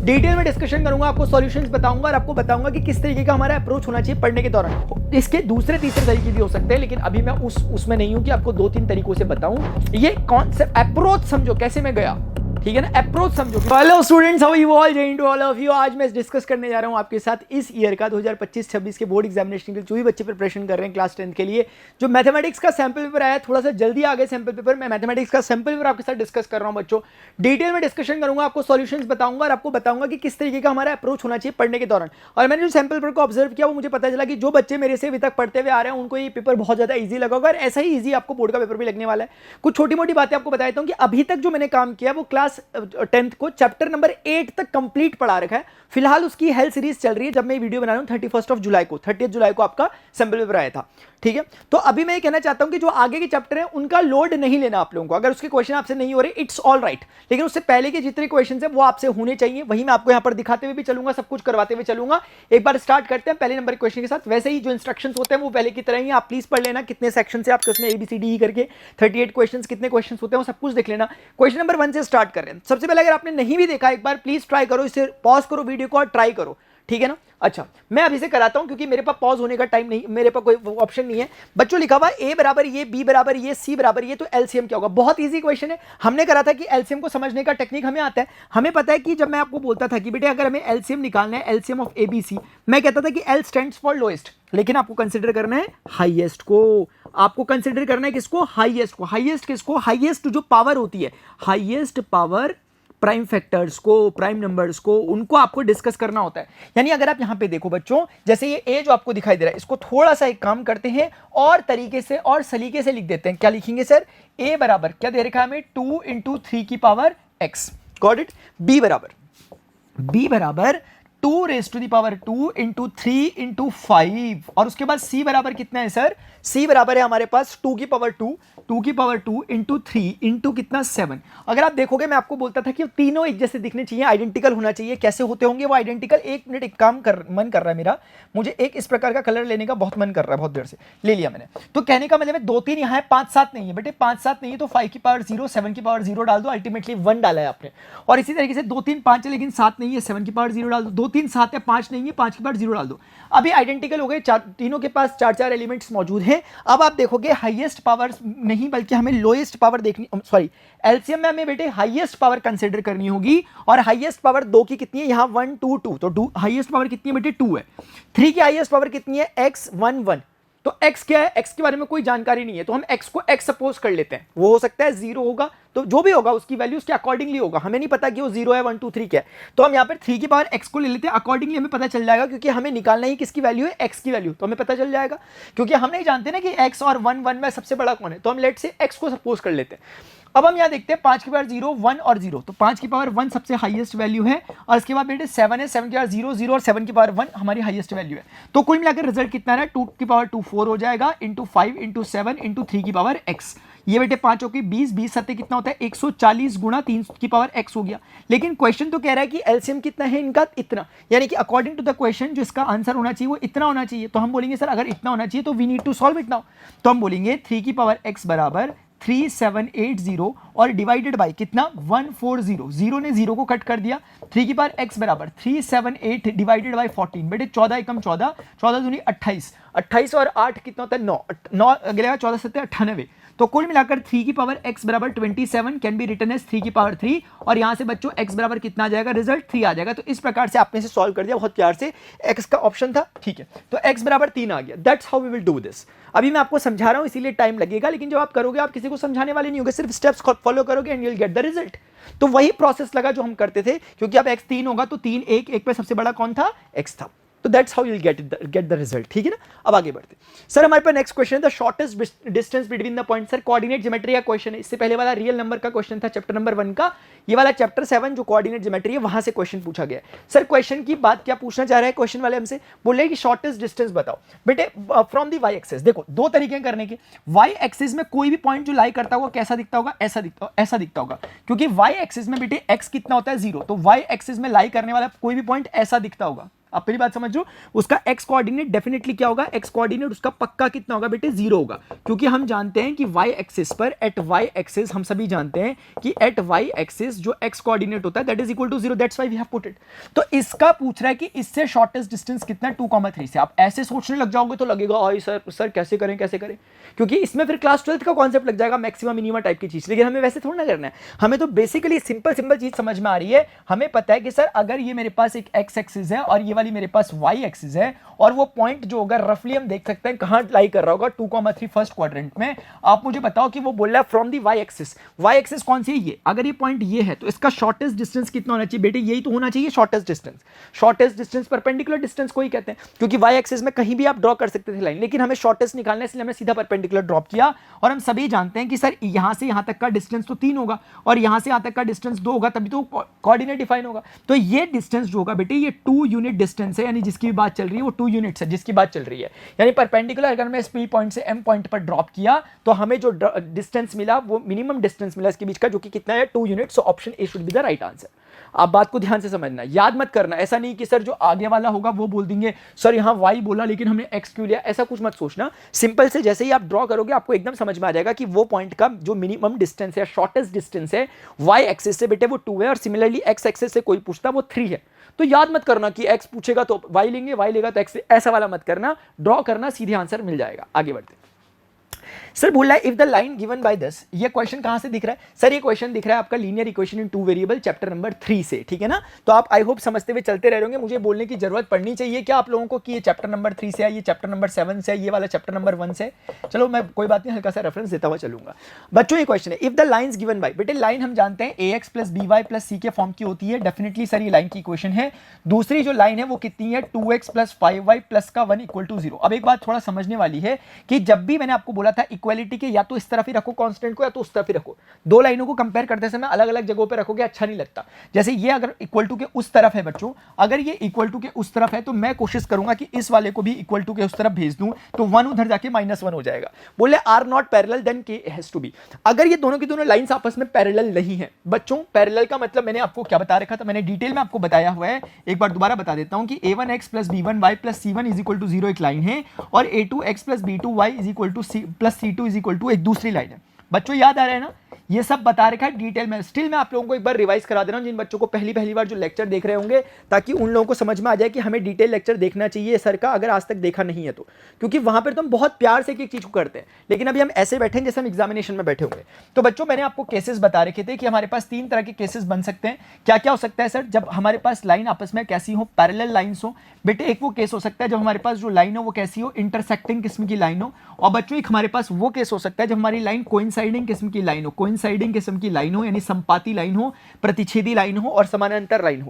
Detail में discussion करूंगा, आपको सॉल्यूशंस बताऊंगा और आपको बताऊंगा कि किस तरीके का हमारा अप्रोच होना चाहिए पढ़ने के दौरान। इसके दूसरे तीसरे तरीके भी हो सकते हैं, लेकिन अभी मैं उसमें नहीं हूं कि आपको 2-3 तरीकों से बताऊं। ये कॉन्सेप्ट अप्रोच समझो कैसे मैं गया, ठीक है ना, अप्रोच समझो। Hello students, how you all, Jai Hind to all of you. आज मैं डिस्कस करने जा रहा हूं आपके साथ इस ईयर का 2025-26 के बोर्ड एग्जामिनेशन के जो भी बच्चे प्रिपरेशन कर रहे हैं क्लास 10 के लिए। जो मैथमेटिक्स का सैंपल पेपर आया, थोड़ा सा जल्दी आ गए सैंपल पेपर। मैं मैथमेटिक्स का सैंपल पेपर आपके साथ डिस्कस कर रहा हूं बच्चों। डिटेल में डिस्कशन करूंगा, आपको सॉल्यूशंस बताऊंगा और आपको बताऊंगा कि किस तरीके का हमारा अप्रोच होना चाहिए पढ़ने के दौरान। और मैंने जो सैंपल पेपर को ऑब्जर्व किया, वो मुझे पता चला कि जो बच्चे मेरे से अभी तक पढ़ते हुए आ रहे हैं उनको ये पेपर बहुत ज्यादा ईजी लगा होगा, और ऐसा ही ईजी आपको बोर्ड का पेपर भी लगने वाला है। कुछ छोटी मोटी बातें आपको बता देता हूं कि अभी तक जो मैंने काम किया वो क्लास 10 को चैप्टर नंबर 8 तक कंप्लीट पढ़ा रखा है। फिलहाल उसकी हेल्थ सीरीज चल रही है। जब मैं वीडियो बना रहा हूं 31 जुलाई को आपका सैंपल पेपर आया था, ठीक है। तो अभी मैं ये कहना चाहता हूं कि जो आगे के चैप्टर है उनका लोड नहीं लेना आप लोगों को। अगर उसके क्वेश्चन आपसे नहीं हो रहे, इट्स ऑल राइट, लेकिन उससे पहले के जितने क्वेश्चन है वो आपसे होने चाहिए। वही मैं आपको यहां पर दिखाते हुए भी चलूंगा, सब कुछ करवाते हुए चलूंगा। एक बार स्टार्ट करते हैं पहले नंबर क्वेश्चन के साथ। वैसे ही जो इंस्ट्रक्शंस होते हैं वो पहले की तरह ही, आप प्लीज पढ़ लेना कितने सेक्शन से आपके उसमें ABCD करके 38 क्वेश्चन, कितने क्वेश्चन होते हैं वो सब कुछ देख लेना। क्वेश्चन नंबर 1 से स्टार्ट कर रहे हैं। सबसे पहले अगर आपने नहीं भी देखा, एक बार प्लीज ट्राई करो, इसे पॉज करो वीडियो को और ट्राई करो, ठीक है ना। अच्छा, मैं अभी से कराता हूं क्योंकि मेरे पास पॉज होने का टाइम नहीं, मेरे पास कोई ऑप्शन नहीं है। बच्चों लिखा हुआ A बराबर ये, B बराबर ये, C बराबर ये, तो एलसीएम क्या होगा। बहुत इजी क्वेश्चन है। हमने करा था कि एलसीएम को समझने का टेक्निक हमें आता है। हमें पता है कि जब मैं आपको बोलता था कि बेटे अगर हमें एलसीएम निकालना है, एलसीएम ऑफ ABC, मैं कहता था कि L स्टैंड्स फॉर लोएस्ट, लेकिन आपको कंसिडर करना है हाईएस्ट को। आपको कंसिडर करना है किसको, हाईएस्ट को। हाईएस्ट किसको, हाईएस्ट जो पावर होती है, हाईएस्ट पावर प्राइम फैक्टर्स को, प्राइम नंबर्स को, उनको आपको डिस्कस करना होता है। यानी अगर आप यहां पे देखो बच्चों, जैसे ये ए जो आपको दिखाई दे रहा है, इसको थोड़ा सा एक काम करते हैं और तरीके से और सलीके से लिख देते हैं। क्या लिखेंगे सर, ए बराबर क्या दे रखा है हमें, 2 × 3 की power x, got it. B बराबर 2 raised to the power 2 × 3 × 5, और उसके बाद c बराबर कितना है सर, c बराबर है हमारे पास 2 की पावर 2 × 3 × कितना 7। अगर आप देखोगे, मैं आपको बोलता था कि तीनों एक जैसे दिखने चाहिए, आइडेंटिकल होना चाहिए। कैसे होते होंगे वो आइडेंटिकल, एक मिनट, एक काम मन कर रहा है मेरा, मुझे एक इस प्रकार का कलर लेने का बहुत मन कर रहा है, बहुत देर से ले लिया मैंने। तो कहने का मतलब है 2-3 यहाँ है, 5-7 नहीं है बेटे, 5-7 नहीं है तो 5 की पावर 0, 7 की पावर 0 डाल दो, अल्टीमेटली 1 डाला है आपने। और इसी तरीके से 2-3-5 है लेकिन 7 नहीं है, 7 की पावर 0 डाल दो, 2-3-7 है, 5 नहीं है, 5 की पावर 0 डाल दो। अभी आइडेंटिकल हो गए, तीनों के पास 4-4 एलिमेंट्स मौजूद हैं। अब आप देखोगे हाईएस्ट पावर नहीं बल्कि हमें लोएस्ट पावर देखनी, सॉरी एलसीएम में हमें बेटे हाईएस्ट पावर कंसीडर करनी होगी। और हाईएस्ट पावर 2 की कितनी है, यहां 1 2 2, तो हाईएस्ट पावर कितनी है बेटे, 2 है। 3 की हाईएस्ट पावर कितनी है, x 1 1, तो x क्या है, x के बारे में कोई जानकारी नहीं है, तो हम x को x सपोज कर लेते हैं। वो हो सकता है 0 होगा, तो जो भी होगा उसकी वैल्यू उसके अकॉर्डिंगली होगा। हमें नहीं पता कि वो 0 है, 1 2 3 क्या है, तो हम यहाँ पर 3 की पावर x को ले लेते हैं। अकॉर्डिंगली हमें पता चल जाएगा, क्योंकि हमें निकालना ही किसकी वैल्यू है, x की वैल्यू, तो हमें पता चल जाएगा। क्योंकि हम नहीं जानते ना कि x और 1 1 में सबसे बड़ा कौन है, तो हम लेट से x को सपोज कर लेते हैं। अब हम यहाँ देखते हैं 5 की पावर 0, 1 और 0, तो 5 की पावर 1 सबसे हाईएस्ट वैल्यू है, और इसके बाद बेटे 7 है, 7 की पावर 0 0 और 7 की पावर 1 हमारी हाईएस्ट वैल्यू है। तो कुल मिलाकर रिजल्ट कितना है, 2 की पावर 2 4 हो जाएगा, × 5 × 7 × 3 की पावर x। ये बेटे 5 की 20, 20 सत्ते कितना होता है, 140 × 3 की पावर x हो गया। लेकिन क्वेश्चन तो कह रहा है कि एलसीएम कितना है इनका, इतना, यानी कि अकॉर्डिंग टू द क्वेश्चन जो इसका आंसर होना चाहिए वो इतना होना चाहिए। तो हम बोलेंगे सर अगर इतना होना चाहिए तो we need to solve it now. तो हम बोलेंगे 3 की पावर x बराबर 3780 और डिवाइडेड बाय कितना, 140, 0 ने 0 को कट कर दिया। 3 की पावर x बराबर 378 डिवाइडेड बाय 14, बेटे 14 एकम 14, 14 दूनी 28, 28 और 8 कितना होता है 9, 9 अगले 14 सत्ते 98। तो कुल मिलाकर 3 की पावर x बराबर 27 कैन बी रिटन एज 3 की पावर 3, और यहां से बच्चों x बराबर कितना आ जाएगा, रिजल्ट 3 आ जाएगा। तो इस प्रकार से आपने से सॉल्व कर दिया, बहुत प्यार से, x का ऑप्शन था, ठीक है, तो x बराबर 3 आ गया। That's how we will do this. अभी मैं आपको समझा रहा हूं इसीलिए टाइम लगेगा, लेकिन जब आप करोगे आप किसी को समझाने वाले नहीं होगे, सिर्फ स्टेप्स फॉलो करोगे and you will get the result. तो वही प्रोसेस लगा जो हम करते थे, क्योंकि अब x 3 होगा तो 3 1 पे सबसे बड़ा कौन था, x था। तो that's how you will get the result, ठीक है ना। अब आगे बढ़ते सर, हमारे पास नेक्स्ट क्वेश्चन है, the shortest distance between the point. Sir coordinate geometry का क्वेश्चन है। इससे पहले वाला रियल नंबर का क्वेश्चन था चैप्टर नंबर 1 का, ये वाला चैप्टर 7 जो कोऑर्डिनेट ज्योमेट्री है वहां से क्वेश्चन पूछा गया। सर क्वेश्चन की बात क्या पूछना चाह रहे हैं क्वेश्चन वाले हमसे, बोल रहे हैं कि शॉर्टेस्ट डिस्टेंस बताओ। बेटे फ्रॉम दी वाई एक्सिस, देखो दो तरीके करने के। वाई एक्सिस में कोई भी पॉइंट जो लाई करता होगा कैसा दिखता होगा, ऐसा दिखता होगा, क्योंकि वाई एक्सिस में बेटे एक्स कितना होता है 0, तो वाई एक्सिस में लाई करने वाला कोई भी पॉइंट ऐसा दिखता होगा। आप पहली बात समझो, उसका एक्स कोऑर्डिनेट डेफिनेटली क्या होगा, एक्स कोऑर्डिनेट उसका पक्का कितना होगा बेटे, 0 होगा, क्योंकि हम जानते हैं कि वाई एक्सिस पर, एट वाई एक्सिस हम सभी जानते हैं कि एट वाई एक्सिस जो एक्स कोऑर्डिनेट होता है that is equal to 0, that's why we have put it. तो इसका पूछ रहा है कि इससे शॉर्टेस्ट डिस्टेंस कितना है, 2,3 से। आप ऐसे सोचने लग जाओगे तो लगेगा आई सर कैसे करें, क्योंकि इसमें फिर क्लास 12 का कॉन्सेप्ट लग जाएगा, मैक्सिमम मिनिमम टाइप की चीज। लेकिन हमें वैसे थोड़ा ना करना है, हमें तो बेसिकली सिंपल चीज समझ में आ रही है। हमें पता है कि सर अगर ये मेरे पास एक एक्स एक्सिस है और ये वाली मेरे पास वाई एक्सिस है, और वो पॉइंट जो होगा रफली हम देख सकते हैं कहां लाई कर रहा होगा, 2,3 फर्स्ट क्वाड्रेंट में। आप मुझे बताओ कि वो बोल रहा है फ्रॉम दी वाई एक्सिस कौन सी है, ये। अगर ये पॉइंट ये है तो इसका शॉर्टेस्ट डिस्टेंस कितना होना चाहिए बेटे, यही तो होना चाहिए शॉर्टेस्ट डिस्टेंस परपेंडिकुलर डिस्टेंस को ही कहते हैं, क्योंकि वाई एक्सिस में कहीं भी आप ड्रॉ कर सकते थे लाइन, लेकिन हमें शॉर्टेस्ट निकालना है, इसलिए हमने सीधा परपेंडिकुलर ड्रॉप किया। और हम सभी जानते हैं कि सर यहां से यहां तक का डिस्टेंस तो 3 होगा और यहां से यहां तक का डिस्टेंस 2 होगा, तभी तो कोऑर्डिनेट डिफाइन होगा। तो ये डिस्टेंस जो होगा बेटे ये 2 यूनिट डिस्टेंस है, यानी जिसकी भी बात चल रही है वो 2 यूनिट्स है जिसकी बात चल रही है। यानी परपेंडिकुलर अगर मैं इस पी पॉइंट से एम पॉइंट पर ड्रॉप किया तो हमें जो डिस्टेंस मिला वो मिनिमम डिस्टेंस मिला इसके बीच का, जो कि कितना है, 2 unit. So option A should be the right answer. आप बात को ध्यान से समझना, याद मत करना, ऐसा नहीं कि सर जो आगे वाला होगा वो बोल देंगे सर यहाँ वाई बोला लेकिन हमने एक्स क्यों लिया, ऐसा कुछ मत सोचना। सिंपल से जैसे ही आप ड्रॉ करोगे आपको एकदम समझ में आ जाएगा कि वो पॉइंट का जो मिनिमम डिस्टेंस है, शॉर्टेस्ट डिस्टेंस है वाई एक्सिस से बेटे वो 2 है, और सिमिलरली एक्स एक्सिस से कोई पूछता वो 3 है। तो याद मत करना कि एक्स पूछेगा तो वाई लेंगे, वाई लेगा तो एक्स, ऐसा वाला मत करना, ड्रॉ करना, सीधे आंसर मिल जाएगा। आगे बढ़ते। सर बोल रहा है if the line given by this, ये क्वेश्चन कहां से दिख रहा है सर, ये क्वेश्चन दिख रहा है आपका linear equation in 2 variable chapter number 3 से, ठीक है ना। तो आप आई होप समझते हुए चलते रह होंगे, मुझे बोलने की जरूरत पड़नी चाहिए क्या आप लोगों को कि ये चैप्टर नंबर 3 से है, ये चैप्टर नंबर 7 से है, ये वाला चैप्टर नंबर 1 से। चलो मैं कोई बात नहीं, हल्का सा रेफरेंस देता हुआ चलूंगा। बच्चों ये क्वेश्चन है if the lines given by, बेटे लाइन हम जानते हैं ax plus by plus c के फॉर्म की होती है, डेफिनेटली सर ये लाइन की इक्वेशन है। दूसरी जो लाइन है वो कितनी है, 2x प्लस 5y प्लस का 1 इक्वल टू 0। अब एक बात थोड़ा समझने वाली है कि जब भी मैंने आपको बोला था इक्वालिटी के या तो इस तरफ ही रखो कांस्टेंट को या तो उस तरफ ही रखो, दो लाइनों को कंपेयर करते समय अलग अलग जगहों पे रखोगे अच्छा नहीं लगता। जैसे ये अगर इक्वल टू के उस तरफ है बच्चों, अगर ये इक्वल टू के उस तरफ है तो मैं कोशिश करूंगा कि इस वाले को भी इक्वल टू के उस तरफ भेज दूं, तो 1 उधर जाके -1 हो जाएगा। बोले आर नॉट पैरेलल देन के हैज टू बी। अगर ये दोनों की दोनों लाइंस आपस में पैरेलल नहीं है बच्चों, पैरेलल का मतलब मैंने आपको क्या बता रखा था, मैंने डिटेल में आपको बताया हुआ है, एक बार दोबारा बता देता हूं कि a1x plus b1y plus c1 is equal to 0 एक लाइन है, और a2x plus b2y is equal to plus c2 is equal to एक दूसरी लाइन है। बच्चों याद आ रहा है ना, ये सब बता रखा है डिटेल में। स्टिल मैं आप लोगों को एक बार रिवाइज करा दे रहा हूं, जिन बच्चों को पहली बार जो लेक्चर देख रहे होंगे, ताकि उन लोगों को समझ में आ जाए कि हमें डिटेल लेक्चर देखना चाहिए सर का, अगर आज तक देखा नहीं है तो, क्योंकि वहां पर तो हम बहुत प्यार से एक चीज को करते हैं, लेकिन अभी हम ऐसे बैठे हैं जैसे हम एग्जामिनेशन में बैठे होंगे। तो बच्चों मैंने आपको केसेस बता रखे थे कि हमारे पास 3 तरह के केसेस बन सकते हैं। क्या क्या हो सकता है सर, जब हमारे पास लाइन आपस में कैसी हो, पैरेलल लाइन्स हो। बेटे एक वो केस हो सकता है जब हमारे पास जो लाइन हो वो कैसी हो, इंटरसेक्टिंग किस्म की लाइन हो। और बच्चों एक हमारे पास वो केस हो सकता है जब हमारी लाइन कोइंसाइडिंग किस्म की लाइन हो, कोइंसाइडिंग किस्म की लाइन हो, यानी संपाती लाइन हो, प्रतिच्छेदी लाइन हो और समानांतर लाइन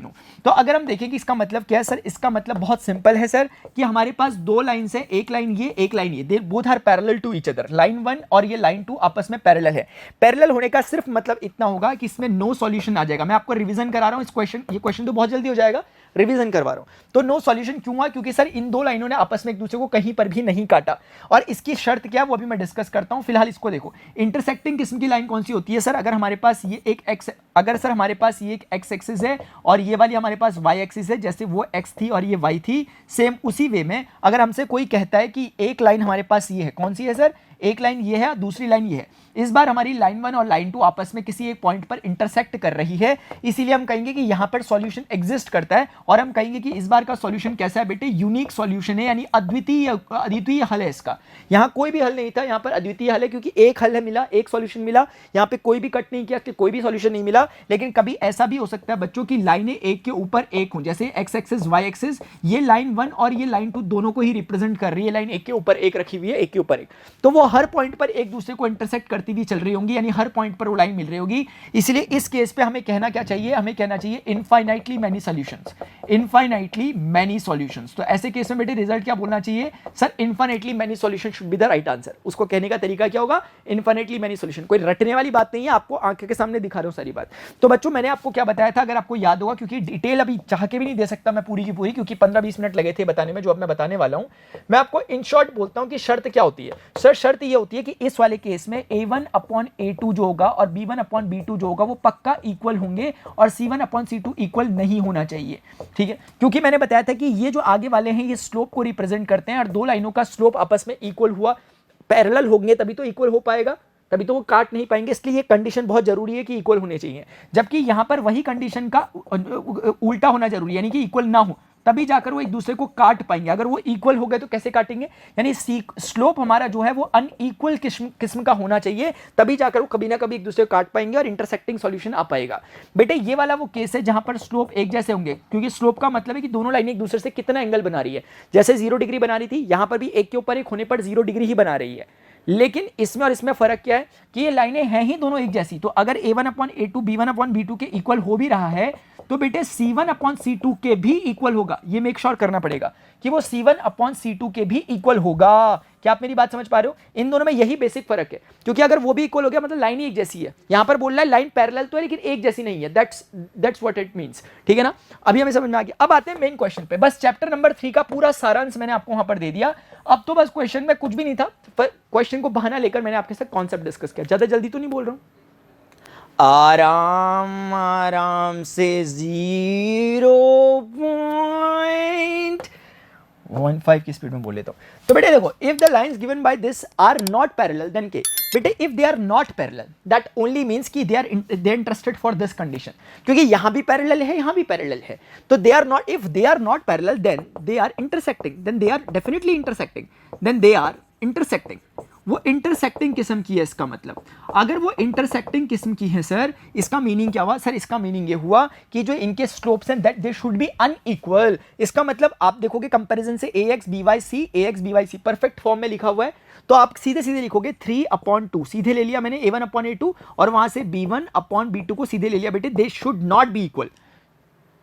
हो। तो अगर हम देखें कि इसका मतलब क्या है सर, इसका मतलब बहुत सिंपल है सर कि हमारे पास 2 लाइंस है, एक लाइन ये एक लाइन ये, they both are parallel to each other. Line 1 और ये लाइन 2 आपस में पैरेलल है। पैरेलल होने का सिर्फ मतलब इतना होगा कि इसमें नो सॉल्यूशन आ जाएगा। मैं आपको रिवीजन करा रहा हूं इस क्वेश्चन, ये क्वेश्चन तो बहुत जल्दी हो जाएगा, रिवीजन करवा रहा हूं। तो नो सॉल्यूशन क्यों हुआ, क्योंकि सर इन 2 लाइनों ने आपस में एक दूसरे को कहीं पर भी नहीं काटा, और इसकी शर्त क्या वो अभी मैं डिस्कस करता हूं। फिलहाल इसको देखो, इंटरसेक्टिंग किस्म की लाइन कौन सी होती है सर, अगर हमारे पास ये एक एक्स, अगर सर हमारे पास ये एक एक्स एक्सिस है और ये वाली हमारे पास वाई एक्सिस है, जैसे वो एक्स थी और ये वाई थी, सेम उसी वे में अगर हमसे कोई कहता है कि एक लाइन हमारे पास ये है, कौन सी है सर, एक लाइन ये है, दूसरी लाइन ये है। इस बार हमारी लाइन 1 और लाइन 2 आपस में किसी एक पॉइंट पर इंटरसेक्ट कर रही है, इसीलिए हम कहेंगे कि यहां पर सॉल्यूशन एग्जिस्ट करता है, और हम कहेंगे कि इस बार का सॉल्यूशन कैसा है बेटे, यूनिक सॉल्यूशन है, यानी अद्वितीय हल है इसका। यहां कोई भी हल नहीं था, यहां पर अद्वितीय हल है, क्योंकि एक हल है मिला, एक सॉल्यूशन मिला, यहां पे कोई भी कट नहीं किया, कोई भी सॉल्यूशन नहीं मिला। लेकिन कभी ऐसा भी हो सकता है बच्चों की लाइनें एक के ऊपर एक हो, जैसे एक्स एक्सिस वाई एक्सिस, ये लाइन 1 और ये लाइन 2 दोनों को ही रिप्रेजेंट कर रही है, लाइन एक के ऊपर एक रखी हुई है, एक के ऊपर एक, तो वो हर पॉइंट पर एक दूसरे को इंटरसेक्ट करती हुई चल रही होंगी, यानी हर पॉइंट पर वो लाइन मिल रही होगी। इसलिए इस केस पे हमें कहना क्या चाहिए, हमें कहना चाहिए infinitely many solutions, infinitely many solutions. तो ऐसे केस में बेटे रिजल्ट क्या बोलना चाहिए sir, infinitely many solution should be the right answer. उसको कहने का तरीका क्या होगा, इनफाइनाइटली मैनी सॉल्यूशन। कोई रटने वाली बात नहीं है, आपको आंखें के सामने दिखा रहा हूं सारी बात। तो बच्चों मैंने आपको क्या बताया था, अगर आपको याद होगा, क्योंकि डिटेल अभी चाह के भी नहीं दे सकता मैं पूरी की पूरी, क्योंकि 15-20 मिनट लगे थे बताने में, जो अब मैं बताने वाला हूं। मैं आपको इन शॉर्ट बोलता हूं कि शर्त क्या होती है सर। शर्त शर्त ये होती है कि इस वाले केस में A1/A2 जो होगा और B1/B2 जो होगा वो पक्का इक्वल होंगे और C1/C2 इक्वल नहीं होना चाहिए, ठीक है। क्योंकि मैंने बताया था कि ये जो आगे वाले हैं ये स्लोप को रिप्रेजेंट करते हैं और दो लाइनों का स्लोप आपस में इक्वल हुआ, पैरेलल होंगे तभी तो इक्वल हो पाएगा, तभी तो वो काट नहीं पाएंगे। इसलिए ये कंडीशन बहुत जरूरी है कि इक्वल होने चाहिए, जबकि यहां पर वही कंडीशन का उल्टा होना जरूरी है, यानी कि इक्वल ना हो तभी जाकर वो एक दूसरे को काट पाएंगे। अगर वो इक्वल हो गए तो कैसे काटेंगे, यानी स्लोप हमारा जो है वो अनइक्वल किस्म का होना चाहिए, तभी जाकर वो कभी ना कभी एक दूसरे को काट पाएंगे और इंटरसेक्टिंग सॉल्यूशन आ पाएगा। बेटे ये वाला वो केस है जहां पर स्लोप एक जैसे होंगे, क्योंकि स्लोप का मतलब है कि दोनों लाइनें एक दूसरे से कितना एंगल बना रही है। जैसे 0 डिग्री बना रही थी, यहां पर भी एक के ऊपर एक होने पर 0 डिग्री ही बना रही है। लेकिन इसमें और इसमें फर्क क्या है कि ये लाइनें हैं ही दोनों एक जैसी। तो अगर A1/A2 B1/B2 के इक्वल हो भी रहा है तो बेटे C1/C2 के भी इक्वल होगा। ये मेक श्योर करना पड़ेगा कि वो C1/C2 के भी इक्वल होगा। क्या आप मेरी बात समझ पा रहे हो? इन दोनों में यही बेसिक फर्क है, क्योंकि अगर वो भी इक्वल हो गया मतलब लाइन ही एक जैसी है। यहां पर बोल रहा है लाइन पैरेलल तो है लेकिन एक जैसी नहीं है, दैट्स व्हाट इट मींस, ठीक है ना। अभी हमें समझ में आ गया। अब आते हैं मेन क्वेश्चन पे। बस चैप्टर नंबर 3 का पूरा सारांश मैंने आपको वहां पर दे दिया। अब तो बस क्वेश्चन में कुछ भी नहीं था, पर क्वेश्चन को बहाना लेकर मैंने आपके साथ कॉन्सेप्ट डिस्कस किया। ज्यादा जल्दी तो नहीं बोल रहा हूं, आराम आराम से 0.15 की स्पीड में बोल लेता हूं। तो बेटे देखो, if the lines given by this are not parallel then के, बेटे if they are not parallel that only means कि they are interested for this condition, क्योंकि यहां भी पैरेलल है यहां भी पैरेलल है। तो they are not, if they are not parallel then they are intersecting, then they are definitely intersecting, then they are intersecting. वो इंटरसेक्टिंग किस्म की है, इसका मतलब अगर वो इंटरसेक्टिंग किस्म की है सर, इसका मीनिंग क्या हुआ सर? इसका मीनिंग ये हुआ कि जो इनके स्लोप्स हैं that they should B unequal. इसका मतलब आप देखोगे कंपैरिजन से ax by c perfect form में लिखा हुआ है, तो आप सीधे सीधे लिखोगे 3/2, सीधे ले लिया मैंने A1/A2 और वहां से B1/B2 को सीधे ले लिया। बेटे they should not be equal,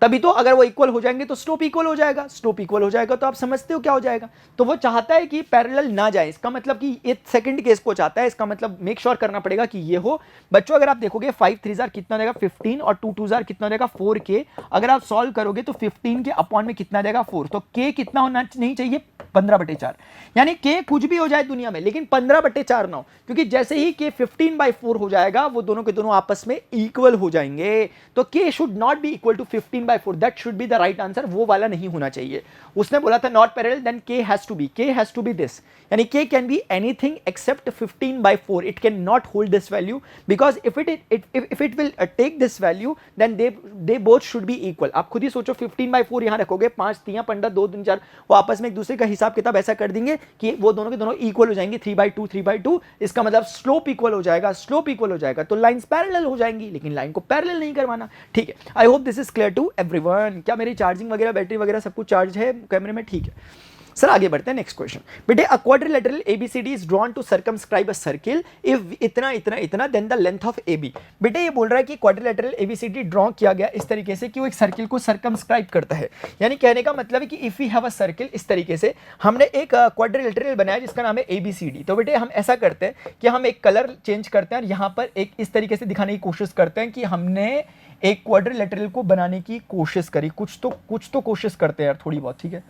तभी तो अगर वो इक्वल हो जाएंगे तो स्लोप इक्वल हो जाएगा, स्लोप इक्वल हो जाएगा तो आप समझते हो क्या हो जाएगा। तो वो चाहता है कि पैरेलल ना जाए, इसका मतलब कि ये सेकंड केस को चाहता है। इसका मतलब मेक श्योर करना पड़ेगा कि ये हो। बच्चों अगर आप देखोगे 5 3 कितना देगा 15 और 2 2 कितना देगा 4k। अगर आप सॉल्व करोगे तो 15 के अपॉन में कितना देगा 4, तो k कितना होना नहीं चाहिए 15/4, यानी k कुछ भी हो जाए दुनिया में लेकिन 15/4 ना हो, क्योंकि जैसे ही k 15/4 हो जाएगा वो दोनों के दोनों आपस में इक्वल हो जाएंगे। तो k should not be equal to 15/4, that should be the right answer. वो वाला नहीं होना चाहिए। उसने बोला था not parallel, then k has to be this, यानी k can be anything except 15/4। It can not hold this value because if it will take this value then they both should be equal. आप खुद ही सोचो 15/4 यहां रखोगे, 5 3 15 2 3 4, वो आपस में एक दूसरे का हिसाब किताब ऐसा कर देंगे कि वो दोनों के दोनों इक्वल हो जाएंगे 3/2। इसका मतलब स्लोप इक्वल हो जाएगा, स्लोप इक्वल हो जाएगा तो लाइंस पैरेलल हो जाएंगी, लेकिन लाइन को पैरेलल नहीं करवाना, ठीक है। I hope this is clear to everyone. क्या मेरी चार्जिंग वगैरह बैटरी वगैरह सब कुछ चार्ज है कैमरे में? ठीक है सर, आगे बढ़ते हैं नेक्स्ट क्वेश्चन। बेटे a quadrilateral ABCD is drawn to circumscribe a circle if इतना इतना इतना then the length of AB। बेटे ये बोल रहा है कि क्वाड्रिलेटरल ABCD ड्रॉ किया गया इस तरीके से कि वो एक सर्किल को सर्कमस्क्राइब करता है। यानी कहने का मतलब है कि if we have a circle, इस तरीके से हमने एक क्वाड्रिलेटरल बनाया जिसका नाम है ABCD। तो बेटे हम ऐसा करते हैं कि हम एक कलर चेंज करते हैं और यहाँ पर एक इस तरीके से दिखाने की कोशिश करते हैं कि हमने एक क्वाड्रिलेटरल को बनाने की कोशिश करी। कुछ तो कोशिश करते हैं यार थोड़ी बहुत, ठीक है।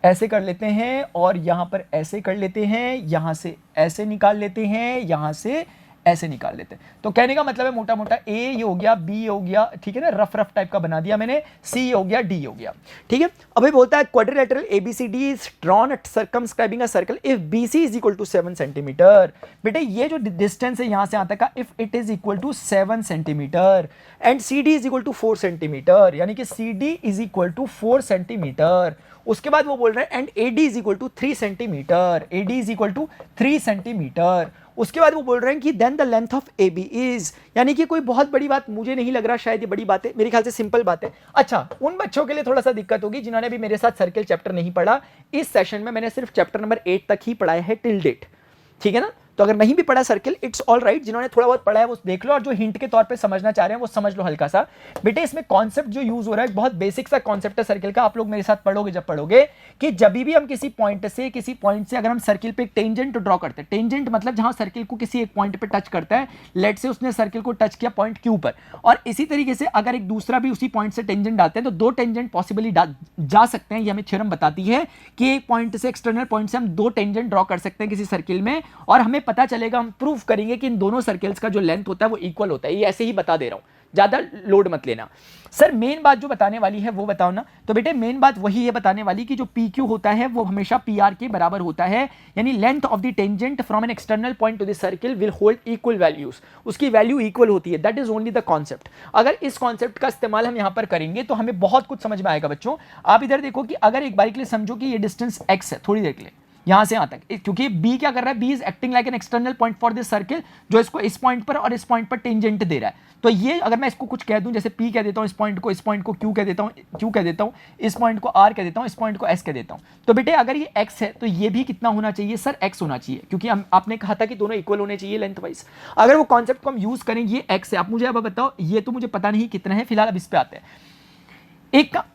ऐसे कर लेते हैं और यहाँ पर ऐसे कर लेते हैं, यहाँ से ऐसे निकाल लेते हैं, यहाँ से ऐसे निकाल लेते हैं। तो कहने का मतलब है मोटा मोटा A ये हो गया, B ये हो गया, ठीक है ना, रफ टाइप का बना दिया मैंने, C ये हो गया, D ये हो गया, ठीक है। अभी बोलता है quadrilateral ABCD is drawn at circumscribing a circle if BC is equal to 7 centimetre. बेटे ये जो डिस्टेंस है यहाँ से यहाँ तक का, if it is equal to 7 centimetre and CD is equal to 4 centimetre, यानी कि CD is equal to 4 centimetre. उसके बाद वो बोल रहे हैं and AD is equal to 3 centimetre, AD is equal to 3 centimetre. उसके बाद वो बोल रहे हैं कि then the length of AB is, यानी कि कोई बहुत बड़ी बात मुझे नहीं लग रहा, शायद ये बड़ी बात है, मेरे ख्याल से सिंपल बात है। अच्छा, उन बच्चों के लिए थोड़ा सा दिक्कत होगी जिन्होंने भी मेरे साथ सर्किल चैप्टर नहीं पढ़ा। इस सेशन में मैंने सिर्फ चैप्टर नंबर 8 तक ही पढ़ाया है टिल डेट, ठीक है ना। तो अगर नहीं भी पढ़ा सर्किल, इट्स ऑल राइट। जिन्होंने थोड़ा बहुत पढ़ा है वो देख लो, और जो हिंट के तौर पे समझना चाह रहे हैं वो समझ लो हल्का सा। बेटे इसमें कॉन्सेप्ट जो यूज हो रहा है बहुत बेसिक सा कॉन्सेप्ट है सर्किल का। आप लोग मेरे साथ पढ़ोगे जब पढ़ोगे कि जब भी हम किसी पॉइंट से अगर हम सर्किल पे एक टेंजेंट ड्रॉ करते हैं, टेंजेंट मतलब जहां सर्किल को किसी एक पॉइंट पे टच करता है, लेट से उसने सर्किल को टच किया पॉइंट Q पर, और इसी तरीके से अगर एक दूसरा भी उसी पॉइंट से टेंजेंट डालते हैं तो दो टेंजेंट पॉसिबली जा सकते हैं। ये हमें थ्योरम बताती है कि एक पॉइंट से, एक्सटर्नल पॉइंट से हम दो टेंजेंट ड्रॉ कर सकते हैं किसी सर्किल में, और हमें पता चलेगा, हम प्रूफ करेंगे कि इन दोनों सर्कल्स का जो लेंथ होता है वो इक्वल होता है। ये ऐसे ही बता दे रहा हूं, ज़्यादा लोड मत लेना। सर मेन बात जो बताने वाली है वो बताओ ना। तो बेटे मेन बात वही है बताने वाली कि जो पी क्यू होता है वो हमेशा पी आर के बराबर होता है, यानी length of the tangent from N external point two the circle will hold equal values, उसकी वैल्यू इक्वल होती है। That is only the concept. अगर इस कॉन्सेप्ट का इस्तेमाल हम यहाँ पर करेंगे तो हमें बहुत कुछ समझ में आएगा बच्चों। आप इधर देखो कि अगर एक बार के लिए समझो कि ये डिस्टेंस एक्स है, थोड़ी देर के लिए यहां से यहां तक, क्योंकि बी क्या कर रहा है, B is acting like an external point for this circle, जो इसको इस पॉइंट पर और इस पॉइंट पर टेंजेंट दे रहा है। तो ये अगर मैं इसको कुछ कह दूं, जैसे पी कह देता हूं, इस पॉइंट को क्यू कह देता हूं, क्यू कह देता हूं, इस पॉइंट को आर कह देता हूं, इस पॉइंट को एस कह देता हूं। तो बेटे अगर ये एक्स है तो ये भी कितना होना चाहिए सर, एक्स होना चाहिए, क्योंकि आपने कहा था कि दोनों इक्वल होने चाहिए लेंथ वाइज। अगर वो कॉन्सेप्ट को हम यूज करें, ये एक्स है, आप मुझे अब बताओ, ये तो मुझे पता नहीं कितना है, फिलहाल अब इस पे आते हैं।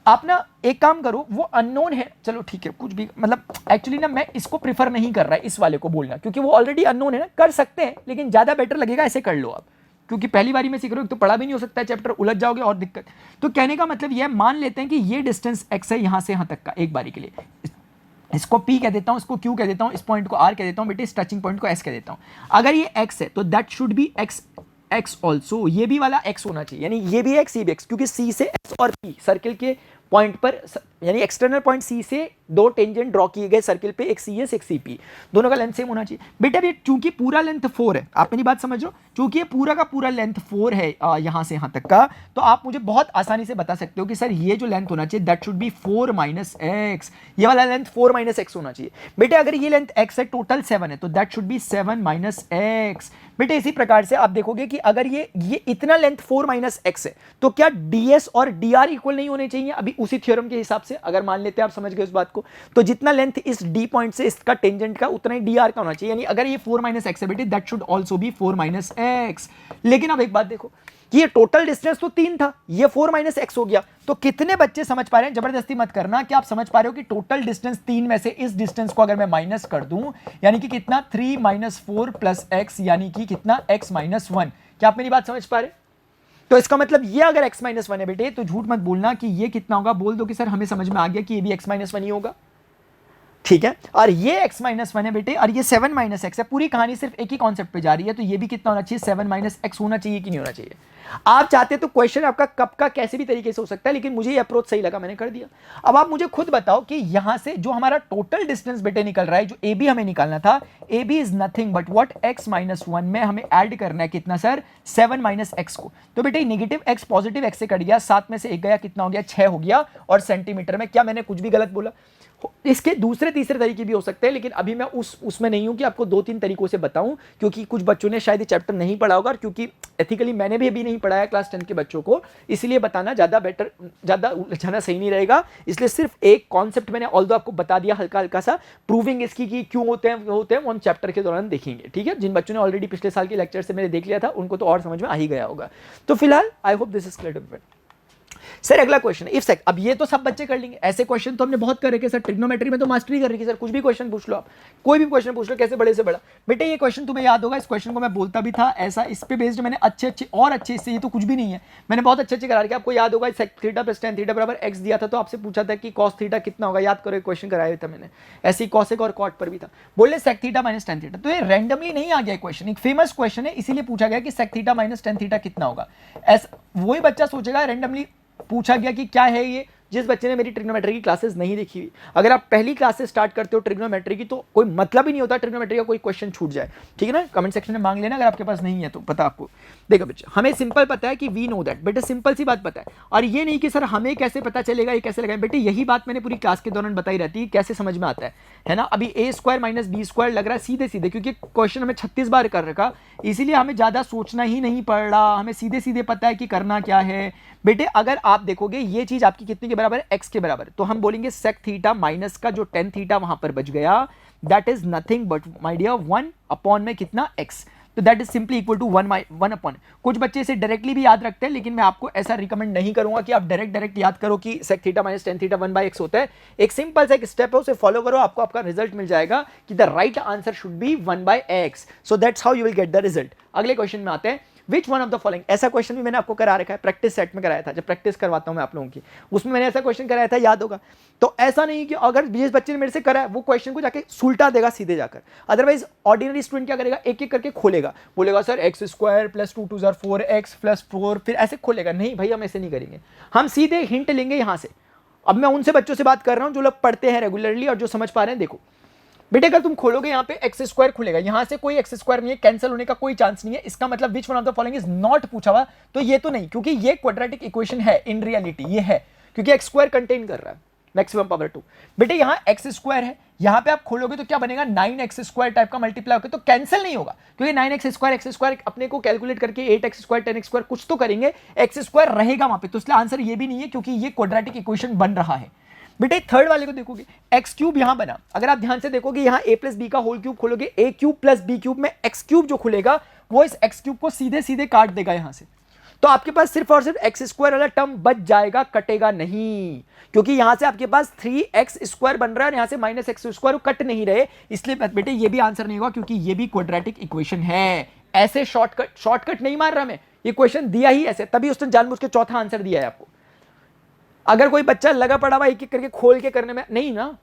आप ना एक काम करो, वो अननोन है, चलो ठीक है, कुछ भी मतलब एक्चुअली ना मैं इसको प्रीफर नहीं कर रहा है इस वाले को बोलना, क्योंकि वो ऑलरेडी अननोन है ना, कर सकते हैं लेकिन ज्यादा बेटर लगेगा ऐसे कर लो आप, क्योंकि पहली बारी में सीख रहे हो तो पढ़ा भी नहीं हो सकता है चैप्टर, उलझ जाओगे और दिक्कत। तो कहने का मतलब ये मान लेते हैं कि ये डिस्टेंस एक्स है यहां से यहां तक का, एक बारी के लिए इसको P कह देता हूं, इसको Q कह देता हूं, इस पॉइंट को R कह देता हूं, बेटे इस टचिंग पॉइंट को S कह देता हूं। अगर ये X है तो that should B X also, ये भी वाला X होना चाहिए, यानी ये भी X, ये भी X, क्योंकि C से S और P सर्किल के पॉइंट पर, यानी एक्सटर्नल पॉइंट C से दो टेंजेंट ड्रॉ किए गए सर्किल पे, एक CS एक CP, दोनों का लेंथ सेम होना चाहिए। बेटा ये चूंकि पूरा लेंथ 4 है, आप मेरी बात समझ रहे हो, चूंकि ये पूरा का पूरा लेंथ 4 है यहां से यहां तक का, तो आप मुझे बहुत आसानी से बता सकते हो कि सर ये जो लेंथ होना चाहिए that should B 4 minus x, ये वाला लेंथ 4 माइनस एक्स होना चाहिए। बेटे अगर ये लेंथ x है, टोटल 7 है, तो that should B 7 minus x. बेटे इसी प्रकार से आप देखोगे कि अगर ये इतना लेंथ 4 माइनस एक्स है, तो क्या ds और dr इक्वल नहीं होने चाहिए अभी उसी थ्योरम के हिसाब से, अगर मान लेते हैं आप समझ गए उस बात को, तो जितना लेंथ इस d पॉइंट से इसका टेंजेंट का उतना ही dr का होना चाहिए, यानी अगर ये 4 माइनस एक्स है बेटे that should also be 4 minus x. लेकिन अब एक बात देखो कि ये टोटल डिस्टेंस तो 3 था, ये 4 माइनस एक्स हो गया, तो कितने बच्चे समझ पा रहे हैं, जबरदस्ती मत करना, कि आप समझ पा रहे हो कि टोटल डिस्टेंस 3 में से इस डिस्टेंस को अगर मैं माइनस कर दूं, यानी कि कितना 3 माइनस 4 प्लस एक्स, यानी कि कितना x माइनस 1। क्या आप मेरी बात समझ पा रहे? तो इसका मतलब ये अगर x माइनस 1 है बेटे, तो झूठ मत बोलना कि ये कितना होगा, बोल दो कि सर हमें समझ में आ गया कि ये भी x माइनस 1 ही होगा, ठीक है। और ये x माइनस 1 है बेटे, और ये 7 माइनस एक्स है, पूरी कहानी सिर्फ एक ही कॉन्सेप्ट पे जा रही है, तो ये भी कितना होना चाहिए, 7 माइनस एक्स होना चाहिए कि नहीं होना चाहिए। आप चाहते तो क्वेश्चन आपका कब का कैसे भी तरीके से हो सकता है, लेकिन मुझे ये अप्रोच सही लगा, मैंने कर दिया। अब आप मुझे खुद बताओ कि यहां से जो हमारा टोटल डिस्टेंस बेटे निकल रहा है, जो ए बी हमें निकालना था, A B is nothing but what x minus 1 में हमें ऐड करना है कितना सर, 7 माइनस एक्स को। तो बेटे नेगेटिव x पॉजिटिव x से कट गया, 7 में से 1 गया, कितना हो गया, 6 हो गया, और सेंटीमीटर में। क्या मैंने कुछ भी गलत बोला? इसके दूसरे तीसरे तरीके भी हो सकते हैं, लेकिन अभी मैं उसमें नहीं हूं कि आपको 2-3 तरीकों से बताऊं, क्योंकि कुछ बच्चों ने शायद ये चैप्टर नहीं पढ़ा होगा, और क्योंकि एथिकली मैंने भी अभी नहीं पढ़ाया क्लास 10 के बच्चों को, इसलिए बताना ज़्यादा उलझाना सही नहीं रहेगा। इसलिए सिर्फ एक कॉन्सेप्ट मैंने ऑल्दो आपको बता दिया हल्का हल्का सा, प्रूविंग इसकी कि क्यों होते हैं वो हम चैप्टर के दौरान देखेंगे, ठीक है। जिन बच्चों ने ऑलरेडी पिछले साल के लेक्चर से मैंने देख लिया था उनको तो और समझ में आ ही गया होगा। तो फिलहाल आई hope this is clear. Sir अगला क्वेश्चन इफ सेक, अब ये तो सब बच्चे कर लेंगे, ऐसे क्वेश्चन तो हमने बहुत कर रखे सर, ट्रिग्नोमेट्री में तो मास्टरी कर रखी सर, कुछ भी क्वेश्चन पूछ लो आप, कोई भी क्वेश्चन पूछ लो, कैसे बड़े से बड़ा। बेटे ये क्वेश्चन तुम्हें याद होगा, इस क्वेश्चन को मैं बोलता भी था ऐसा, इस पे बेस्ड मैंने अच्छे इससे, ये तो कुछ भी नहीं है, मैंने बहुत अच्छे करा रखे। आपको याद होगा sec theta plus tan theta बराबर एक्स दिया था, तो आपसे पूछा था कि कॉस थीटा कितना होगा, याद करो, एक क्वेश्चन कराया था मैंने, ऐसे ही कॉसेक और कॉट पर भी था, बोले sec theta minus tan theta. तो ये रैंडमली नहीं आ गया क्वेश्चन, एक फेमस क्वेश्चन है, इसीलिए पूछा गया कि sec theta minus tan theta कितना होगा। ऐसा वही बच्चा सोचेगा, रैंडमली पूछा गया कि क्या है ये, जिस बच्चे ने मेरी ट्रिग्नोमेट्री की क्लासेस नहीं देखी हुई। अगर आप पहली क्लास से स्टार्ट करते हो ट्रिग्नोमेट्री की, तो कोई मतलब ही नहीं होता ट्रिग्नोमेट्री का कोई क्वेश्चन छूट जाए, ठीक है ना। कमेंट सेक्शन में मांग लेना अगर आपके पास नहीं है तो, पता आपको। देखो बच्चे, हमें सिंपल पता है कि वी नो दैट, बेटे सिंपल सी बात पता है, और ये नहीं कि सर हमें कैसे पता चलेगा, ये कैसे लगाए। बेटे यही बात मैंने पूरी क्लास के दौरान बताई रहती है, कैसे समझ में आता है ना। अभी a square minus B square लग रहा है सीधे सीधे, क्योंकि क्वेश्चन हमें 36 बार कर रखा, इसीलिए हमें ज्यादा सोचना ही नहीं पड़ रहा, हमें सीधे सीधे पता है कि करना क्या है। बेटे अगर आप देखोगे ये चीज आपकी कितने के बराबर है, एक्स के बराबर, तो हम बोलेंगे सेक थीटा माइनस का जो टेन थीटा वहां पर बच गया, that is nothing but my dear 1 upon में कितना एक्स, तो that is simply equal to 1 upon. कुछ बच्चे इसे डायरेक्टली भी याद रखते हैं, लेकिन मैं आपको ऐसा रिकमेंड नहीं करूंगा कि आप डायरेक्ट याद करो कि sec theta minus tan theta 1/x होता है। एक सिंपल सा एक स्टेप है, उसे फॉलो करो, आपको आपका रिजल्ट मिल जाएगा कि the right answer should be 1/x, so that's how you will get the result. अगले क्वेश्चन में आते हैं, which one of the following, ऐसा क्वेश्चन भी मैंने आपको करा रखा है, प्रैक्टिस सेट में कराया था, जब प्रैक्टिस करवाता हूं मैं आप लोगों की, उसमें मैंने ऐसा क्वेश्चन कराया था, याद होगा। तो ऐसा नहीं कि अगर जिस बच्चे ने मेरे से करा है वो क्वेश्चन को जाके सुलटा देगा सीधे जाकर, अदरवाइज ऑर्डिनरी स्टूडेंट क्या करेगा, एक एक करके खोलेगा, बोलेगा sir x square plus 2 2 4 x plus 4, फिर ऐसे खोलेगा। नहीं भाई, हम ऐसे नहीं करेंगे, हम सीधे हिंट लेंगे यहां से। अब मैं उनसे बच्चों से बात कर रहा हूं जो लोग पढ़ते हैं रेगुलरली और जो समझ पा रहे हैं। देखो बेटे, अगर तुम खोलोगे यहाँ पे एक्स स्क्वायर खुलेगा, यहां से कोई एक्स स्क्वायर नहीं है, कैंसिल होने का कोई चांस नहीं है, इसका मतलब which one of the following is not पूछा हुआ, तो ये तो नहीं, क्योंकि ये क्वाड्रेटिक इक्वेशन है इन रियलिटी, ये है क्योंकि एक्स स्क्वायर कंटेन कर रहा है मैक्सिमम पावर 2। बेटे यहां एक्स स्क्वायर है, यहां पे आप खोलोगे तो क्या बनेगा, 9x स्क्वायर टाइप का मल्टीप्लाई होकर, तो कैंसिल नहीं होगा, क्योंकि 9x स्क्वायर अपने को कैलकुलेट करके 8x स्क्वायर 10x स्क्वायर कुछ तो करेंगे, एक्स स्क्वायर रहेगा वहां पे, तो इसलिए आंसर ये भी नहीं है क्योंकि ये क्वाड्रेटिक इक्वेशन बन रहा है। बेटे थर्ड वाले को देखोगे, एक्स क्यूब यहां बना, अगर आप ध्यान से देखोगे यहां a प्लस बी का होल क्यूब खोलोगे, a cube plus B cube में एक्स क्यूब जो खुलेगा वो इस एक्स क्यूब को सीधे सीधे काट देगा यहां से, तो आपके पास सिर्फ और सिर्फ एक्स स्क्वायर वाला टर्म बच जाएगा, कटेगा नहीं, क्योंकि यहां से आपके पास 3x स्क्वायर बन रहा है और यहां से माइनस एक्स स्क्वायर कट नहीं रहे, इसलिए बेटे ये भी आंसर नहीं होगा क्योंकि ये भी क्वाड्रेटिक इक्वेशन है। ऐसे शॉर्टकट नहीं मार रहा मैं, ये क्वेश्चन दिया ही ऐसे, तभी उसने जानबूझ के चौथा आंसर दिया है आपको। अगर कोई बच्चा लगा पड़ा हुआ एक एक करके खोल के करने में, नहीं ना,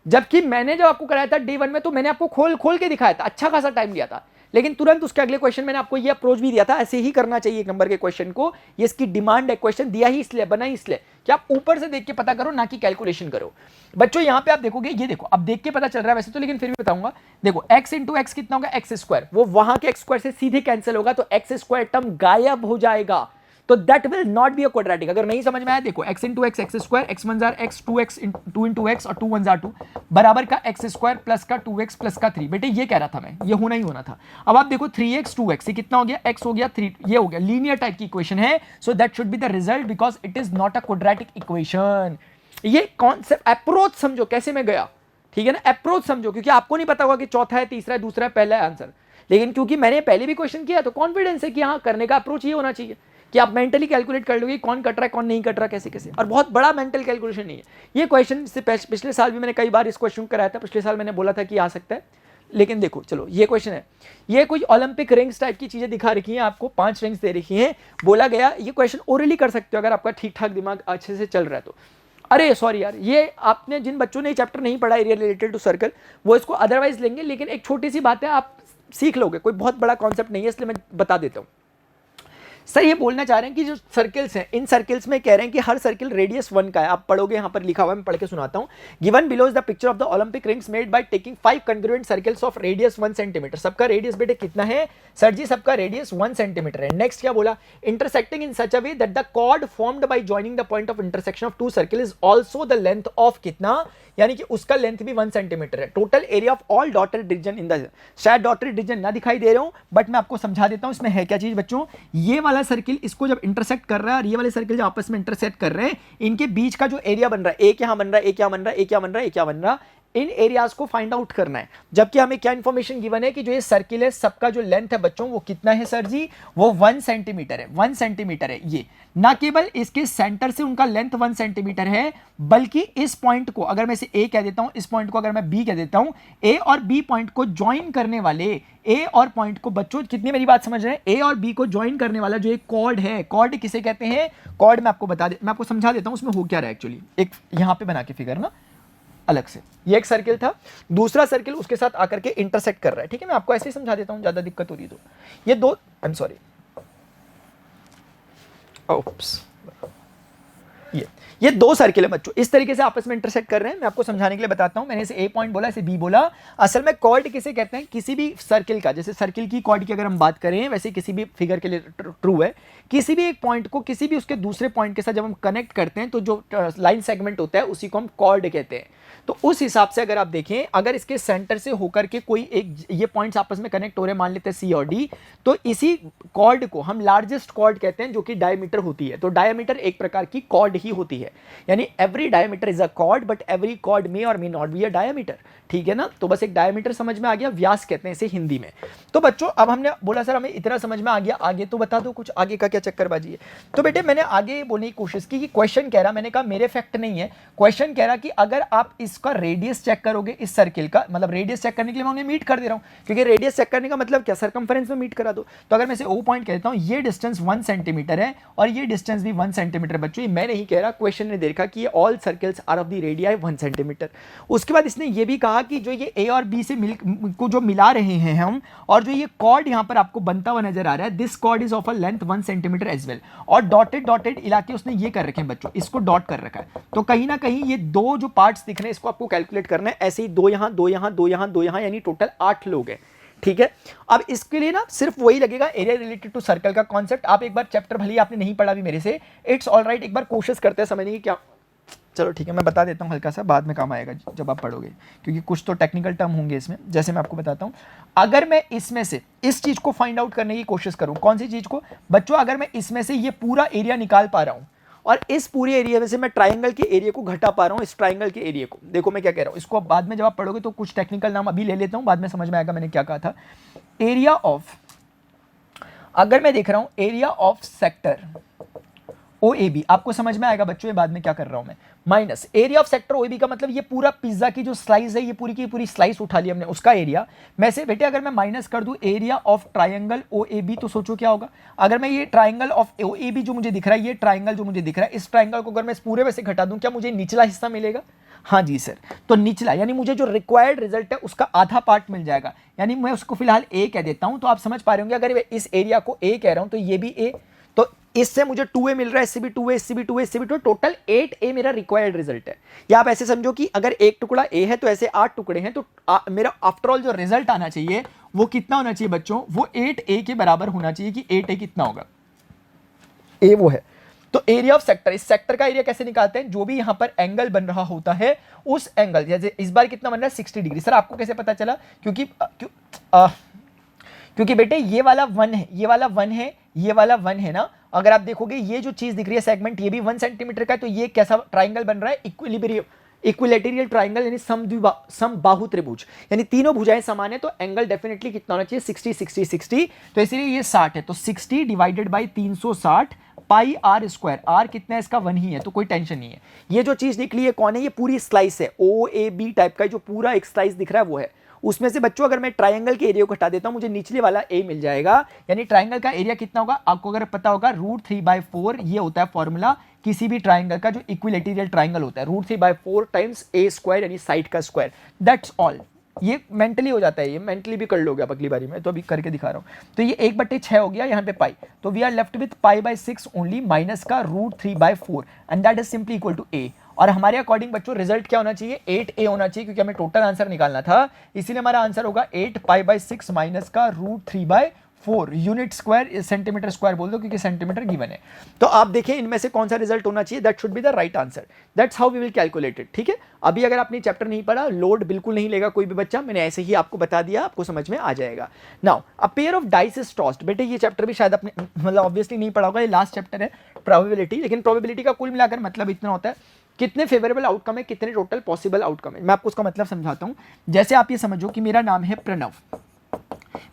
जबकि मैंने जब आपको कराया था डे 1 में तो मैंने आपको खोल के दिखाया था, अच्छा खासा टाइम लिया था, लेकिन तुरंत उसके अगले क्वेश्चन मैंने आपको ये अप्रोच भी दिया था, ऐसे ही करना चाहिए एक नंबर के क्वेश्चन को, ये इसकी डिमांड है, क्वेश्चन दिया ही इसलिए, बना ही इसलिए कि आप ऊपर से देख के पता करो, ना कि कैलकुलेशन करो। बच्चों यहां पे आप देखोगे, ये देखो अब देख के पता चल रहा है वैसे तो, लेकिन फिर भी बताऊंगा। देखो x इंटू एक्स कितना होगा, एक्स स्क्वायर, वो वहां के एक्स स्क्वायर से सीधे कैंसिल होगा, तो एक्स स्क्वायर टर्म गायब हो जाएगा, तो that will not be a quadratic. अगर नहीं समझ में आया, देखो x into x x square, x 1 jar x, 2x 2 into x और 2 1 जार 2 बराबर का एक्स स्क्वायर प्लस का 2x प्लस का 3। बेटे ये कह रहा था मैं, ये होना ही होना था। अब आप देखो 3x 2x, ये कितना हो गया, x हो गया 3, ये हो गया, लीनियर टाइप की इक्वेशन है, so that should be the result because it is not a quadratic equation. ये कॉन्सेप्ट अप्रोच समझो कैसे मैं गया, ठीक है ना, अप्रोच समझो, क्योंकि आपको नहीं पता होगा कि चौथा है, तीसरा है, दूसरा है, पहला है आंसर, लेकिन क्योंकि मैंने पहले भी क्वेश्चन किया तो कॉन्फिडेंस है कि हाँ करने का अप्रोच ये होना चाहिए कि आप मेंटली कैलकुलेट कर लोगे कौन कट रहा है कौन नहीं कट रहा कैसे कैसे, और बहुत बड़ा मेंटल कैलकुलेशन नहीं है ये क्वेश्चन। से पिछले साल भी मैंने कई बार इस क्वेश्चन कराया था, पिछले साल मैंने बोला था कि आ सकता है, लेकिन देखो चलो ये क्वेश्चन है, ये कोई ओलंपिक रिंग्स टाइप की चीजें दिखा रखी हैं आपको, 5 रिंग्स दे रखी हैं, बोला गया ये क्वेश्चन ओरली कर सकते हो अगर आपका ठीक ठाक दिमाग अच्छे से चल रहा है तो। अरे सॉरी यार, ये आपने जिन बच्चों ने चैप्टर नहीं पढ़ा एरिया रिलेटेड टू सर्कल वो इसको अदरवाइज लेंगे, लेकिन एक छोटी सी बात है आप सीख लोगे, कोई बहुत बड़ा कॉन्सेप्ट नहीं है, इसलिए मैं बता देता हूँ। सर ये बोलना चाह रहे हैं कि जो सर्कल्स हैं, इन सर्कल्स में कह रहे हैं कि हर सर्कल रेडियस 1 का है, आप पढ़ोगे यहाँ पर लिखा हुआ है, मैं पढ़ के सुनाता हूँ। Given below is the picture of the Olympic rings made by taking 5 congruent circles of radius 1 centimetre. सबका रेडियस बेटे कितना है सर जी, सबका रेडियस 1 सेंटीमीटर है। नेक्स्ट क्या बोला, intersecting in such a way that the chord formed by joining the point of intersection of 2 circle is also the length of कितना, यानी कि उसका लेंथ भी 1 सेंटीमीटर है। Total area of all dotted region in the, शायद dotted region ना दिखाई दे रहे हो बट मैं आपको समझा देता हूं इसमें है क्या चीज बच्चों। ये वाला सर्किल इसको जब इंटरसेक्ट कर रहा है और ये वाले सर्किल जो आपस में इंटरसेक्ट कर रहे हैं, इनके बीच का जो एरिया बन रहा है, एक यहां बन रहा है, एक यहां बन रहा है, एक यहां बन रहा है, एक यहां बन रहा है, इन एरियाज को फाइंड आउट करना है। जबकि हमें क्या इंफॉर्मेशन गिवन है कि जो ये सर्किल है सबका जो लेंथ है बच्चों वो कितना है सर जी, वो 1 सेंटीमीटर है, 1 सेंटीमीटर है। ये ना केवल इसके सेंटर से उनका लेंथ 1 सेंटीमीटर है, बल्कि इस पॉइंट को अगर मैं इसे ए कह देता हूं, इस पॉइंट को अगर मैं बी कह देता हूं, ए और बी पॉइंट को ज्वाइन करने वाले, ए और पॉइंट को बच्चों कितनी मेरी बात समझ रहे हैं, ए और बी को ज्वाइन करने वाला जो एक कॉर्ड है, कॉर्ड किसे कहते हैं, कॉर्ड मैं आपको समझा देता हूं उसमें हो क्या रहा है एक्चुअली। एक यहां पे बना के फिगर ना अलग से, ये एक सर्किल था, दूसरा सर्किल उसके साथ आकर के इंटरसेक्ट कर रहा है, ठीक है, मैं आपको ऐसे ही समझा देता हूं, ज्यादा दिक्कत हो रही है तो। ये दो, आई एम सॉरी, ओप्स, ये दो सर्किल है बच्चों, इस तरीके से आपस में इंटरसेक्ट कर रहे हैं। मैं आपको समझाने के लिए बताता हूं, मैंने इसे ए पॉइंट बोला, इसे बी बोला। असल में कॉर्ड किसे कहते हैं, किसी भी सर्किल का, जैसे सर्किल की कॉर्ड की अगर हम बात करें, वैसे किसी भी फिगर के लिए ट्रू है, किसी भी एक पॉइंट को किसी भी उसके दूसरे पॉइंट के साथ जब हम कनेक्ट करते हैं तो जो लाइन सेगमेंट होता है उसी को हम कॉर्ड कहते हैं। तो उस हिसाब से अगर आप देखें, अगर इसके सेंटर से होकर के कोई एक ये पॉइंट्स आपस में कनेक्ट हो रहे हैं, मान लेते हैं सी और डी, तो इसी कॉर्ड को हम लार्जेस्ट कॉर्ड कहते हैं जो कि डायमीटर होती है। तो डायमीटर एक प्रकार की कॉर्ड कॉर्ड ही होती है, यानी every diameter is a chord but every chord may or may not be a diameter, ठीक है ना। तो बस एक डायमीटर समझ में आ गया, व्यास कहते हैं इसे हिंदी में। तो बच्चों अब हमने बोला सर हमें इतना समझ में आ गया, आगे तो बता दो कुछ, आगे का क्या चक्करबाजी है। तो बेटे मैंने आगे बोलने की कोशिश की कि क्वेश्चन कह रहा, मैंने कहा मेरे फैक्ट नहीं है, क्वेश्चन कह रहा कि अगर आप इसका रेडियस चेक करोगे इस सर्किल का, मतलब रेडियस चेक करने के लिए मैं उन्हें मीट कर दे रहा हूं, क्योंकि रेडियस चेक करने का मतलब क्या, सर्कमफेरेंस में मीट करा दो। तो अगर मैं इसे ओ पॉइंट कहता हूं, ये डिस्टेंस 1 सेंटीमीटर है और ये डिस्टेंस भी 1 सेंटीमीटर। बच्चों ये मैं नहीं कह रहा, क्वेश्चन ने देखा कि ये all circles are of the radii 1 centimetre. उसके बाद इसने ये भी कहा कि जो ये ए और बी से को जो मिला रहे हैं हम, और जो ये कॉर्ड यहां पर आपको बनता हुआ नजर आ रहा है, this chord is of a length 1 centimetre as well. और डॉटेड इलाके उसने ये कर रखे हैं बच्चों, इसको डॉट कर रखा है। तो कहीं ना कहीं ये दो जो पार्ट्स दिख रहे हैं इसको आपको कैलकुलेट करना है, ऐसे ही 2 यहां 2 यहां 2 यहां 2 यहां, यानी टोटल 8 लोग हैं, ठीक है। अब इसके लिए ना सिर्फ वही लगेगा, एरिया रिलेटेड टू सर्कल का कॉन्सेप्ट। आप एक बार चैप्टर भले ही आपने नहीं पढ़ा भी मेरे से, इट्स ऑल राइट, एक बार कोशिश करते हैं समझने की क्या। चलो ठीक है, मैं बता देता हूँ हल्का सा, बाद में काम आएगा जब आप पढ़ोगे, क्योंकि कुछ तो टेक्निकल टर्म होंगे इसमें। जैसे मैं आपको बताता हूँ, अगर मैं इसमें से इस चीज़ को फाइंड आउट करने की कोशिश करूँ, कौन सी चीज़ को बच्चों, अगर मैं इसमें से ये पूरा एरिया निकाल पा रहा हूँ और इस पूरे एरिया में से मैं ट्राइंगल के एरिया को घटा पा रहा हूँ, इस ट्राइंगल के एरिया को, देखो मैं क्या कह रहा हूँ, इसको बाद में जब आप पढ़ोगे तो कुछ टेक्निकल नाम अभी ले लेता हूँ, बाद में समझ में आएगा मैंने क्या कहा था। एरिया ऑफ, अगर मैं देख रहा हूँ एरिया ऑफ सेक्टर OAB, आपको समझ में आएगा बच्चों ये बाद में क्या कर रहा हूं मैं, minus area of sector OAB का मतलब ये पूरा पिज्जा की जो स्लाइस है, ये पूरी की पूरी स्लाइस उठा ली हमने, उसका एरिया में से बेटे अगर मैं माइनस कर दूं एरिया ऑफ ट्रायंगल OAB, तो सोचो क्या होगा। अगर मैं ये ट्रायंगल ऑफ OAB जो मुझे दिख रहा है, ये ट्रायंगल जो मुझे दिख रहा है, इस ट्रायंगल को अगर मैं इस पूरे में से घटा दूं, क्या मुझे निचला हिस्सा मिलेगा? हाँ जी सर, तो निचला, यानी मुझे जो रिक्वायर्ड रिजल्ट है उसका आधा पार्ट मिल जाएगा, यानी मैं उसको फिलहाल A कह देता हूं। तो आप समझ पा रहे होंगे, अगर मैं इस एरिया को A कह रहा हूं तो ये भी A, तो इससे मुझे 2A मिल रहा है, इससे भी 2A, इससे भी 2A, इससे भी 2A, टोटल 8A मेरा रिक्वायर्ड रिजल्ट है। या आप ऐसे समझो कि अगर एक टुकड़ा A है तो ऐसे 8 टुकड़े हैं, तो मेरा आफ्टर ऑल जो रिजल्ट आना चाहिए वो कितना होना चाहिए बच्चों, वो 8A के बराबर होना चाहिए। कि 8A कितना होगा, A वो है। तो एरिया ऑफ सेक्टर, इस सेक्टर का एरिया कैसे निकालते हैं, जो भी यहां पर एंगल बन रहा होता है उस एंगल, जैसे इस बार कितना बन रहा है 60 डिग्री। सर आपको कैसे पता चला, क्योंकि बेटे ये वाला 1 है, ये वाला 1 है, ये वाला 1 है ना। अगर आप देखोगे ये जो चीज दिख रही है सेगमेंट, ये भी 1 सेंटीमीटर का है, तो ये कैसा ट्राइंगल बन रहा है, इक्विलेटरल ट्राइंगल, यानी समबाहु त्रिभुज, यानी तीनों भुजाएं समान है, तो एंगल डेफिनेटली कितना होना चाहिए 60 60 60। तो इसलिए ये 60 है, तो 60 divided by 360 pi are square, are कितना है इसका 1 ही है, तो कोई टेंशन नहीं है। ये जो चीज निकली है कौन है, ये पूरी स्लाइस है, OAB टाइप का जो पूरा एक स्लाइस दिख रहा है वो है। उसमें से बच्चों अगर मैं ट्रायंगल के एरिया को हटा देता हूं, मुझे निचले वाला A मिल जाएगा। यानी ट्रायंगल का एरिया कितना होगा, आपको अगर पता होगा √3/4, ये होता है फॉर्मूला किसी भी ट्रायंगल का जो इक्विलेटरल ट्रायंगल होता है, √3/4 टाइम्स A स्क्वायर, यानी साइड का स्क्वायर, दैट्स ऑल। ये मेंटली हो जाता है, ये मेंटली भी कर लोगे आप अगली बारी में, तो अभी करके दिखा रहा हूं। तो ये 1/6 हो गया यहाँ पे पाई, तो we are left with π/6 only, minus का √3/4, and that is simply equal to A। और हमारे अकॉर्डिंग बच्चों रिजल्ट क्या होना चाहिए, 8A होना चाहिए, क्योंकि हमें टोटल आंसर निकालना था, इसीलिए हमारा आंसर होगा 8π/6 माइनस का √3/4 यूनिट स्क्वायर, सेंटीमीटर स्क्वायर बोल दो क्योंकि सेंटीमीटर गिवन है। तो आप देखें इनमें से कौन सा रिजल्ट होना चाहिए, that should be the right answer, that's how we will calculate it. ठीक है, अभी अगर आपने चैप्टर नहीं पढ़ा, लोड बिल्कुल नहीं लेगा कोई भी बच्चा, मैंने ऐसे ही आपको बता दिया, आपको समझ में आ जाएगा। Now a pair of dice is tossed, बेटे ये चैप्टर भी शायद आपने मतलब ऑब्वियसली नहीं पढ़ा होगा, ये लास्ट चैप्टर है प्रोबेबिलिटी, लेकिन प्रोबेबिलिटी का कुल मिलाकर मतलब इतना होता है कितने फेवरेबल आउटकम है, कितने टोटल पॉसिबल आउटकम है। मैं आपको उसका मतलब समझाता हूं। जैसे आप ये समझो कि मेरा नाम है प्रणव,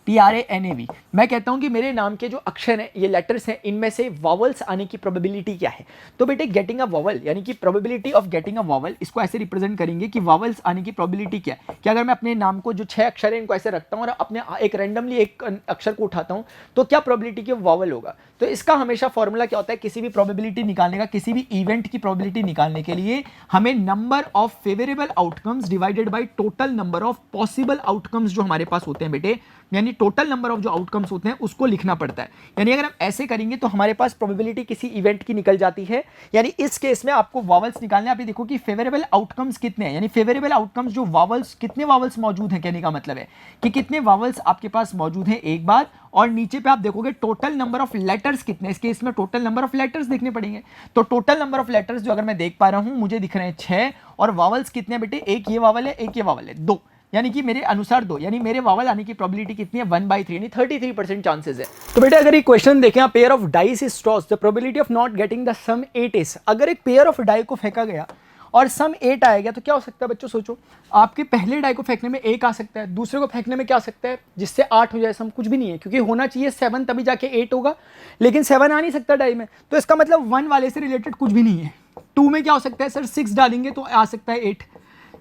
PRANAV, मैं कहता हूं कि मेरे नाम के जो अक्षर हैं, ये लेटर्स हैं, इनमें से वॉवल्स आने की प्रोबेबिलिटी क्या है। तो बेटे गेटिंग अ वॉवल, यानी कि probability of getting a vowel, इसको ऐसे रिप्रेजेंट करेंगे कि वॉवल्स आने की प्रोबेबिलिटी क्या है। कि अगर मैं अपने नाम को जो 6 अक्षर है इनको ऐसे रखता हूं और अपने एक रैंडमली एक अक्षर को उठाता हूं, तो क्या प्रोबेबिलिटी की वॉवल होगा। तो इसका हमेशा फॉर्मूला क्या होता है, किसी भी प्रोबेबिलिटी निकालने का, किसी भी इवेंट की प्रोबेबिलिटी निकालने के लिए हमें number of favourable outcomes divided by total number of possible outcomes जो हमारे पास होते हैं बेटे, यानी टोटल नंबर ऑफ जो आउटकम्स होते हैं उसको लिखना पड़ता है। यानी अगर हम ऐसे करेंगे तो हमारे पास प्रोबेबिलिटी किसी इवेंट की निकल जाती है। यानी इस केस में आपको वॉवल्स निकालने, आप ये देखो कि फेवरेबल आउटकम्स कितने हैं, यानी फेवरेबल आउटकम्स जो वॉवल्स, कितने वॉवल्स मौजूद हैं, कहने का मतलब है कि कितने वॉवल्स आपके पास मौजूद हैं एक बार, और नीचे पे आप देखोगे टोटल नंबर ऑफ लेटर्स कितने, इस केस में टोटल नंबर ऑफ लेटर्स देखने पड़ेंगे। तो टोटल नंबर ऑफ लेटर्स जो अगर मैं देख पा रहा हूं, मुझे दिख रहे हैं 6, और वॉवल्स कितने बेटे, एक ये वॉवल है, एक ये वॉवल है, 2। यानी कि मेरे अनुसार 2, यानी मेरे वावल आने की प्रोबेबिलिटी कितनी है 1/3, यानी 33% चांसेस है। तो बेटा अगर ये क्वेश्चन देखें, pair of dice is tossed, the probability of not getting the sum 8 is, अगर एक पेयर ऑफ डाई को फेंका गया और सम 8 आएगा तो क्या हो सकता है बच्चों, सोचो। आपके पहले डाई को फेंकने में 1 आ सकता है, दूसरे को फेंकने में क्या आ सकता है जिससे 8 हो जाए, सम कुछ भी नहीं है, क्योंकि होना चाहिए 7 तभी जाके 8 होगा, लेकिन 7 आ नहीं सकता डाई में, तो इसका मतलब 1 वाले से रिलेटेड कुछ भी नहीं है। 2 में क्या हो सकता है सर, 6 डालेंगे तो आ सकता है 8,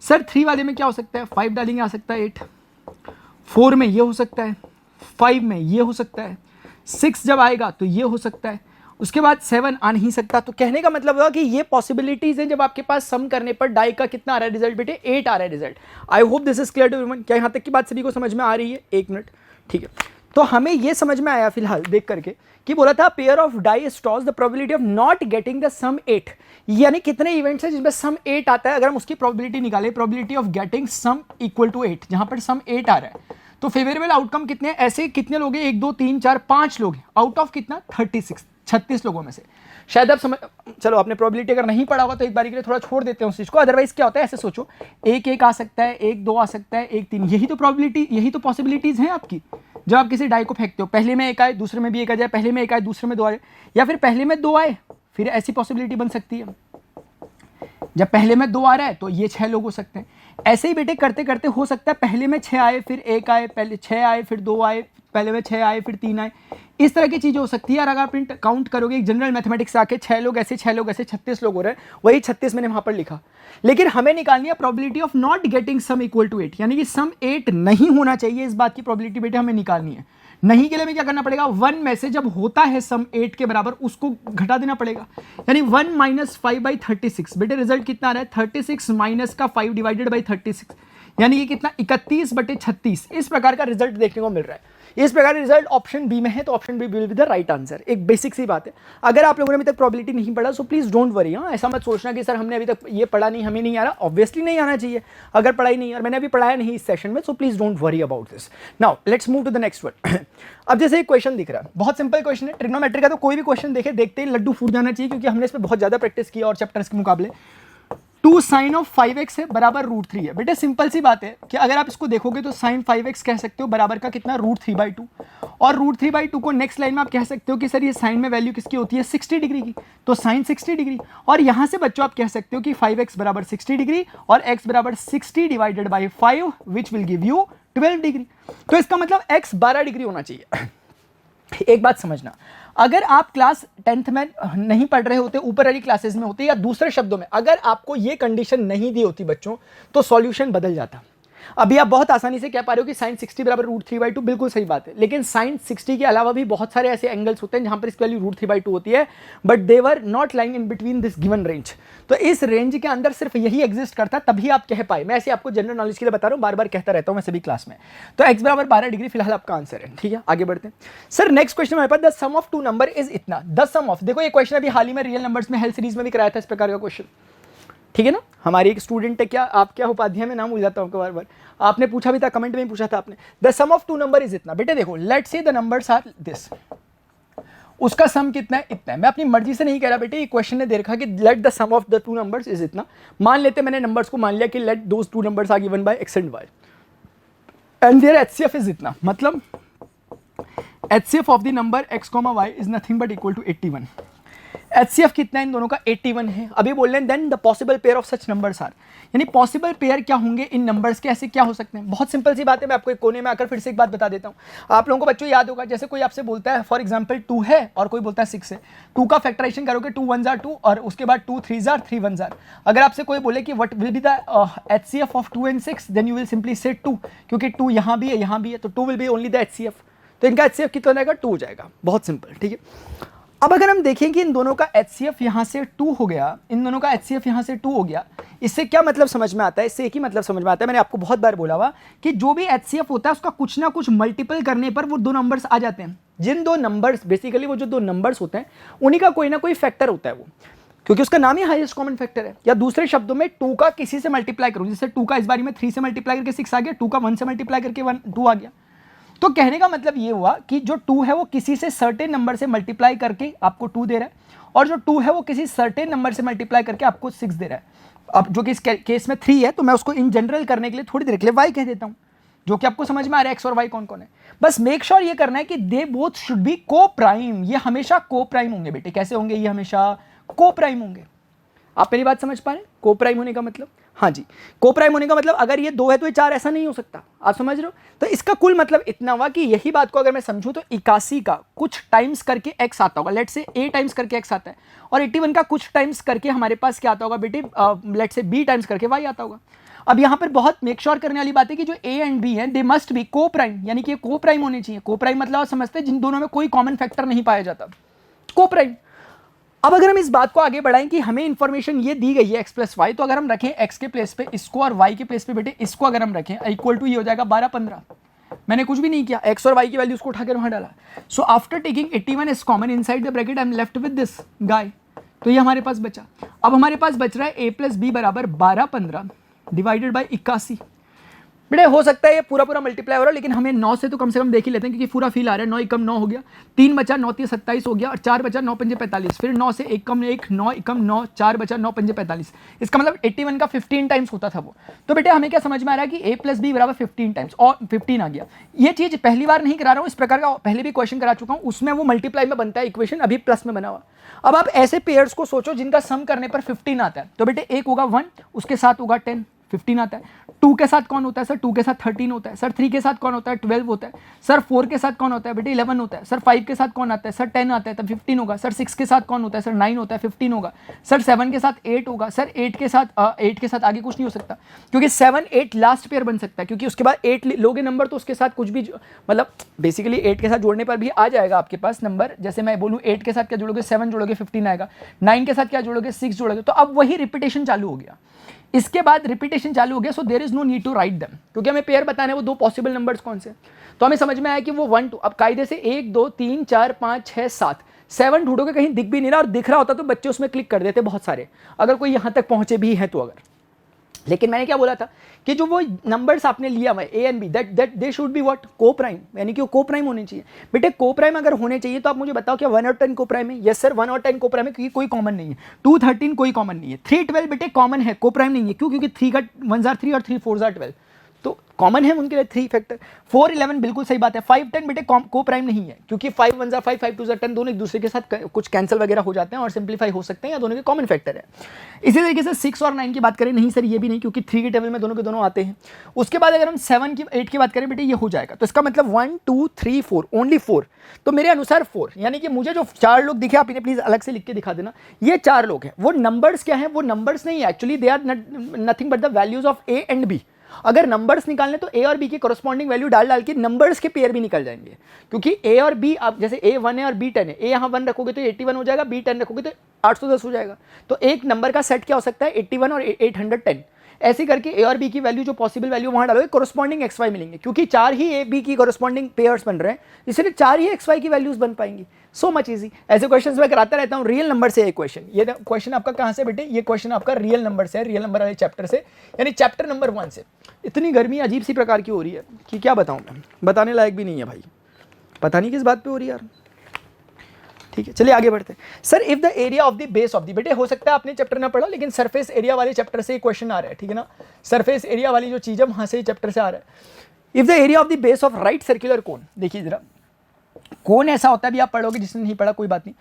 सर 3 वाले में क्या हो सकता है, 5 डालेंगे आ सकता है 8, 4 में ये हो सकता है, 5 में ये हो सकता है, 6 जब आएगा तो ये हो सकता है, उसके बाद 7 आ नहीं सकता। तो कहने का मतलब हुआ कि ये पॉसिबिलिटीज हैं जब आपके पास सम करने पर डाई का कितना आ रहा है रिजल्ट बेटे, 8 आ रहा है result. I hope this is clear to everyone. क्या यहाँ तक की बात सभी को समझ में आ रही है? 1 मिनट, ठीक है। तो हमें ये समझ में आया फिलहाल देख करके कि बोला था pair of die is tossed, the probability of not getting the sum 8, यानी कितने इवेंट्स हैं जिसमें सम 8 आता है, अगर हम उसकी प्रोबेबिलिटी निकालें, probability of getting sum equal to 8, जहां पर सम 8 आ रहा है, तो फेवरेबल आउटकम कितने, ऐसे कितने लोग हैं, 1 2 3 4 5 लोग हैं, आउट ऑफ कितना 36 लोगों में से। शायद आप समझ, चलो आपने प्रोबेबिलिटी अगर नहीं पढ़ा होगा तो एक बार के लिए थोड़ा छोड़ देते हैं उस चीज को, अदरवाइज क्या होता है, ऐसे सोचो 1 आ सकता है, 1 2 आ सकता है, 1 3, यही तो प्रोबेबिलिटी, यही तो पॉसिबिलिटीज हैं आपकी। जब आप किसी डाई को फेंकते हो, पहले में 1 आए, दूसरे में भी 1 आ जाए, पहले में 1 आए, दूसरे में 2 आए, या फिर पहले में 2 आए, फिर ऐसी पॉसिबिलिटी बन सकती है। जब पहले में 2 आ रहा है तो ये 6 लोग हो सकते हैं। ऐसे ही बेटे करते करते हो सकता है पहले में 6 आए, फिर 1 आए, पहले 6 आए, फिर 2 आए, पहले में 6 आए, फिर 3 आए, इस तरह की चीजें हो सकती है। और अगर आप प्रिंट काउंट करोगे जनरल मैथमेटिक्स आके 6 लोग ऐसे, 6 लोग ऐसे, 36 लोग हो रहे हैं, वही 36 मैंने वहां पर लिखा। लेकिन हमें निकालनी है probability of not getting sum equal to 8, यानी कि सम 8 नहीं होना चाहिए, इस बात की प्रोबेबिलिटी बेटे हमें निकालनी है। नहीं के लिए हमें क्या करना पड़ेगा, 1 में से जब होता है सम 8 के बराबर उसको घटा देना पड़ेगा, यानी 1 माइनस 5/36, बेटे रिजल्ट कितना आ रहा है 36 माइनस का 5 डिवाइडेड बाई 36, यानी कि कितना 31/36, इस प्रकार का रिजल्ट देखने को मिल रहा है। इस प्रकार रिजल्ट ऑप्शन बी में है, तो option B will be the right answer. एक बेसिक सी बात है, अगर आप लोगों ने अभी तक प्रोबेबिलिटी नहीं पढ़ा सो प्लीज डोंट वरी। हाँ, ऐसा मत सोचना कि सर हमने अभी तक ये पढ़ा नहीं, हमें नहीं आ रहा, ऑब्वियसली नहीं आना चाहिए अगर पढ़ाई नहीं, और मैंने अभी पढ़ाया नहीं इस सेशन में, so please don't worry about this. Now let's move to the next one. अब जैसे एक क्वेश्चन दिख रहा है, बहुत सिंपल क्वेश्चन है, ट्रिग्नोमेट्री का, तो कोई भी क्वेश्चन देखे देखते ही लड्डू फूट जाना चाहिए, क्योंकि हमने इस पर बहुत ज्यादा प्रैक्टिस किया और चैप्टर्स के मुकाबले। 2 साइन ऑफ 5x है बराबर √3 है। बेटे सिंपल सी बात है कि अगर आप इसको देखोगे तो साइन 5x कह सकते हो बराबर का कितना √3/2, और √3/2 को नेक्स्ट लाइन में आप कह सकते हो कि सर ये साइन में वैल्यू किसकी होती है 60 डिग्री की, तो साइन 60 डिग्री, और यहां से बच्चों आप कह सकते हो कि 5x बराबर 60 डिग्री और x बराबर 60 divided by 5 which will give you 12 degree. तो इसका मतलब x 12 डिग्री होना चाहिए। एक बात समझना, अगर आप क्लास 10th में नहीं पढ़ रहे होते, ऊपर वाली क्लासेस में होते, या दूसरे शब्दों में अगर आपको ये कंडीशन नहीं दी होती बच्चों, तो सॉल्यूशन बदल जाता। अभी आप बहुत आसानी से कह पा रहे हो कि साइन 60 बराबर √3/2, बिल्कुल सही बात है, लेकिन साइन 60 के अलावा भी बहुत सारे ऐसे एंगल्स होते हैं जहां पर इसकी वैल्यू √3/2 होती है, but they were not lying in between this given range. तो इस रेंज के अंदर सिर्फ यही एग्जिस्ट करता, तभी आप कह पाए। मैं ऐसे आपको जनरल नॉलेज के लिए बता रहा हूं, बार बार कहता रहता हूं मैं सभी क्लास में। तो x बराबर 12 डिग्री फिलहाल आपका आंसर है। ठीक है, आगे बढ़ते हैं। सर नेक्स्ट क्वेश्चन हमारे पास, the sum of 2 number is इतना। द सम ऑफ, देखो ये क्वेश्चन अभी हाल ही में रियल नंबर्स में हेल्थ सीरीज में भी कराया था इस प्रकार का क्वेश्चन, ठीक है ना। हमारी एक स्टूडेंट है, क्या आप क्या उपाध्याय में नाम भूल जाता हूं बार बार, आपने पूछा भी था, कमेंट में पूछा था आपने, the sum of 2 number is इतना। बेटे देखो, let's say the numbers are this, उसका सम कितना है, इतना है। मैं अपनी मर्जी से नहीं कह रहा बेटे, ये क्वेश्चन ने दे रखा कि let the sum of the 2 numbers is इतना। मान लेते मैंने नंबर्स को मान लिया कि let those 2 numbers are given by x and y and their HCF is इतना, मतलब HCF of the number x, y is nothing but equal to 81। HCF कितना है इन दोनों का, 81 है। अभी बोल रहे हैं then the possible pair of such numbers are, यानी पॉसिबल पेयर क्या होंगे इन नंबर्स के, ऐसे क्या हो सकते हैं। बहुत सिंपल सी बात है, मैं आपको एक कोने में आकर फिर से एक बात बता देता हूं। आप लोगों को बच्चों याद होगा, जैसे कोई आपसे बोलता है फॉर एग्जांपल 2 है और कोई बोलता है 6 है, 2 का फैक्टराइजेशन करोगे 2 1s are 2 और उसके बाद 2 3s are 3 1s are। अगर आपसे कोई बोले कि what will be the HCF of 2 and 6, then you will simply say 2, क्योंकि 2 यहां भी है यहां भी है, तो 2 will be only the HCF। तो इनका HCF कितना हो जाएगा, 2 हो जाएगा। बहुत सिंपल, ठीक है। अब अगर हम देखें कि इन दोनों का HCF यहां से 2 हो गया, इन दोनों का HCF यहां से 2 हो गया, इससे क्या मतलब समझ में आता है, इससे एक ही मतलब समझ में आता है, मैंने आपको बहुत बार बोला हुआ कि जो भी HCF होता है उसका कुछ ना कुछ मल्टीपल करने पर वो 2 नंबर्स आ जाते हैं। जिन 2 नंबर्स, बेसिकली वो जो 2 नंबर्स होते हैं उन्हीं का कोई ना कोई फैक्टर होता है वो, क्योंकि उसका नाम ही हाईएस्ट कॉमन फैक्टर है। या दूसरे शब्दों में 2 का किसी से मल्टीप्लाई करूं, जैसे 2 का इस बारी में 3 से मल्टीप्लाई करके 6 आ गया, 2 का 1 से मल्टीप्लाई करके 2 आ गया। तो कहने का मतलब ये हुआ कि जो 2 है वो किसी से सर्टेन नंबर से मल्टीप्लाई करके आपको 2 दे रहा है, और जो 2 है वो किसी सर्टेन नंबर से मल्टीप्लाई करके आपको 6 दे रहा है। अब जो कि इस केस में 3 है, तो मैं उसको इन जनरल करने के लिए थोड़ी देर के लिए y कह देता हूं, जो कि आपको समझ में आ रहा है x और y कौन कौन है। बस मेक श्योर ये करना है कि दे बोथ शुड बी को प्राइम, ये हमेशा को प्राइम होंगे बेटे। कैसे होंगे? ये हमेशा को प्राइम होंगे। आप मेरी बात समझ पा रहे हैं? को प्राइम होने का मतलब, हाँ जी, को प्राइम होने का मतलब अगर ये 2 है तो ये 4 ऐसा नहीं हो सकता। आप समझ रहे हो? तो इसका कुल मतलब इतना हुआ कि यही बात को अगर मैं समझूं तो 81 का कुछ टाइम्स करके x आता होगा, लेट से a टाइम्स करके x आता है, और 81 का कुछ टाइम्स करके हमारे पास क्या आता होगा बेटे, लेट से b टाइम्स करके y आता होगा। अब यहां पर बहुत मेक श्योर करने वाली बात है कि जो a एंड b है दे मस्ट बी को प्राइम, यानी कि को प्राइम होने चाहिए। को प्राइम मतलब आप समझते हैं जिन दोनों में कोई कॉमन फैक्टर नहीं पाया जाता, को प्राइम। अब अगर हम इस बात को आगे बढ़ाएं कि हमें इंफॉर्मेशन ये दी गई है x प्लस वाई, तो अगर हम रखें x के प्लेस पे इसको और y के प्लेस पे बेटे इसको अगर हम रखें इक्वल टू ये हो जाएगा 12 15। मैंने कुछ भी नहीं किया, x और y की वैल्यूज को उठाकर वहां डाला। So after taking 81 is common inside the bracket I am left with this गाय, तो ये हमारे पास बचा। अब हमारे पास बच रहा है a प्लस बी बराबर 12 15 डिवाइडेड बाई 81। बेटे हो सकता है ये पूरा पूरा मल्टीप्लाई हो रहा है, लेकिन हमें 9 से तो कम से कम देख ही लेते हैं क्योंकि पूरा फील आ रहा है। 9 एकम 9 हो गया, 3 बचा 9 3 27 हो गया, और 4 बचा 9 5 45, फिर 9 से 1 कम 1 9 एकम 9, 4 बचा 9 5 45। इसका मतलब 81 का 15 टाइम्स होता था वो। तो बेटे हमें क्या समझ में आ रहा है कि a प्लस बी बराबर 15 टाइम्स, और 15 आ गया। ये चीज पहली बार नहीं करा रहा हूँ, इस प्रकार का पहले भी क्वेश्चन करा चुका हूँ, उसमें वो मल्टीप्लाई में बनता है इक्वेशन, अभी प्लस में बना हुआ। अब आप ऐसे पेयर्स को सोचो जिनका सम करने पर 15 आता है, तो बेटे एक होगा 1, उसके साथ होगा 10, 15 आता है। 2 के साथ कौन होता है सर? 2 के साथ 13 होता है सर। 3 के साथ कौन होता है? 12 होता है सर। 4 के साथ कौन होता है बेटे? 11 होता है सर। 5 के साथ कौन आता है सर? 10 आता है, तब 15 होगा सर। 6 के साथ कौन होता है सर? 9 होता है, 15 होगा सर। 7 के साथ 8 होगा सर। 8 के साथ आगे कुछ नहीं हो सकता, क्योंकि 7 8 लास्ट पेयर बन सकता है, क्योंकि उसके बाद 8 लोगे नंबर तो उसके साथ कुछ भी मतलब बेसिकली 8 के साथ जोड़ने पर भी आ जाएगा आपके पास नंबर। जैसे मैं बोलूँ 8 के साथ क्या जोड़ोगे? 7 जोड़ोगे 15 आएगा। 9 के साथ क्या जोड़ोगे? 6 जोड़ोगे। तो अब वही रिपीटेशन चालू हो गया, इसके बाद रिपीटेशन चालू हो गया। So there is no need to write them, क्योंकि हमें पेयर बताने वो 2 पॉसिबल नंबर्स कौन से। तो हमें समझ में आया कि वो 1 2, अब कायदे से 1 2 3 4 5 6 7 7 ढूंढोगे, कहीं दिख भी नहीं रहा, और दिख रहा होता तो बच्चे उसमें क्लिक कर देते बहुत सारे, अगर कोई यहाँ तक पहुंचे भी है तो। अगर लेकिन मैंने क्या बोला था कि जो वो नंबर्स आपने लिया हुआ है A and B, that they should be what? Co prime, यानी कि वो को प्राइम होने चाहिए। बेटे को प्राइम अगर होने चाहिए तो आप मुझे बताओ क्या 1 और 10 को प्राइम है? यस सर 1 और 10 को प्राइम है, क्योंकि कोई कॉमन नहीं है। 2 13 कोई कॉमन नहीं है। 3 12 बेटे कॉमन है, को प्राइम नहीं है। क्यों? क्योंकि 3 का 1 जार 3 और 3 4 जार 12, तो कॉमन है उनके लिए 3 फैक्टर। 4 11 बिल्कुल सही बात है। 5 10 बेटे को प्राइम नहीं है, क्योंकि 5 1 जार 5 5 2 जार 10 दोनों एक दूसरे के साथ कुछ कैंसिल वगैरह हो जाते हैं और सिंप्लीफाई हो सकते हैं, या दोनों के कॉमन फैक्टर है। इसी तरीके से 6 और 9 की बात करें, नहीं सर ये भी नहीं, क्योंकि 3 के टेबल में दोनों के दोनों आते हैं। उसके बाद अगर हम 7 की 8 की बात करें बेटे, ये हो जाएगा। तो इसका मतलब 1 2 3 4, ओनली 4। तो मेरे अनुसार 4, यानी कि मुझे जो 4 लोग दिखे, आप इन्हें प्लीज अलग से लिख के दिखा देना। ये 4 लोग हैं। वो नंबर्स क्या है? वो नंबर्स नहीं है actually, they are nothing but the values of A and B. अगर नंबर्स निकालने तो ए और बी की कॉरस्पॉन्डिंग वैल्यू डाल डाल के नंबर्स के पेयर भी निकल जाएंगे, क्योंकि ए और बी, आप जैसे ए 1 है और बी 10 है, ए यहाँ 1 रखोगे तो 81 हो जाएगा, बी 10 रखोगे तो 810 हो जाएगा। तो एक नंबर का सेट क्या हो सकता है? 81 और 810। ऐसे करके ए और बी की वैल्यू जो पॉसिबल वैल्यू वहां डालोगे, कॉरस्पॉन्डिंग एक्स वाई मिलेंगे, क्योंकि 4 ही ए बी की कॉरस्पॉन्डिंग पेयर्स बन रहे हैं, इसलिए 4 ही एक्स वाई की वैल्यूज बन पाएंगी। So much easy. ऐसे क्वेश्चंस मैं कराता रहता हूँ। रियल नंबर से एक क्वेश्चन, ये क्वेश्चन आपका कहाँ से बेटे? ये क्वेश्चन आपका रियल नंबर से है, रियल नंबर वाले चैप्टर से, यानी चैप्टर नंबर 1 से। इतनी गर्मी अजीब सी प्रकार की हो रही है कि क्या बताऊँ मैं, बताने लायक भी नहीं है भाई, पता नहीं किस बात पे हो रही है यार। ठीक है चलिए आगे बढ़ते हैं। Sir if the area of the base of the, बेटे हो सकता है आपने चैप्टर ना पढ़ा, लेकिन सरफेस एरिया वाले चैप्टर से क्वेश्चन आ रहा है, ठीक है ना? सरफेस एरिया वाली जो चीज है वहां से चैप्टर से आ रहा है। If the area of the base of right circular cone, देखिए जरा, कौन ऐसा होता है भी आप पढ़ोगे, जिसने नहीं पढ़ा कोई बात नहीं।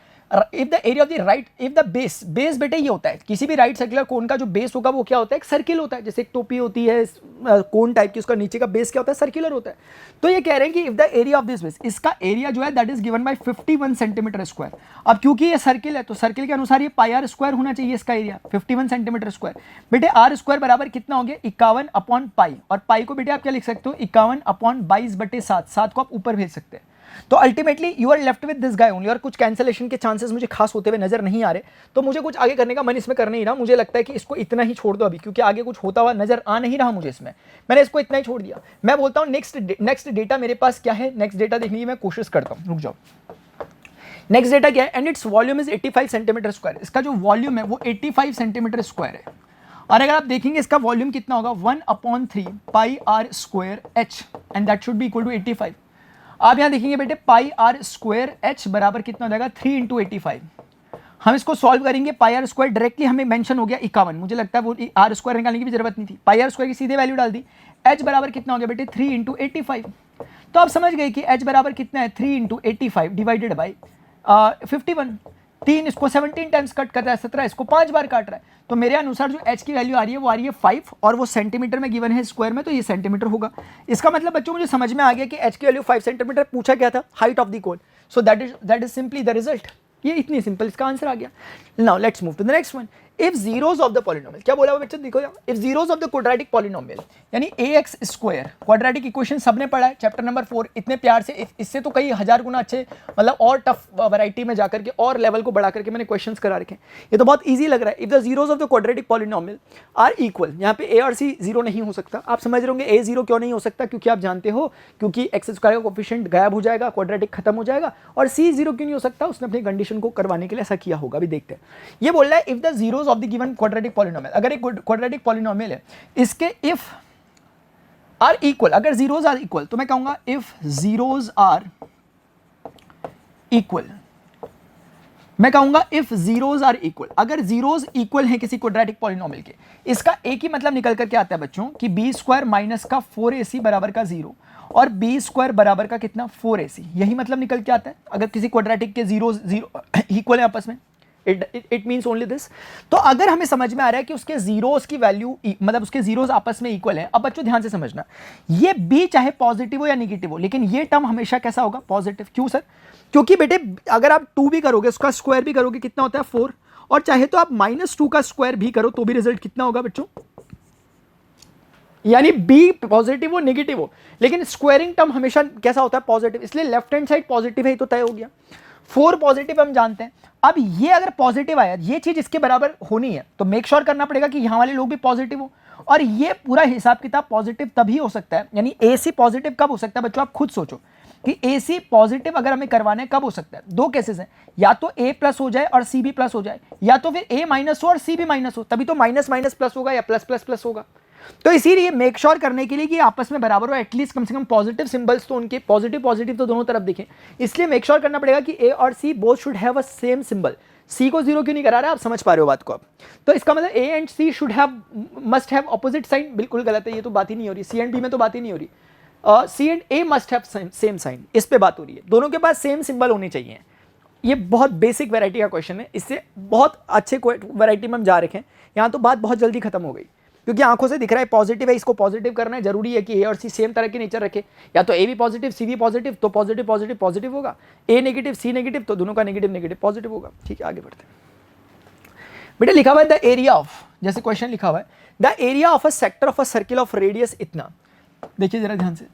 If the area of the right, if the base, base बेटे ये होता है किसी भी राइट सर्कुलर कोन का जो बेस होगा वो क्या होता है? एक सर्किल होता है, जैसे एक टोपी होती है कोन टाइप की, उसका नीचे का बेस क्या होता है? सर्कुलर होता है। तो ये कह रहे हैं कि if the area of this base, इसका एरिया जो है that is given by 51 centimetre square. अब क्योंकि ये सर्किल है तो सर्किल के अनुसार ये पाई आर स्क्वायर होना चाहिए, इसका एरिया 51 सेंटीमीटर स्क्वायर। बेटे आर स्क्वायर बराबर कितना हो गया? 51 अपॉन पाई, और पाई को बेटे आप क्या लिख सकते हो? 51 अपॉन 22/7, 7 को आप ऊपर भेज सकते हैं। तो ultimately you are left with this guy only, और कुछ कैंसलेशन के चांसेस मुझे खास होते हुए नजर नहीं आ रहे, तो मुझे कुछ आगे करने का मन इसमें कर नहीं रहा। मुझे लगता है कि इसको इतना ही छोड़ दो अभी, क्योंकि आगे कुछ होता हुआ नजर आ नहीं रहा मुझे इसमें, मैंने इसको इतना ही छोड़ दिया। मैं बोलता हूँ नेक्स्ट डेटा मेरे पास क्या है, नेक्स्ट डेटा देखने की मैं कोशिश करता हूँ, रुक जाओ। नेक्स्ट डेटा क्या है? And its volume is 85 centimetre square. इसका जो वॉल्यूम है वो 85 सेंटीमीटर स्क्वायर है, और अगर आप देखेंगे इसका वॉल्यूम कितना होगा? 1/3 pi are square h, and that should be equal to 85। आप यहां देखेंगे बेटे पाई आर स्क्वायर एच बराबर कितना हो जाएगा? 3 × 85। हम इसको सॉल्व करेंगे, पाई आर स्क्वायर डायरेक्टली हमें मेंशन हो गया 51, मुझे लगता है वो आर स्क्वायर निकालने की भी जरूरत नहीं थी, पाई आर स्क्वायर की सीधे वैल्यू डाल दी। एच बराबर कितना हो गया बेटे 3 इंटू 85। तो आप समझ गए कि एच बराबर कितना है 3 इंटू 85 डिवाइडेड बाई 51। 3 इसको 17 टाइम्स कट कर रहा है, 17 इसको 5 बार काट रहा है, तो मेरे अनुसार जो एच की वैल्यू आ रही है वो आ रही है 5, और वो सेंटीमीटर में गिवन है स्क्वायर में, तो ये सेंटीमीटर होगा। इसका मतलब बच्चों मुझे समझ में आ गया कि एच की वैल्यू 5 सेंटीमीटर पूछा गया था, height of the cone, so that is simply the result. ये इतनी सिंपल इसका आंसर आ गया। Now let's move to the next one. If zeros of the polynomial, क्या बोला हुआ बच्चों देखो, if zeros of the quadratic polynomial यानी ax स्क्वायर, क्वाड्रेटिक इक्वेशन सबने पढ़ा है चैप्टर नंबर 4 इतने प्यार से, इससे तो कई हजार गुना अच्छे, मतलब और टफ वैरायटी में जाकर के और लेवल को बढ़ा करके मैंने क्वेश्चंस करा रखे हैं, ये तो बहुत इजी लग रहा है। If the zeros of the quadratic polynomial are equal, यहाँ पे a और c जीरो नहीं हो सकता। आप समझ रहे होंगे a जीरो क्यों नहीं हो सकता, क्योंकि आप जानते हो क्योंकि एक्स स्क्वायर का कोफिशिएंट गायब हो जाएगा, क्वाड्रेटिक खत्म हो जाएगा, और c जीरो क्यों नहीं हो सकता, उसने अपनी कंडीशन को करवाने के लिए ऐसा किया होगा, अभी देखते हैं। ये बोल रहा है if the zeros of the given quadratic polynomial, अगर एक क्वाड्रेटिक पॉलिनोमियल है इसके इफ आर इक्वल, अगर जीरोस आर इक्वल, तो मैं कहूंगा इफ जीरोस आर इक्वल, मैं कहूंगा इफ जीरोस आर इक्वल, अगर जीरोस इक्वल है किसी क्वाड्रेटिक पॉलिनोमियल के, इसका एक ही मतलब निकल करके आता है बच्चों कि बी स्क्वायर माइनस का 4ac बराबर का 0 और बी स्क्वायर बराबर का कितना 4ac, यही मतलब निकल के आता है अगर किसी क्वाड्रेटिक के जीरो इक्वल है आपस में। It means only this. तो अगर हमें समझ में आ रहा है कि उसके जीरोस की वैल्यू मतलब उसके जीरोस आपस में इक्वल है, अब बच्चों ध्यान से समझना, ये b चाहे पॉजिटिव हो या निगेटिव हो, लेकिन ये टर्म हमेशा कैसा होगा, पॉजिटिव। क्यों सर, क्योंकि बेटे अगर आप 2 भी करोगे उसका स्क्वायर भी करोगे कितना होता है 4, और चाहे तो आप -2 का स्क्वायर भी करो तो भी रिजल्ट कितना होगा बच्चों, यानी b पॉजिटिव हो निगेटिव हो, लेकिन स्क्वायरिंग टर्म हमेशा कैसा होता है पॉजिटिव, इसलिए लेफ्ट हैंड साइड पॉजिटिव है तो तय हो गया। 4 पॉजिटिव हम जानते हैं। अब ये अगर पॉजिटिव आया, ये चीज इसके बराबर होनी है, तो मेक श्योर करना पड़ेगा कि यहां वाले लोग भी पॉजिटिव हो, और ये पूरा हिसाब किताब पॉजिटिव तभी हो सकता है, यानी AC पॉजिटिव कब हो सकता है बच्चों, आप खुद सोचो कि AC पॉजिटिव अगर हमें करवाना है कब हो सकता है। दो केसेस हैं, या तो A प्लस हो जाए और C भी प्लस हो जाए, या तो फिर A माइनस हो और C भी माइनस हो, तभी तो माइनस माइनस प्लस होगा या प्लस प्लस प्लस होगा। तो इसीलिए मेक श्योर करने के लिए कि आपस में बराबर हो, एटलीस्ट कम से कम पॉजिटिव सिंबल्स तो उनके पॉजिटिव पॉजिटिव तो दोनों तरफ दिखें, इसलिए मेक श्योर करना पड़ेगा कि A और C both should have a same symbol. C को 0 क्यों नहीं करा रहा, आप समझ पा रहे हो बात को अब। तो इसका मतलब A and C should have must have opposite sign, बिल्कुल गलत है, ये तो बात ही नहीं हो रही। C एंड B में तो बात ही नहीं हो रही। C and A must have same sign, इस पे बात हो रही है, दोनों के पास सेम सिंबल होने चाहिए। ये बहुत बेसिक वैरायटी का क्वेश्चन है, इससे बहुत अच्छे वैरायटी में हम जा रखे हैं। यहाँ तो बात बहुत जल्दी खत्म हो गई, क्योंकि आंखों से दिख रहा है पॉजिटिव है, इसको पॉजिटिव करना है, जरूरी है कि A और C सेम तरह की नेचर रखे, या तो A भी पॉजिटिव C भी पॉजिटिव, तो पॉजिटिव पॉजिटिव पॉजिटिव होगा, A नेगेटिव C नेगेटिव, तो दोनों का नेगेटिव नेगेटिव पॉजिटिव होगा। ठीक है, आगे बढ़ते हैं। बेटा लिखा हुआ है द एरिया ऑफ, जैसे क्वेश्चन लिखा हुआ है the area of a sector of a circle of radius इतना, देखिए जरा ध्यान से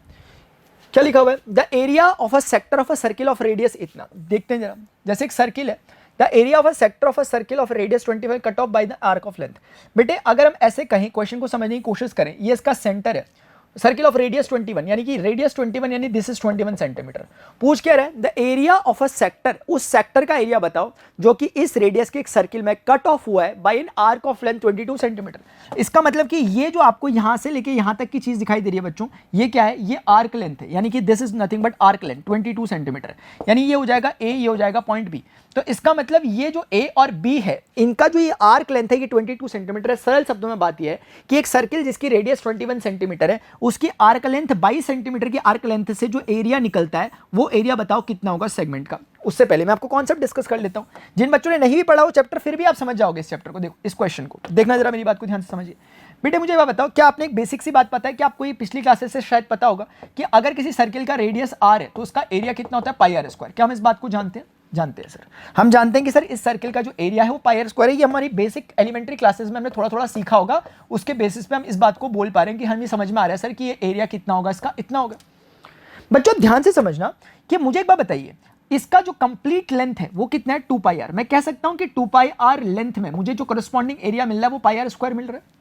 क्या लिखा हुआ है, the area of a sector of a circle of radius इतना। देखते हैं जरा, जैसे एक सर्किल है, the area of a sector of a circle of radius 25 cut off by the arc of length. बेटे अगर हम ऐसे कहीं क्वेश्चन को समझने की कोशिश करें, ये इसका सेंटर है, सर्किल ऑफ रेडियस 21 यानी कि रेडियस 21 यानी दिस इज 21 सेंटीमीटर। पूछ क्या रहा है, the area of a sector, उस सेक्टर का एरिया बताओ जो कि इस रेडियस के एक सर्किल में कट ऑफ हुआ है by an arc of length 22 centimetre. इसका मतलब कि ये जो आपको यहां से लेके यहां तक की चीज दिखाई दे रही है बच्चों, ये क्या है, ये आर्क लेंथ है, यानी कि this is nothing but arc length 22 centimetre, यानी ये हो जाएगा A, ये हो जाएगा पॉइंट B। तो इसका मतलब ये जो A और B है, इनका जो ये आर्क लेंथ है ये 22 सेंटीमीटर है। सरल शब्दों में बात ये है कि एक सर्किल जिसकी रेडियस 21 सेंटीमीटर है, उसकी आर्क लेंथ 22 सेंटीमीटर की आर्क लेंथ से जो एरिया निकलता है, वो एरिया बताओ कितना होगा सेगमेंट का। उससे पहले मैं आपको कॉन्सेप्ट डिस्कस कर लेता हूं, जिन बच्चों ने नहीं भी पढ़ा वो चैप्टर, फिर भी आप समझ जाओगे इस चैप्टर को। देखो इस क्वेश्चन को देखना, जरा मेरी बात को ध्यान से समझिए। बेटे मुझे ये बताओ, क्या आपने एक बेसिक सी बात पता है कि आपको ये पिछली क्लासेस से शायद पता होगा कि अगर किसी सर्किल का रेडियस r है तो उसका एरिया कितना होता है पाई आर स्क्वायर। क्या हम इस बात को जानते हैं? जानते हैं सर। हम जानते हैं कि सर इस सर्किल का जो एरिया है वो पाई आर स्क्वायर है। ये हमारी बेसिक एलिमेंट्री क्लासेस में हमने थोड़ा थोड़ा सीखा होगा, उसके बेसिस पे हम इस बात को बोल पा रहे हैं कि हमें समझ में आ रहा है सर कि ये एरिया कितना होगा, इसका इतना होगा। बच्चों ध्यान से समझना कि मुझे एक बात बताइए, इसका जो कंप्लीट लेंथ है वो कितना है 2 पाई आर। मैं कह सकता हूं कि 2 पाई आर लेंथ में मुझे जो करस्पॉन्डिंग एरिया मिल रहा है वो पाई आर स्क्वायर मिल रहा है।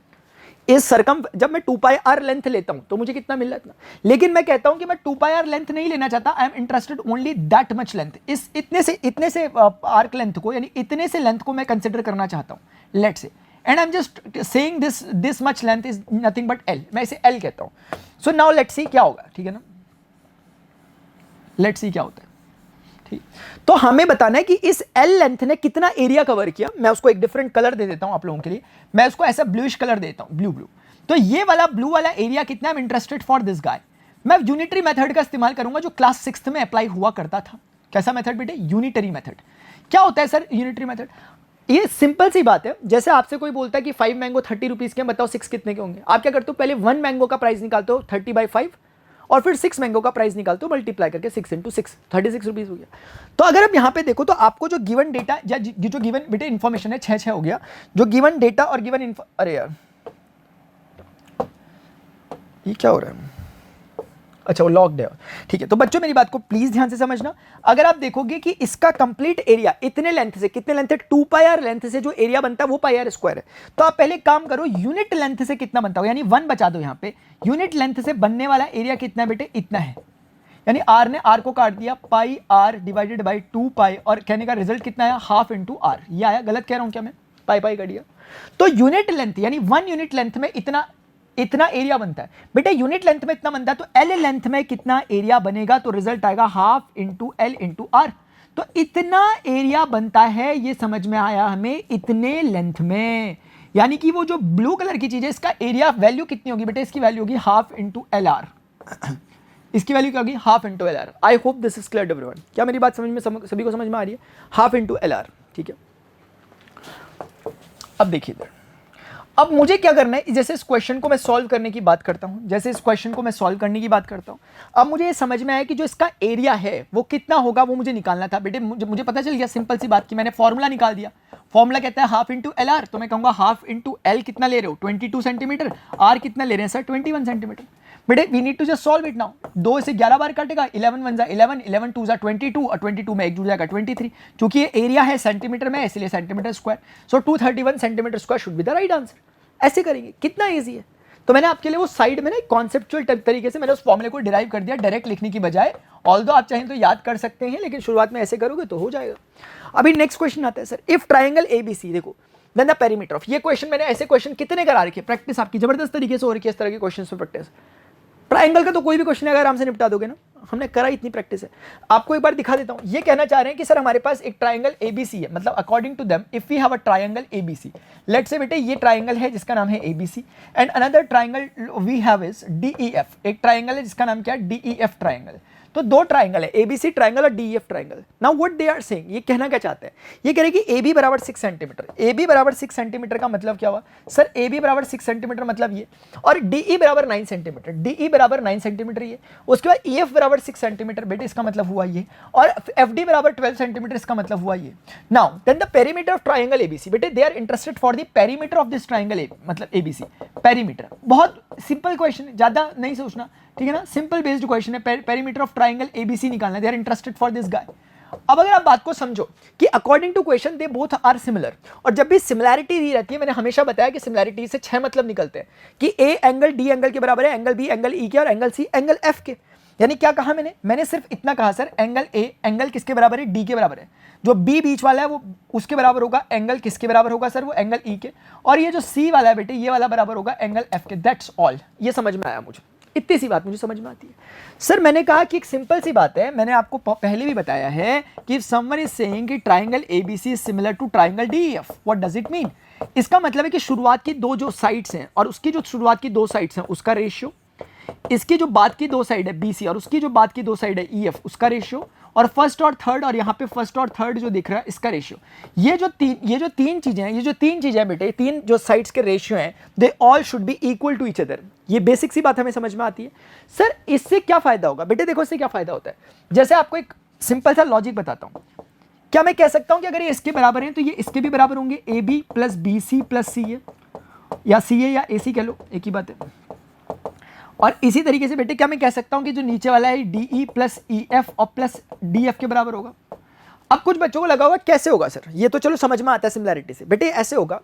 इस सरकम जब मैं 2 पाई आर लेंथ लेता हूं तो मुझे कितना मिल रहा है, लेकिन मैं कहता हूं कि मैं 2 पाई आर लेंथ नहीं लेना चाहता, I am interested only that much length. इस इतने से आर्क लेंथ को, यानी इतने से लेंथ को मैं कंसिडर करना चाहता हूं, let's say, and I am just saying this much length is nothing but L, मैं इसे एल कहता हूं। सो नाउ लेट्स सी क्या होगा, ठीक है ना, लेट्स सी क्या होता है। ठीक, तो हमें बताना है कि इस एल लेंथ ने कितना एरिया कवर किया। मैं उसको एक डिफरेंट कलर दे देता हूं आप लोगों के लिए, मैं उसको ऐसा ब्लूइश कलर देता हूं, ब्लू ब्लू। तो ये वाला ब्लू वाला एरिया कितना, I am interested for this गाय। मैं यूनिटरी मेथड का इस्तेमाल करूंगा जो क्लास 6th में अप्लाई हुआ करता था। कैसा मेथड बेटे, यूनिटरी मेथड। क्या होता है सर यूनिटरी मेथड? ये सिंपल सी बात है, जैसे आपसे कोई बोलता है कि 5 मैंगो 30 रुपीज के, बताओ 6 कितने के होंगे। आप क्या करते हो, पहले 1 मैंगो का प्राइस निकालते हो 30/5 और फिर 6 मैंगो का प्राइस निकालते हो मल्टीप्लाई करके 6 × 6, 36 रुपीज हो गया। तो अगर आप यहाँ पे देखो तो आपको जो गिवन डेटा या जो गिवन बेटे इन्फॉर्मेशन है 6 हो गया, जो गिवन डेटा और गिवन अरे यार ये क्या हो रहा है, अच्छा वो लॉक्ड है, ठीक है। तो बच्चों मेरी बात को प्लीज ध्यान से समझना। अगर आप देखोगे कि इसका कंप्लीट एरिया इतने लेंथ से, कितने लेंथ है 2πr लेंथ से जो एरिया बनता है वो πr स्क्वायर है। तो आप पहले काम करो, यूनिट लेंथ से कितना बनता हो, यानी 1 बचा दो यहाँ पे। यूनिट लेंथ से बनने वाला एरिया कितना है बेटे, इतना है। यानी r ने r को काट दिया, πr डिवाइडेड बाई 2π, और कहने का रिजल्ट कितना है, ½ × r। ये आया, गलत कह रहा हूं क्या मैं, पाई कर दिया। तो यूनिट लेंथ यानी 1 यूनिट लेंथ में इतना एरिया बनता है बेटे। यूनिट लेंथ में इतना बनता है, तो एल लेंथ में कितना एरिया बनेगा, तो रिजल्ट आएगा ½ × l × r। तो इतना एरिया बनता है, ये समझ में आया हमें, इतने लेंथ में। यानी कि वो जो ब्लू कलर की चीज है, इसका एरिया वैल्यू कितनी होगी बेटे, इसकी वैल्यू होगी ½ × lr। इसकी वैल्यू क्या होगी, ½ × lr। I hope this is clear everyone. क्या मेरी बात समझ में, सभी को समझ में आ रही है, ½ × lr, ठीक है। अब देखिए इधर, अब मुझे क्या करना है, जैसे इस क्वेश्चन को मैं सॉल्व करने की बात करता हूं, अब मुझे ये समझ में आया कि जो इसका एरिया है वो कितना होगा, वो मुझे निकालना था बेटे। मुझे पता चल गया सिंपल सी बात की, मैंने फॉर्मूला निकाल दिया। फॉर्मूला कहता है ½ × lr, तो मैं कहूंगा ½ × l कितना ले रहे हो, 22 सेंटीमीटर, r कितना ले रहे हैं सर, 21 सेंटीमीटर। बेटे we need to just solve it now. 2 से 11 बार काटेगा, 11 1 11, 11 2 22, और 22 में 1 जुड़ जाएगा 23। क्योंकि ये एरिया है सेंटीमीटर में, इसलिए centimetre square. So 231 centimetre square should be the right answer. ऐसे करेंगे, कितना ईजी है। तो मैंने आपके लिए वो साइड में ना कॉन्सेप्चुअल तरीके से मैंने उस फॉर्मूले को डिराइव कर दिया, डायरेक्ट लिखने की बजाय। ऑल्दो आप चाहें तो याद कर सकते हैं, लेकिन शुरुआत में ऐसे करोगे तो हो जाएगा। अभी नेक्स्ट क्वेश्चन आता है सर, इफ ट्राइंगल ABC, देखो देन द पेरीमीटर ऑफ। ये क्वेश्चन मैंने ऐसे क्वेश्चन कितने करा रखे, प्रैक्टिस आपकी जबरदस्त तरीके से हो रही है इस तरह के क्वेश्चन पे प्रैक्टिस। ट्राइंगल का तो कोई भी क्वेश्चन अगर आराम से निपटा दोगे ना, हमने करा, इतनी प्रैक्टिस है। आपको एक बार दिखा देता हूं। ये कहना चाह रहे हैं कि सर हमारे पास एक ट्राइंगल ABC है, मतलब according to them if we have a triangle ABC, let's say बेटे ये ट्राइंगल है जिसका नाम है ABC, and another triangle we have is DEF। एक ट्राइंगल है जिसका नाम क्या है, DEF ट्राइंगल। तो 2 ट्राइंगल है, ABC ट्राइंगल और DEF triangle. Now what they are saying, ये कहना क्या चाहते हैं, ये कह रहे हैं कि AB बराबर 6 सेंटीमीटर। AB बराबर 6 सेंटीमीटर का मतलब क्या हुआ सर, AB बराबर 6 सेंटीमीटर मतलब ये, और DE बराबर 9 सेंटीमीटर, DE बराबर 9 सेंटीमीटर ये। उसके बाद EF बराबर 6 सेंटीमीटर बेटे, इसका मतलब हुआ ये, और FD बराबर 12 सेंटीमीटर, इसका मतलब हुआ ये। Now then the perimeter of triangle ABC, बेटे they are interested for the perimeter of this triangle मतलब ABC। पेरीमीटर बहुत सिंपल क्वेश्चन है, ज्यादा नहीं सोचना, ठीक है ना, सिंपल बेस्ड क्वेश्चन है। पेरीमीटर ऑफ ट्राइंगल ABC निकालना, they are interested for this guy. अब अगर आप बात को समझो कि according to question they both are similar, और जब भी सिमिलैरिटी दी रहती है, मैंने हमेशा बताया कि सिमिलैरिटी से 6 मतलब निकलते हैं कि A एंगल D एंगल के बराबर है, एंगल B एंगल E के, और एंगल C एंगल F के। यानी क्या कहा मैंने सिर्फ इतना कहा सर, एंगल A एंगल किसके बराबर है, D के बराबर है। जो B बीच वाला है वो उसके बराबर होगा, एंगल किसके बराबर होगा सर, वो एंगल E के। और ये जो C वाला है बेटे, ये वाला बराबर होगा एंगल F के। That's all. ये समझ में आया मुझे, इतनी सी बात मुझे समझ में आती है सर। मैंने कहा कि एक सिंपल सी बात है, मैंने आपको पहले भी बताया है कि समवन इज सेइंग कि triangle ABC is similar to triangle DEF। What does it mean? इसका मतलब है कि शुरुआत की 2 जो साइड्स हैं और उसकी जो शुरुआत की 2 साइड्स हैं उसका रेशियो, इसकी जो बाद की 2 साइड है BC और उसकी जो बाद की 2 साइड है EF उसका रेशियो, और फर्स्ट और थर्ड, और यहाँ पे फर्स्ट और थर्ड जो दिख रहा है इसका रेशियो। ये जो तीन चीजें हैं बेटे, 3 जो साइड्स के रेशियो हैं, they all should be equal to each other. ये बेसिक सी बात हमें समझ में आती है सर। इससे क्या फायदा होगा बेटे, देखो इससे क्या फायदा होता है। जैसे आपको एक सिंपल सा लॉजिक बताता हूं। क्या मैं कह सकता हूं कि अगर ये इसके बराबर हैं तो ये इसके भी बराबर होंगे, AB plus BC plus CA, या CA या AC कह लो, एक ही बात है। और इसी तरीके से बेटे क्या मैं कह सकता हूं कि जो नीचे वाला है DE प्लस EF और प्लस DF के बराबर होगा। अब कुछ बच्चों को लगा होगा कैसे होगा सर, ये तो चलो समझ में आता है सिमिलैरिटी से। बेटे ऐसे होगा,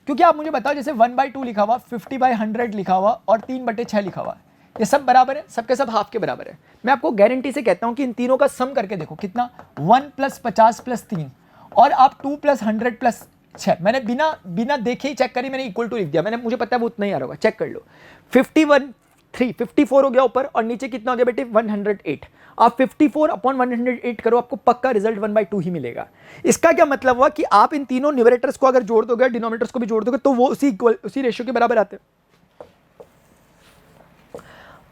क्योंकि आप मुझे बताओ जैसे 1/2 लिखा हुआ, 50/100 लिखा हुआ और 3/6 लिखा हुआ, ये सब बराबर है, सबके सब हाफ के बराबर है। मैं आपको गारंटी से कहता हूं कि इन तीनों का सम करके देखो कितना, 1 + 50 + 3, और आप 2 + 100 + 6। मैंने बिना देखे ही चेक करी, मैंने इक्वल टू लिख दिया, मुझे पता है वो उतना ही आ रहा होगा, चेक कर लो। 51 54 हो गया ऊपर, और नीचे कितना हो गया बेटे 108। आप 54 अपॉन 108 करो, आपको पक्का रिजल्ट 1/2 ही मिलेगा। इसका क्या मतलब हुआ कि आप इन तीनों न्यूमरेटर्स को अगर जोड़ दोगे, डिनोमिनेटर्स को भी जोड़ दोगे, तो वो उसी रेशियो के बराबर आते हैं।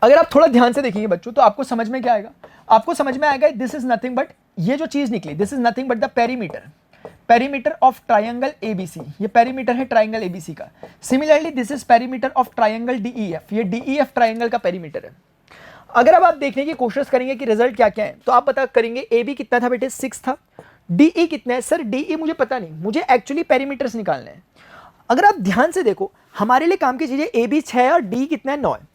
अगर आप थोड़ा ध्यान से देखेंगे बच्चों, तो आपको समझ में क्या आएगा, आपको समझ में आएगा दिस इज नथिंग बट, ये जो चीज निकली this is nothing but the perimeter of triangle ABC. ये पेरीमीटर है ट्रायंगल एबीसी का। Similarly this is perimeter of triangle DEF. ये डीईएफ ट्रायंगल का पेरीमीटर है। अगर अब आप देखने की कोशिश करेंगे कि रिजल्ट क्या क्या है, तो आप पता करेंगे ए बी कितना था बेटे 6 था, डीई कितना है सर, डीई मुझे पता नहीं, मुझे एक्चुअली पेरीमीटर्स निकालने हैं। अगर आप ध्यान से देखो, हमारे लिए काम की चीजें ए बी 6 है और डी कितना है 9 है।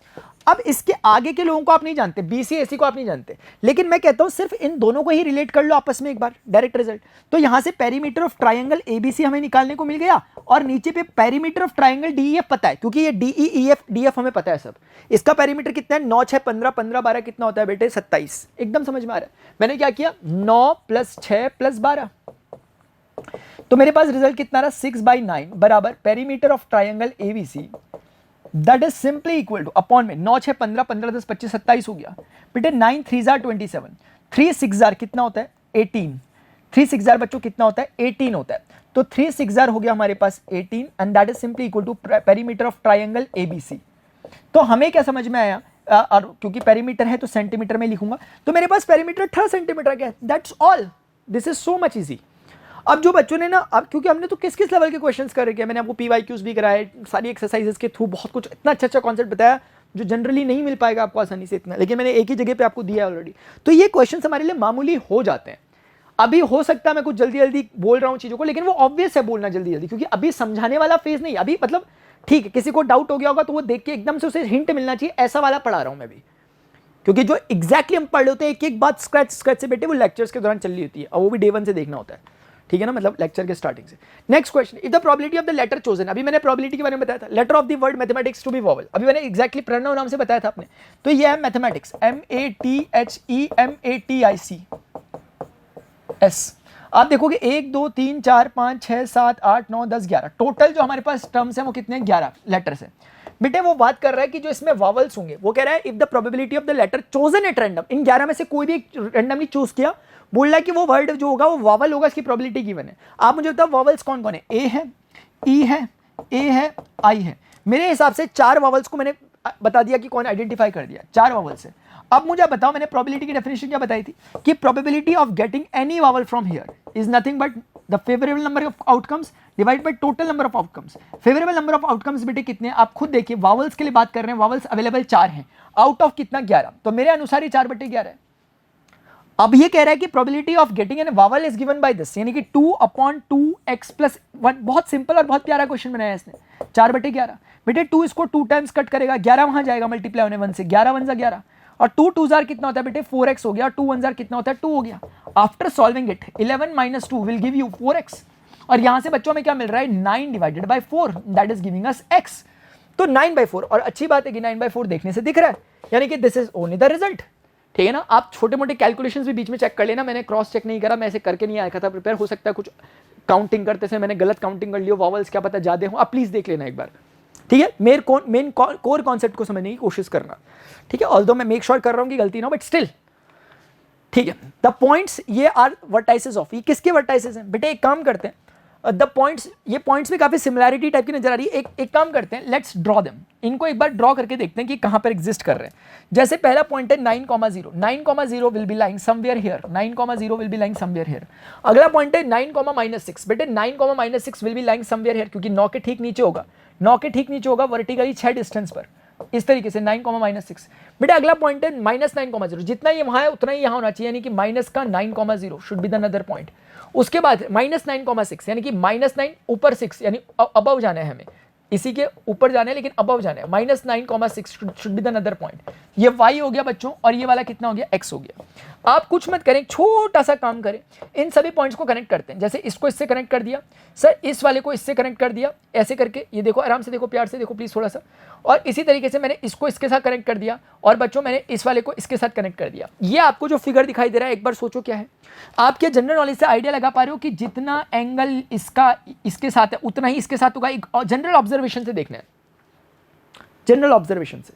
अब इसके आगे के लोगों को आप नहीं जानते, बीसी एसी को आप नहीं जानते, लेकिन मैं कहता हूं सिर्फ इन दोनों को ही रिलेट कर लो आपस में एक बार, डायरेक्ट रिजल्ट। तो यहां से पेरीमीटर ऑफ ट्रायंगल एबीसी हमें निकालने को मिल गया, और नीचे पे पेरीमीटर ऑफ ट्रायंगल डीईएफ पता है, क्योंकि ये डीईएफ डीएफ हमें पता है सब। इसका पेरीमीटर कितना है 9 6 15 15 12 कितना होता है बेटे 27। एकदम समझ में आ रहा है। मैंने क्या किया 9 + 6 + 12, तो मेरे पास रिजल्ट कितना रहा 6/9 बराबर perimeter of triangle ABC, that is simply equal two upon में 9 6 15 15 10 25 27 हो गया बेटे। 9 3 27, 3 6 कितना होता है 18, 3 6 बच्चों कितना होता है 18 होता है। तो 3 6 हो गया हमारे पास 18, and that is simply equal to perimeter of triangle A B C. तो हमें क्या समझ में आया, और क्योंकि पेरीमीटर है तो सेंटीमीटर में लिखूंगा, तो मेरे पास पेरीमीटर 18 सेंटीमीटर का है, that's all. This is so much easy. अब जो बच्चों ने ना, अब क्योंकि हमने तो किस किस लेवल के क्वेश्चंस कर रखे हैं, मैंने आपको पीवाईक्यूज भी कराए, सारी एक्सरसाइजेस के थ्रू बहुत कुछ इतना अच्छा अच्छा कॉन्सेप्ट बताया जो जनरली नहीं मिल पाएगा आपको आसानी से इतना, लेकिन मैंने एक ही जगह पे आपको दिया है ऑलरेडी। तो ये क्वेश्चन हमारे लिए मामूली हो जाते हैं। अभी हो सकता है मैं कुछ जल्दी जल्दी बोल रहा हूँ चीज़ों को, लेकिन वो ऑब्वियस है बोलना जल्दी जल्दी, क्योंकि अभी समझाने वाला फेज नहीं, अभी मतलब ठीक है किसी को डाउट हो गया होगा तो वो देख के एकदम से उसे हिंट मिलना चाहिए, ऐसा वाला पढ़ा रहा हूँ मैं भी। क्योंकि जो एग्जैक्टली हम पढ़ रहे होते हैं एक एक बात स्क्रैच से बेटे, वो लेक्चर्स के दौरान चल रही होती है, और वो भी डे 1 से देखना होता है, ठीक है ना, मतलब लेक्चर के स्टार्टिंग से। Next question, if the probability of the letter chosen, अभी मैंने प्रोबेबिलिटी के बारे में बताया था, letter of the word mathematics to be vowel, अभी मैंने एक्जैक्टली प्रणव नाम से बताया था आपने, तो ये है मैथमेटिक्स MATHEMATICS। आप देखोगे 1 2 3 4 5 6 7 8 9 10 11 टोटल जो हमारे पास टर्म्स हैं वो कितने हैं 11 लेटर्स हैं बेटे। वो बात कर रहा है कि जो इसमें वावल्स होंगे, वो कह रहा है if the probability of the letter chosen at random, इन 11 में से कोई भी रैंडमली चूज किया, बोल रहा है कि वो वर्ड जो होगा वो वावल होगा, इसकी प्रोबेबिलिटी गिवन है। आप मुझे बताओ वावल्स कौन कौन है, ए है, ई है, ए है, आई है। मेरे हिसाब से 4 वावल्स को मैंने बता दिया कि कौन आइडेंटिफाई कर दिया, 4 वावल्स है। अब मुझे बताओ मैंने प्रोबेबिलिटी की डेफिनेशन क्या बताई थी कि probability of getting any vowel from here is nothing but the favourable number of outcomes divide by total number of outcomes. Favourable number of outcomes बेटे कितने हैं आप खुद देखिए, वावल्स के लिए बात कर रहे हैं, वावल्स अवेलेबल 4 हैं, आउट ऑफ कितना 11, तो मेरे अनुसार ये 4/11 है। अब ये कह रहा है कि probability of getting an vowel is given by this, यानी कि 2/2x + 1। बहुत सिंपल और बहुत प्यारा क्वेश्चन बनाया है इसने, 4/11 बेटे। 2 इसको 2 टाइम्स कट करेगा, 11 वहां जाएगा मल्टीप्लाई होने 1 से, 11 1 11, और 2 2 जार कितना होता है बेटे 4x हो गया, और 2 1 जार कितना होता है 2 हो गया। After solving it 11 - 2 will give you 4x, और यहां से बच्चों में क्या मिल रहा है 9 / 4 that is giving us x। तो 9/4, और अच्छी बात है कि 9/4 देखने से दिख रहा है, यानी कि this is only the result, ठीक है ना। आप छोटे मोटे कैलकुलेशंस भी बीच में चेक कर लेना, मैंने क्रॉस चेक नहीं करा, मैं ऐसे करके नहीं आया था प्रिपेयर, हो सकता है कुछ काउंटिंग करते समय मैंने गलत काउंटिंग कर लियो, वावल्स क्या पता ज्यादा हो, आप प्लीज देख लेना एक बार, ठीक है। मेन कोर कॉन्सेप्ट को समझने की कोशिश करना, ठीक है। ऑल्दो मैं मेक श्योर कर रहा हूं कि गलती ना हो, बट स्टिल ठीक है। द पॉइंट्स ये आर वर्टाइसेस ऑफ, ये किसके वर्टाइसेस हैं बेटे, एक काम करते हैं, द पॉइंट्स, ये पॉइंट्स में काफी सिमिलैरिटी टाइप की नजर आ रही है, एक काम करते हैं, लेट्स ड्रॉ देम, इनको एक बार ड्रॉ करके देखते हैं कि कहां पर एग्जिस्ट कर रहे हैं। जैसे पहला पॉइंट है 9,0, 9,0 will be lying somewhere here, 9,0 will be lying somewhere here. अगला पॉइंट है 9,-6, बेटे 9,-6 will be lying somewhere here, क्योंकि 9 के ठीक नीचे होगा, 9 के ठीक नीचे होगा वर्टिकली 6 डिस्टेंस पर, इस तरीके से 9,-6। बेटा अगला पॉइंट है -9,0, जितना ये वहां है उतना ही यहां होना चाहिए, यानी कि माइनस का 9,0 should be the another point. उसके बाद -9,6, यानी कि -9 ऊपर 6, यानी अबव जाना है हमें, इसी के ऊपर जाना है लेकिन अबव जाना है, -9,6 should be the another point. ये y हो गया बच्चों, और ये वाला कितना हो गया x हो गया। आप कुछ मत करें, छोटा सा काम करें, इन सभी पॉइंट्स को कनेक्ट करते हैं। जैसे इसको इससे कनेक्ट कर दिया सर, इस वाले को इससे कनेक्ट कर दिया, ऐसे करके, ये देखो आराम से देखो, प्यार से देखो प्लीज थोड़ा सा, और इसी तरीके से मैंने इसको इसके साथ कनेक्ट कर दिया, और बच्चों मैंने इस वाले को इसके साथ कनेक्ट कर दिया। ये आपको जो फिगर दिखाई दे रहा है, एक बार सोचो क्या है, आप क्या जनरल नॉलेज से आइडिया लगा पा रहे हो कि जितना एंगल इसका इसके साथ है उतना ही इसके साथ होगा, एक जनरल ऑब्जर्वेशन से देखना है, जनरल ऑब्जर्वेशन से।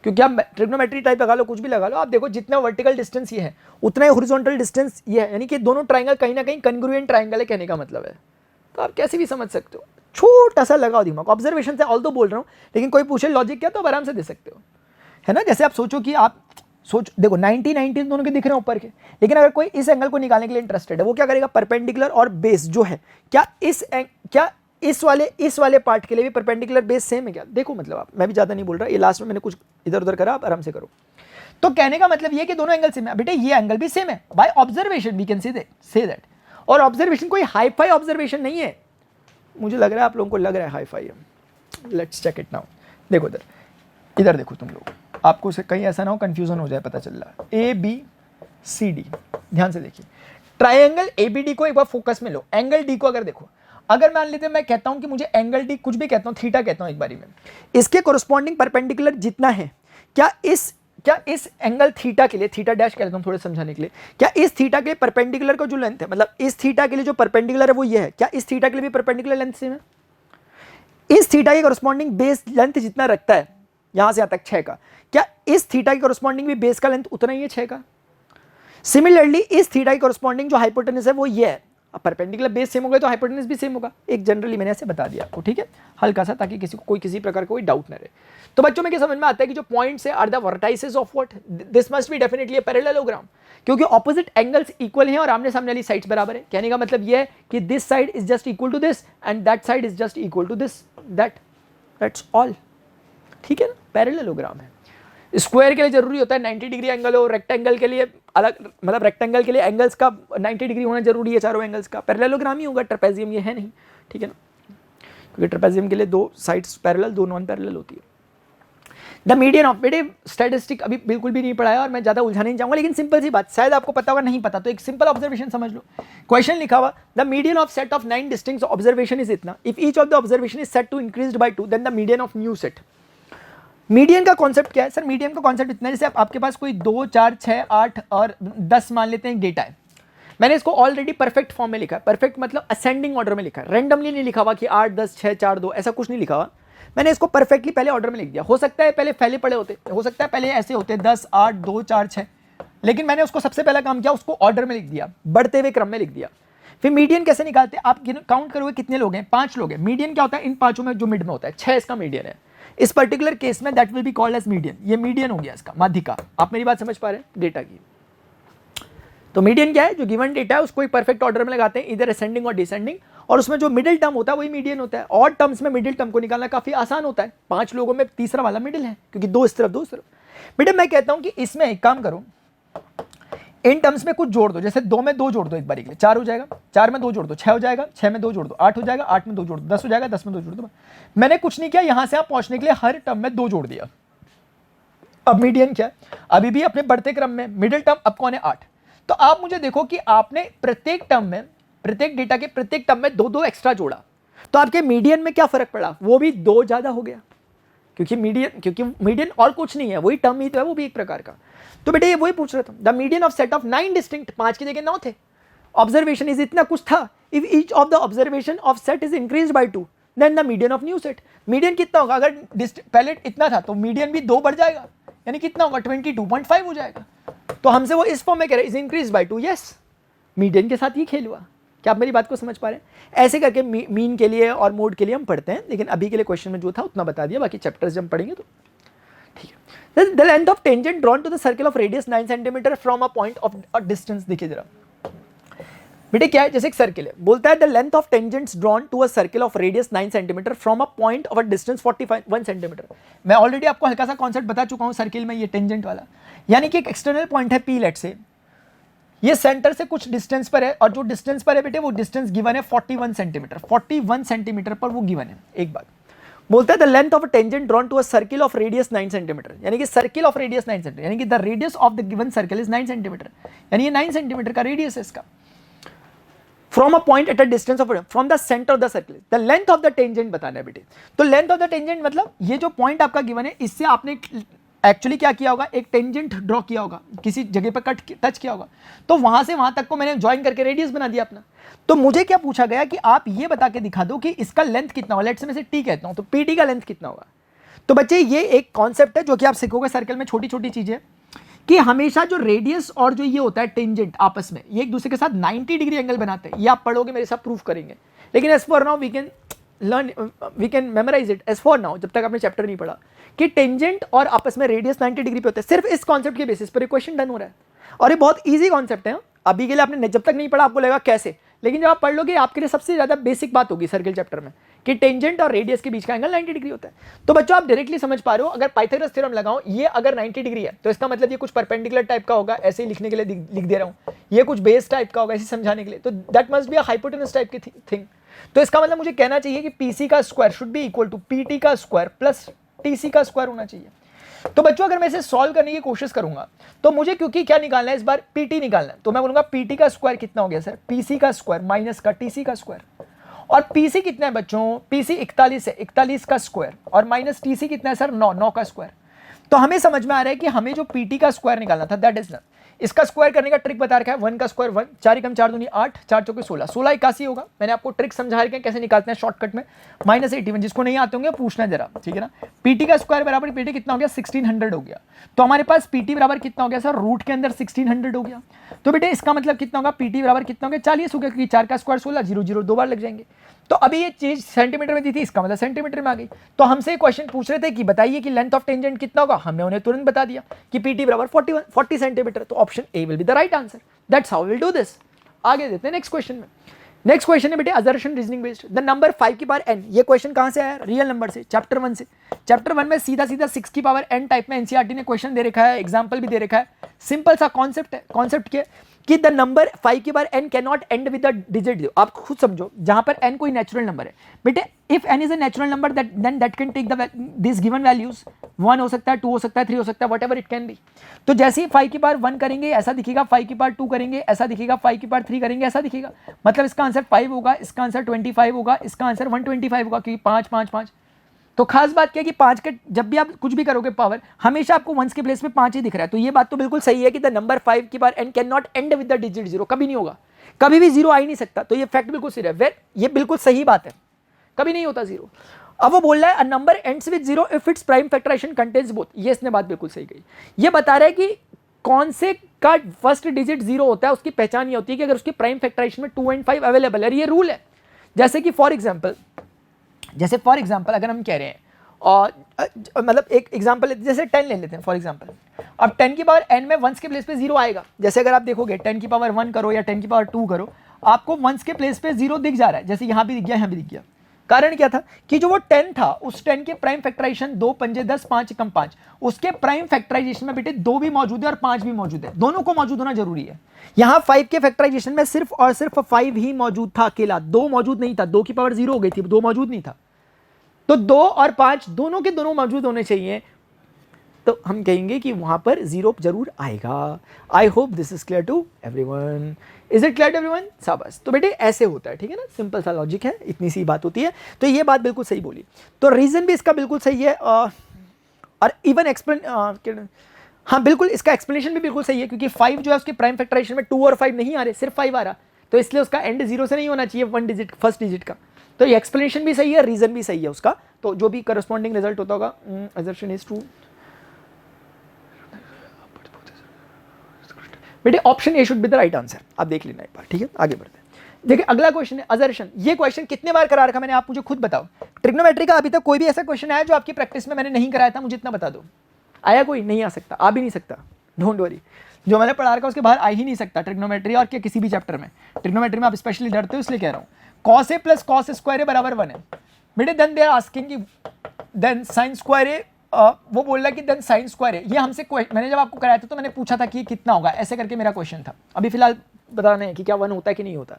क्योंकि आप ट्रिग्नोमेट्री टाइप लगा लो, कुछ भी लगा लो, आप देखो जितना वर्टिकल डिस्टेंस ये है उतना ही हॉरिजॉन्टल डिस्टेंस ये है, यानी कि दोनों ट्राइंगल कहीं ना कहीं कन्ग्रुएंट ट्राइंगल है, कहने का मतलब है। तो आप कैसे भी समझ सकते हो, छोटा सा लगाओ दिमाग। ऑब्जर्वेशन से ऑल तो बोल रहा हूँ, लेकिन कोई पूछे लॉजिक क्या तो आराम से दे सकते हो, है ना। जैसे आप सोचो कि आप देखो 90 दोनों के दिख रहे हैं ऊपर के, लेकिन अगर कोई इस एंगल को निकालने के लिए इंटरेस्टेड है, वो क्या करेगा, परपेंडिकुलर और बेस जो है, क्या इस वाले पार्ट के लिए भी परपेंडिकुलर बेस सेम है क्या? देखो मतलब आप, मैं भी ज्यादा नहीं बोल रहा, ये लास्ट में मैंने कुछ इधर उधर करा, आप आराम से करो। तो कहने का मतलब ये कि दोनों एंगल सेम है। बेटे ये एंगल भी सेम है, by observation we can say that. और ऑब्जर्वेशन कोई हाई फाई ऑब्जर्वेशन नहीं है, मुझे लग रहा है आप लोगों को लग रहा है हाई फाई है। Let's check it now. देखो इधर देखो तुम लोग, आपको उसे कहीं ऐसा ना हो कंफ्यूजन हो जाए, पता चल रहा है ABCD, ध्यान से देखिए। ट्राइंगल ABD को एक बार फोकस में लो, एंगल D को अगर देखो, अगर मान लेते मैं कहता हूं कि मुझे एंगल D कुछ भी कहता हूं, थीटा कहता हूं एक बारी में, इसके कोरस्पॉन्डिंग परपेंडिकुलर जितना है, क्या इस एंगल थीटा के लिए, थीटा डैश कह लेता हूं थोड़े समझाने के लिए, क्या इस थीटा के परपेंडिकुलर का जो लेंथ है, मतलब इस थीटा के लिए जो परपेंडिकुलर है वो ये है, क्या इस थीटा के लिए भी परपेंडिकुलर लेंथ सेम है? इस थीटा के कोरस्पॉन्डिंग बेस लेंथ जितना रखता है यहां से यहां तक 6 का, क्या इस थीटा की कोरस्पॉन्डिंग भी बेस का लेंथ उतना ही है 6 का? सिमिलरली इस थीटा की कोरस्पॉन्डिंग जो हाइपोटेनस है वो ये है। अब परपेंडिकुलर बेस सेम हो गए तो हाइपोटेनस भी सेम होगा। एक जनरली मैंने ऐसे बता दिया आपको, ठीक है, हल्का सा, ताकि किसी को कोई किसी प्रकार का कोई डाउट ना रहे। तो बच्चों में क्या समझ में आता है कि जो पॉइंट्स है are the vertices of what, this must be definitely a parallelogram, क्योंकि ऑपोजिट एंगल्स इक्वल हैं और आमने सामने वाली साइड्स बराबर है। कहने का मतलब ये है कि this side is just equal to this and that side is just equal to this, that's all, ठीक है ना, पैरेललोग्राम है। स्क्वायर के लिए जरूरी होता है 90 डिग्री एंगल हो, रेक्टेंगल के लिए अलग, मतलब रेक्टेंगल के लिए एंगल्स का 90 डिग्री होना जरूरी है, चारों एंगल्स का। पैरेललोग्राम ही होगा, ट्रेपेजियम ये है नहीं, ठीक है ना, क्योंकि ट्रेपेजियम के लिए दो साइड्स पैरेलल, दो नॉन पैरेलल होती है। द मीडियन ऑफ, बेटे स्टैटिस्टिक अभी बिल्कुल भी नहीं पढ़ाया और मैं ज्यादा उलझाने नहीं चाहूंगा, लेकिन सिंपल सी बात, शायद आपको पता होगा, नहीं पता तो एक सिंपल ऑब्जर्वेशन समझ लो। क्वेश्चन लिखा हुआ, the median of set of 9 distinct observation is इतना, if each of the observation is set to increased by 2 then the median of new set. Median का कॉन्सेप्ट क्या है सर? मीडियन का concept इतना है, जैसे आपके पास कोई 2, 4, 6, 8 और 10 मान लेते हैं डेटा है, मैंने इसको ऑलरेडी परफेक्ट फॉर्म में लिखा है। परफेक्ट मतलब असेंडिंग ऑर्डर में लिखा है, रैंडमली नहीं लिखा हुआ कि 8, 10, 6, 4, 2, ऐसा कुछ नहीं लिखा हुआ। मैंने इसको परफेक्टली पहले ऑर्डर में लिख दिया। हो सकता है पहले फैले पड़े होते, हो सकता है पहले ऐसे होते 10, 8, 2, 4, 6, लेकिन मैंने उसको सबसे पहला काम किया, उसको ऑर्डर में लिख दिया, बढ़ते हुए क्रम में लिख दिया। फिर मीडियन कैसे निकालते हैं? आप काउंट करोगे कितने लोग हैं, 5 लोग हैं। मीडियन क्या होता है? इन पांचों में जो मिड में होता है, 6 इसका मीडियन है। इस पर्टिकुलर केस में that will be called as median. ये मीडियन हो गया इसका, माध्यिका। आप मेरी बात समझ पा रहे हैं डेटा की? तो मीडियन क्या है? जो गिवन डेटा है उसको एक परफेक्ट ऑर्डर में लगाते हैं, इधर असेंडिंग और डिसेंडिंग, और उसमें जो मिडिल टर्म होता है वही मीडियन होता है। और टर्म्स में मिडिल टर्म को निकालना काफी आसान होता है, 5 लोगों में तीसरा वाला मिडिल है, क्योंकि 2 इस तरफ 2 इस तरफ। बेटा मैं कहता हूं कि इसमें एक काम करो, इन टर्म्स में कुछ जोड़ दो, जैसे 2 में 2 जोड़ दो एक बारी के लिए, 4 हो जाएगा, 4 में 2 जोड़ दो 6 हो जाएगा, 6 में 2 जोड़ दो 8 हो जाएगा, 8 में 2 जोड़ दो 10 हो जाएगा, 10 में 2 जोड़ दो। मैंने कुछ नहीं किया, यहां से आप पहुंचने के लिए हर टर्म में 2 जोड़ दिया। अब मीडियन क्या है? अभी भी अपने बढ़ते क्रम में, मिडिल टर्म अब कौन है? 8। तो आप मुझे देखो कि आपने प्रत्येक टर्म में, प्रत्येक डेटा के प्रत्येक टर्म में 2-2 एक्स्ट्रा जोड़ा, तो आपके मीडियन में क्या फर्क पड़ा? वो भी 2 ज्यादा हो गया, क्योंकि मीडियन और कुछ नहीं है, वही टर्म ही तो है, वो भी एक प्रकार का। तो बेटे ये वही पूछ रहा था, the median of set of 9 distinct, 5 की जगह 9 थे, ऑब्जर्वेशन इज इतना कुछ था। If each of the observation of set is increased by 2 then the median of new set. Median कितना होगा? अगर पहले इतना था तो मीडियन भी 2 बढ़ जाएगा, यानी कितना होगा? 22.5 हो जाएगा। तो हमसे वो इस फॉर्म में कह रहे, is increase by 2। Yes, median के साथ ही खेल हुआ। क्या आप मेरी बात को समझ पा रहे हैं? ऐसे करके मीन के लिए और मोड के लिए हम पढ़ते हैं, लेकिन अभी के लिए क्वेश्चन में जो था उतना बता दिया, बाकी चैप्टर्स जब हम पढ़ेंगे तो ठीक है। The length of tangent drawn to the circle of radius 9 centimetre from a point of distance. देखिए जरा बेटे क्या है, जैसे एक सर्किल है, बोलता है the length of tangents drawn to a circle of radius 9 centimetre from a point of a distance 41 centimetre. मैं ऑलरेडी आपको हल्का सा कॉन्सेप्ट बता चुका हूं सर्किल में, ये टेंजेंट वाला, यानी कि एक एक्सटर्नल पॉइंट है पी, लेट से ये सेंटर से कुछ डिस्टेंस पर है, और जो डिस्टेंस पर है बेटे वो डिस्टेंस गिवन है 41 सेंटीमीटर। 41 सेंटीमीटर पर वो गिवन है। एक बात बोलता है the length of a tangent drawn to a circle of radius 9 centimetre, यानी कि सर्किल ऑफ रेडियस 9 सेंटीमीटर, यानी कि the radius of the given circle is 9 centimetre, यानी ये 9 सेंटीमीटर का रेडियस है इसका। From a point at a distance of from the centre of the circle, the length of the tangent बताना है बेटे। तो लेंथ ऑफ द टेंजेंट मतलब ये जो पॉइंट आपका गिवन है, इससे आपने एक्चुअली क्या किया होगा? एक टेंजेंट ड्रॉ किया होगा, किसी जगह पर टच किया होगा, तो वहां से वहां तक को मैंने ज्वाइन करके रेडियस बना दिया अपना। तो मुझे क्या पूछा गया कि आप ये बता के दिखा दो कि इसका लेंथ कितना होगा। लेट्स से मैं टी कहता हूं, तो पीटी का लेंथ कितना होगा? तो बच्चे ये एक कॉन्सेप्ट है जो कि आप सीखोगे सर्कल में, छोटी छोटी चीजें कि हमेशा जो रेडियस और जो ये होता है टेंजेंट आपस में ये एक दूसरे के साथ 90 डिग्री एंगल बनाते हैं। ये आप पढ़ोगे, मेरे साथ प्रूफ करेंगे। लेकिन as for now we can learn, we can memorise it as for now, जब तक आपने चैप्टर नहीं पढ़ा कि टेंजेंट और आपस में रेडियस 90 डिग्री पे होता है। सिर्फ इस कॉन्सेप्ट के बेसिस पर क्वेश्चन डन हो रहा है और ये बहुत ईजी कॉन्सेप्ट है। अभी के लिए आपने जब तक नहीं पढ़ा आपको लगेगा कैसे, लेकिन जब आप पढ़ लोगे आपके लिए सबसे ज्यादा बेसिक बात होगी सर्कल चैप्टर में कि टेंजेंट और रेडियस के बीच का एंगल 90 डिग्री होता है। तो बच्चों आप डायरेक्टली समझ पा रहे हो, अगर पाइथागोरस थ्योरम लगाओ, ये अगर 90 डिग्री है तो इसका मतलब ये कुछ परपेंडिकुलर टाइप का होगा, ऐसे ही लिखने के लिए लिख दे रहा हूं। ये कुछ बेस टाइप का होगा ऐसे समझाने के लिए, तो that must be a hypotenuse type की थिंग। तो इसका मतलब मुझे कहना चाहिए कि पीसी का square should be equal to PT का स्क्वायर प्लस टीसी का स्क्वायर होना चाहिए। तो बच्चों अगर मैं इसे सॉल्व करने की कोशिश करूंगा तो मुझे क्योंकि क्या निकालना है इस बार, पीटी निकालना है, तो मैं बोलूंगा पीटी का स्क्वायर कितना हो गया सर, पीसी का स्क्वायर माइनस का टीसी का स्क्वायर। और पीसी कितना है बच्चों, पीसी 41 है, 41 का स्क्वायर और माइनस टीसी कितना है सर, 9 का स्क्वायर। तो हमें समझ में आ रहा है कि हमें जो पीटी का स्क्वायर निकालना था दैट इज नन। इसका स्क्वायर करने का ट्रिक बता रखा है, 1 का स्क्वायर 1, 4 एकम 4 दूनी 8, 4 चौके 16, 16 81 होगा। मैंने आपको ट्रिक समझा रखा है कैसे निकालते हैं शॉर्टकट में, -81। जिसको नहीं आते होंगे पूछना जरा, ठीक है ना। पीटी का स्क्वायर बराबर पीटी कितना हो गया, 1600 हो गया। तो हमारे पास पीटी बराबर कितना हो गया सर, रूट के अंदर 1600 हो गया। तो बेटे इसका मतलब कितना होगा, पीटी बराबर कितना हो गया, 40 हो गया, क्योंकि 4 का स्क्वायर 16, 0 0 दो बार लग जाएंगे। तो अभी ये चीज सेंटीमीटर में दी थी, इसका मतलब सेंटीमीटर में आ गई। तो हमसे क्वेश्चन पूछ रहे थे कि बताइए कि लेंथ ऑफ टेंजेंट कितना होगा, हमने उन्हें तुरंत बता दिया कि पीटी बराबर 40 सेंटीमीटर। तो option A will be the right answer. That's how we will do this. आगे देते हैं नेक्स्ट क्वेश्चन में। नेक्स्ट क्वेश्चन है बेटे assertion reasoning based. The number 5 की पावर n, ये क्वेश्चन कहां से आया, रियल नंबर से, चैप्टर 1 से। चैप्टर 1 में सीधा 6 की पावर n टाइप में एनसीईआरटी ने क्वेश्चन दे रखा है, एग्जांपल भी दे रखा है। सिंपल सा कॉन्सेप्ट है। कॉन्सेप्ट क्या कि द नंबर 5 की बार n can not and with the digit. आप खुद समझो, जहां पर n कोई नेचुरल नंबर है बेटे, if n is a natural number then that can take the this given values, 1 हो सकता है, 2 हो सकता है, 3 हो सकता है, व्हाटएवर इट कैन बी। तो जैसे ही 5 की बार 1 करेंगे ऐसा दिखेगा, 5 की बार 2 करेंगे ऐसा दिखेगा, 5 की बार 3 करेंगे ऐसा दिखेगा। मतलब इसका आंसर 5 होगा, इसका आंसर 25 होगा, इसका आंसर 125 होगा, क्योंकि 5 5 5। तो खास बात क्या है कि 5 के जब भी आप कुछ भी करोगे पावर, हमेशा आपको वंस के प्लेस में 5 ही दिख रहा है। तो ये बात तो बिल्कुल सही है कि द नंबर 5 की बार n can not and with the digit 0, कभी नहीं होगा, कभी भी 0 आ ही नहीं सकता। तो ये फैक्ट बिल्कुल सही है, ये बिल्कुल सही बात है, कभी नहीं होता 0। अब वो बोल रहा है a number ends with 0 if it's prime factorisation contains both. ये इसने बात बिल्कुल सही कही। ये बता रहा है कि कौन से का फर्स्ट डिजिट 0 होता है, उसकी पहचान ये होती है कि अगर उसकी प्राइम फैक्टराइजेशन में 2 एंड 5 अवेलेबल है। ये रूल है। जैसे कि फॉर एग्जाम्पल अगर हम कह रहे हैं और मतलब एक एग्जांपल जैसे 10 ले लेते हैं फॉर एग्जांपल। अब 10 की पावर n में वंस के प्लेस पे 0 आएगा। जैसे अगर आप देखोगे 10 की पावर 1 करो या 10 की पावर 2 करो, आपको वंस के प्लेस पे 0 दिख जा रहा है। जैसे यहाँ भी दिख गया, यहाँ भी दिख गया। कारण क्या था कि जो वो 10 था, उस 10 के प्राइम फैक्टराइजेशन 2 पंजे 10, 5 एकम 5, उसके प्राइम फैक्टराइजेशन में बेटे 2 भी मौजूद है और 5 भी मौजूद है, दोनों को मौजूद होना जरूरी है। यहाँ 5 के फैक्टराइजेशन में सिर्फ और सिर्फ 5 ही मौजूद था अकेला, 2 मौजूद नहीं था। 2 की पावर 0 हो गई थी, 2 मौजूद नहीं था। तो 2 और 5 दोनों के दोनों मौजूद होने चाहिए, तो हम कहेंगे कि वहां पर 0 जरूर आएगा। I hope this is clear to everyone. Is it clear to everyone? शाबाश। तो बेटे ऐसे होता है, ठीक है ना, सिंपल सा लॉजिक है, इतनी सी बात होती है। तो ये बात बिल्कुल सही बोली। तो रीजन भी इसका बिल्कुल सही है और इवन एक्सप्लेन, हाँ बिल्कुल इसका एक्सप्लेनेशन भी बिल्कुल सही है, क्योंकि 5 जो है उसके प्राइम फैक्टराइजेशन में 2 और 5 नहीं आ रहे, सिर्फ 5 आ रहा, तो इसलिए उसका एंड 0 से नहीं होना चाहिए, 1 डिजिट फर्स्ट डिजिट का। तो ये एक्सप्लेनेशन भी सही है, रीजन भी सही है उसका। तो जो भी करस्पॉन्डिंग रिजल्ट होता होगा, असर्शन इज ट्रू। बेटे option A should be the right answer. आप देख लेना एक बार, ठीक है। आगे बढ़ते हैं। देखिए अगला क्वेश्चन है असर्शन। ये क्वेश्चन कितने बार करा रखा मैंने, आप मुझे खुद बताओ। ट्रिग्नोमेट्री का अभी तक कोई भी ऐसा क्वेश्चन आया जो आपकी प्रैक्टिस में मैंने नहीं कराया था, मुझे इतना बता दो। आया कोई? नहीं आ सकता, आ भी नहीं सकता, डोंट वरी। जो मैंने पढ़ा रखा उसके बाहर आ ही नहीं सकता ट्रिग्नोमेट्री और क्या किसी भी चैप्टर में। ट्रिग्नोमेट्री में आप स्पेशली डरते हो इसलिए कह रहा हूँ। cos a plus cos square a बराबर 1 है बेटे। देन दे आर आस्किंग कि देन साइन स्क्वायर ए, वो बोल रहा है कि देन साइन स्क्वायर है। ये हमसे मैंने जब आपको कराया था तो मैंने पूछा था कि कितना होगा, ऐसे करके मेरा क्वेश्चन था। अभी फिलहाल बताना है कि क्या 1 होता है कि नहीं होता।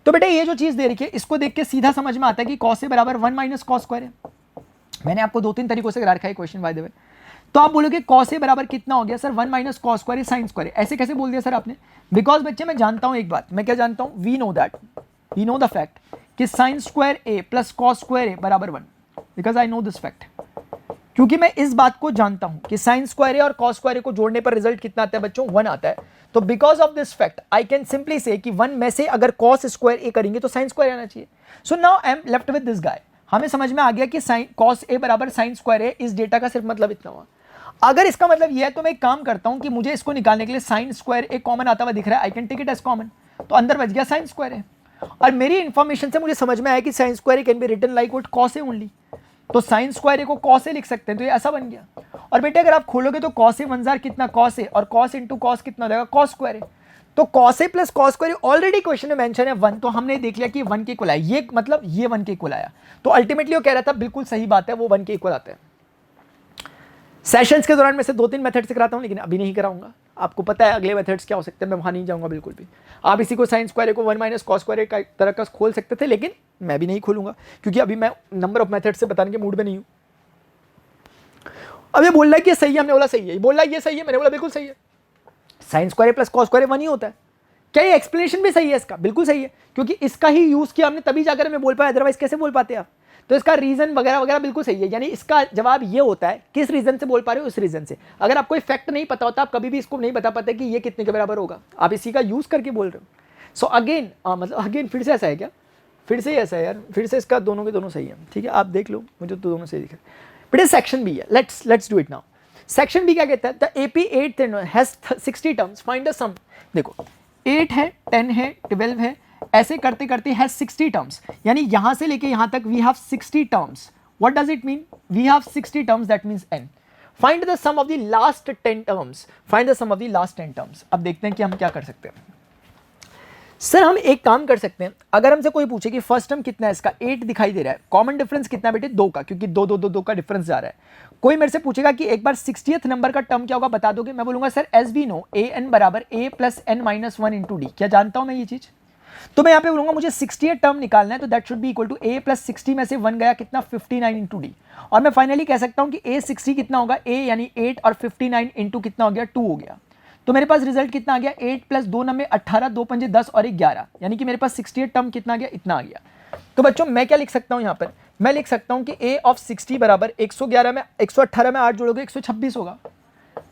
तो बेटे ये जो चीज दे रखी है, इसको देख के सीधा समझ में आता है कि cos a बराबर 1 माइनस cos स्क्वायर है। मैंने आपको 2-3 तरीकों से करा रखा है क्वेश्चन बाय द वे। तो आप बोलोगे cos a बराबर कितना हो गया सर, 1 माइनस cos स्क्वायर है साइन स्क्वायर है। ऐसे कैसे बोल दिया सर आपने? बिकॉज बच्चे मैं जानता हूं एक बात, मैं क्या जानता हूं, वी नो द फैक्ट कि sine square A plus cos square a बराबर 1, because I know this fact. क्योंकि मैं इस बात को जानता हूं कि साइन स्क्वायर ए और cos स्क्वायर ए को जोड़ने पर रिजल्ट कितना आता है बच्चों, 1 आता है। तो because of this fact I can simply say कि 1 में से अगर cos स्क्वायर ए करेंगे तो साइन स्क्वायर आना चाहिए। So now I am left with this गाय। हमें समझ में आ गया कि साइन कॉस ए बराबर साइन स्क्वायर है, इस डेटा का सिर्फ मतलब इतना हुआ। अगर इसका मतलब यह है तो मैं एक काम करता हूं कि मुझे इसको निकालने के लिए साइन स्क्वायर एक कॉमन आता हुआ दिख रहा है, I can take it as common, तो अंदर बच गया साइन स्क्वायर है। और मेरी इंफॉर्मेशन से मुझे समझ में आया कि sine square can be written like what cos A only, तो साइन स्क्वायर को कॉस ए लिख सकते हैं, तो ये ऐसा बन गया। और बेटे अगर आप खोलोगे तो कॉस ए 1 कितना कॉस ए, और कॉस इंटू कॉस कितना हो जाएगा कॉस स्क्वायर है, तो cos a plus cos square already question में मेंशन है 1, तो हमने देख लिया कि 1 के इक्वल आया, ये मतलब ये 1 के इक्वल आया, तो अल्टीमेटली वो कह रहा था बिल्कुल सही बात है, वो 1 के इक्वल आते हैं। सेशंस के दौरान में से 2-3 मेथड से कराता हूं, लेकिन अभी नहीं कराऊंगा, आपको पता है अगले मेथड्स क्या हो सकते हैं, मैं वहां नहीं जाऊंगा बिल्कुल भी। आप इसी को साइन स्क्वायर को 1 माइनस कॉस स्क्वायर का तरह का खोल सकते थे, लेकिन मैं भी नहीं खोलूंगा क्योंकि अभी मैं नंबर ऑफ मेथड से बताने के मूड में नहीं हूं। अब ये बोल रहा है कि सही है, हमने बोला सही है, ये बोल रहा है ये सही है, मैंने बोला बिल्कुल सही है, sine square plus cos square 1 ही होता है। क्या ये एक्सप्लेनेशन भी सही है इसका? बिल्कुल सही है, क्योंकि इसका ही यूज किया हमने तभी जाकर मैं बोल पाया, अदरवाइज कैसे बोल पाते आप? तो इसका रीजन वगैरह वगैरह बिल्कुल सही है, यानी इसका जवाब ये होता है किस रीजन से बोल पा रहे हो, उस रीजन से। अगर आपको फैक्ट नहीं पता होता आप कभी भी इसको नहीं बता पाते कि ये कितने के बराबर होगा, आप इसी का यूज करके बोल रहे हो। सो अगेन मतलब अगेन फिर से ऐसा है क्या? फिर से ऐसा है यार, फिर से इसका दोनों के दोनों सही है, ठीक है आप देख लो, मुझे तो दोनों सही दिख रहा है। बेटे सेक्शन बी है, let's do it now. Section B क्या कहता है? The AP 8 has 60 terms, find the sum. देखो 8 है, 10 है, 12 है, ऐसे करते करते हैज 60 टर्म्स, यानी यहां से लेके यहां तक we have 60 terms. What does it mean? We have 60 terms, that means n। Find the sum of the last 10 terms, find the sum of the last 10 terms. अब देखते हैं कि हम क्या कर सकते हैं। सर हम एक काम कर सकते हैं, अगर हमसे कोई पूछे कि फर्स्ट टर्म कितना है, इसका 8 दिखाई दे रहा है, कॉमन डिफरेंस कितना है बेटे 2 का, क्योंकि 2 2 2 2 का डिफरेंस जा रहा है। कोई मेरे से पूछेगा कि एक बार 60th नंबर का टर्म क्या होगा बता दोगे? मैं बोलूंगा sir as we know a n बराबर a plus n minus 1 into d. क्या जानता हूं मैं ये चीज? तो मैं यहाँ पे बोलूंगा मुझे 60th टर्म निकालना है, तो that should be equal to A plus 60 में से 1 गया कितना 59 इंटू डी। और मैं फाइनली कह सकता हूं कि ए 60 कितना होगा, ए यानी 8 और 59 इंटू कितना हो गया 2 हो गया। तो मेरे पास रिजल्ट कितना आ गया 8 प्लस 2 नंबर 18, 2 पंजे 10 और 11, यानी कि मेरे पास 60th टर्म कितना आ गया, इतना आ गया। तो बच्चों मैं क्या लिख सकता हूं यहाँ पर? मैं लिख सकता हूं कि a ऑफ 60 बराबर 111 में 118 में 8 जोड़ोगे 126 होगा।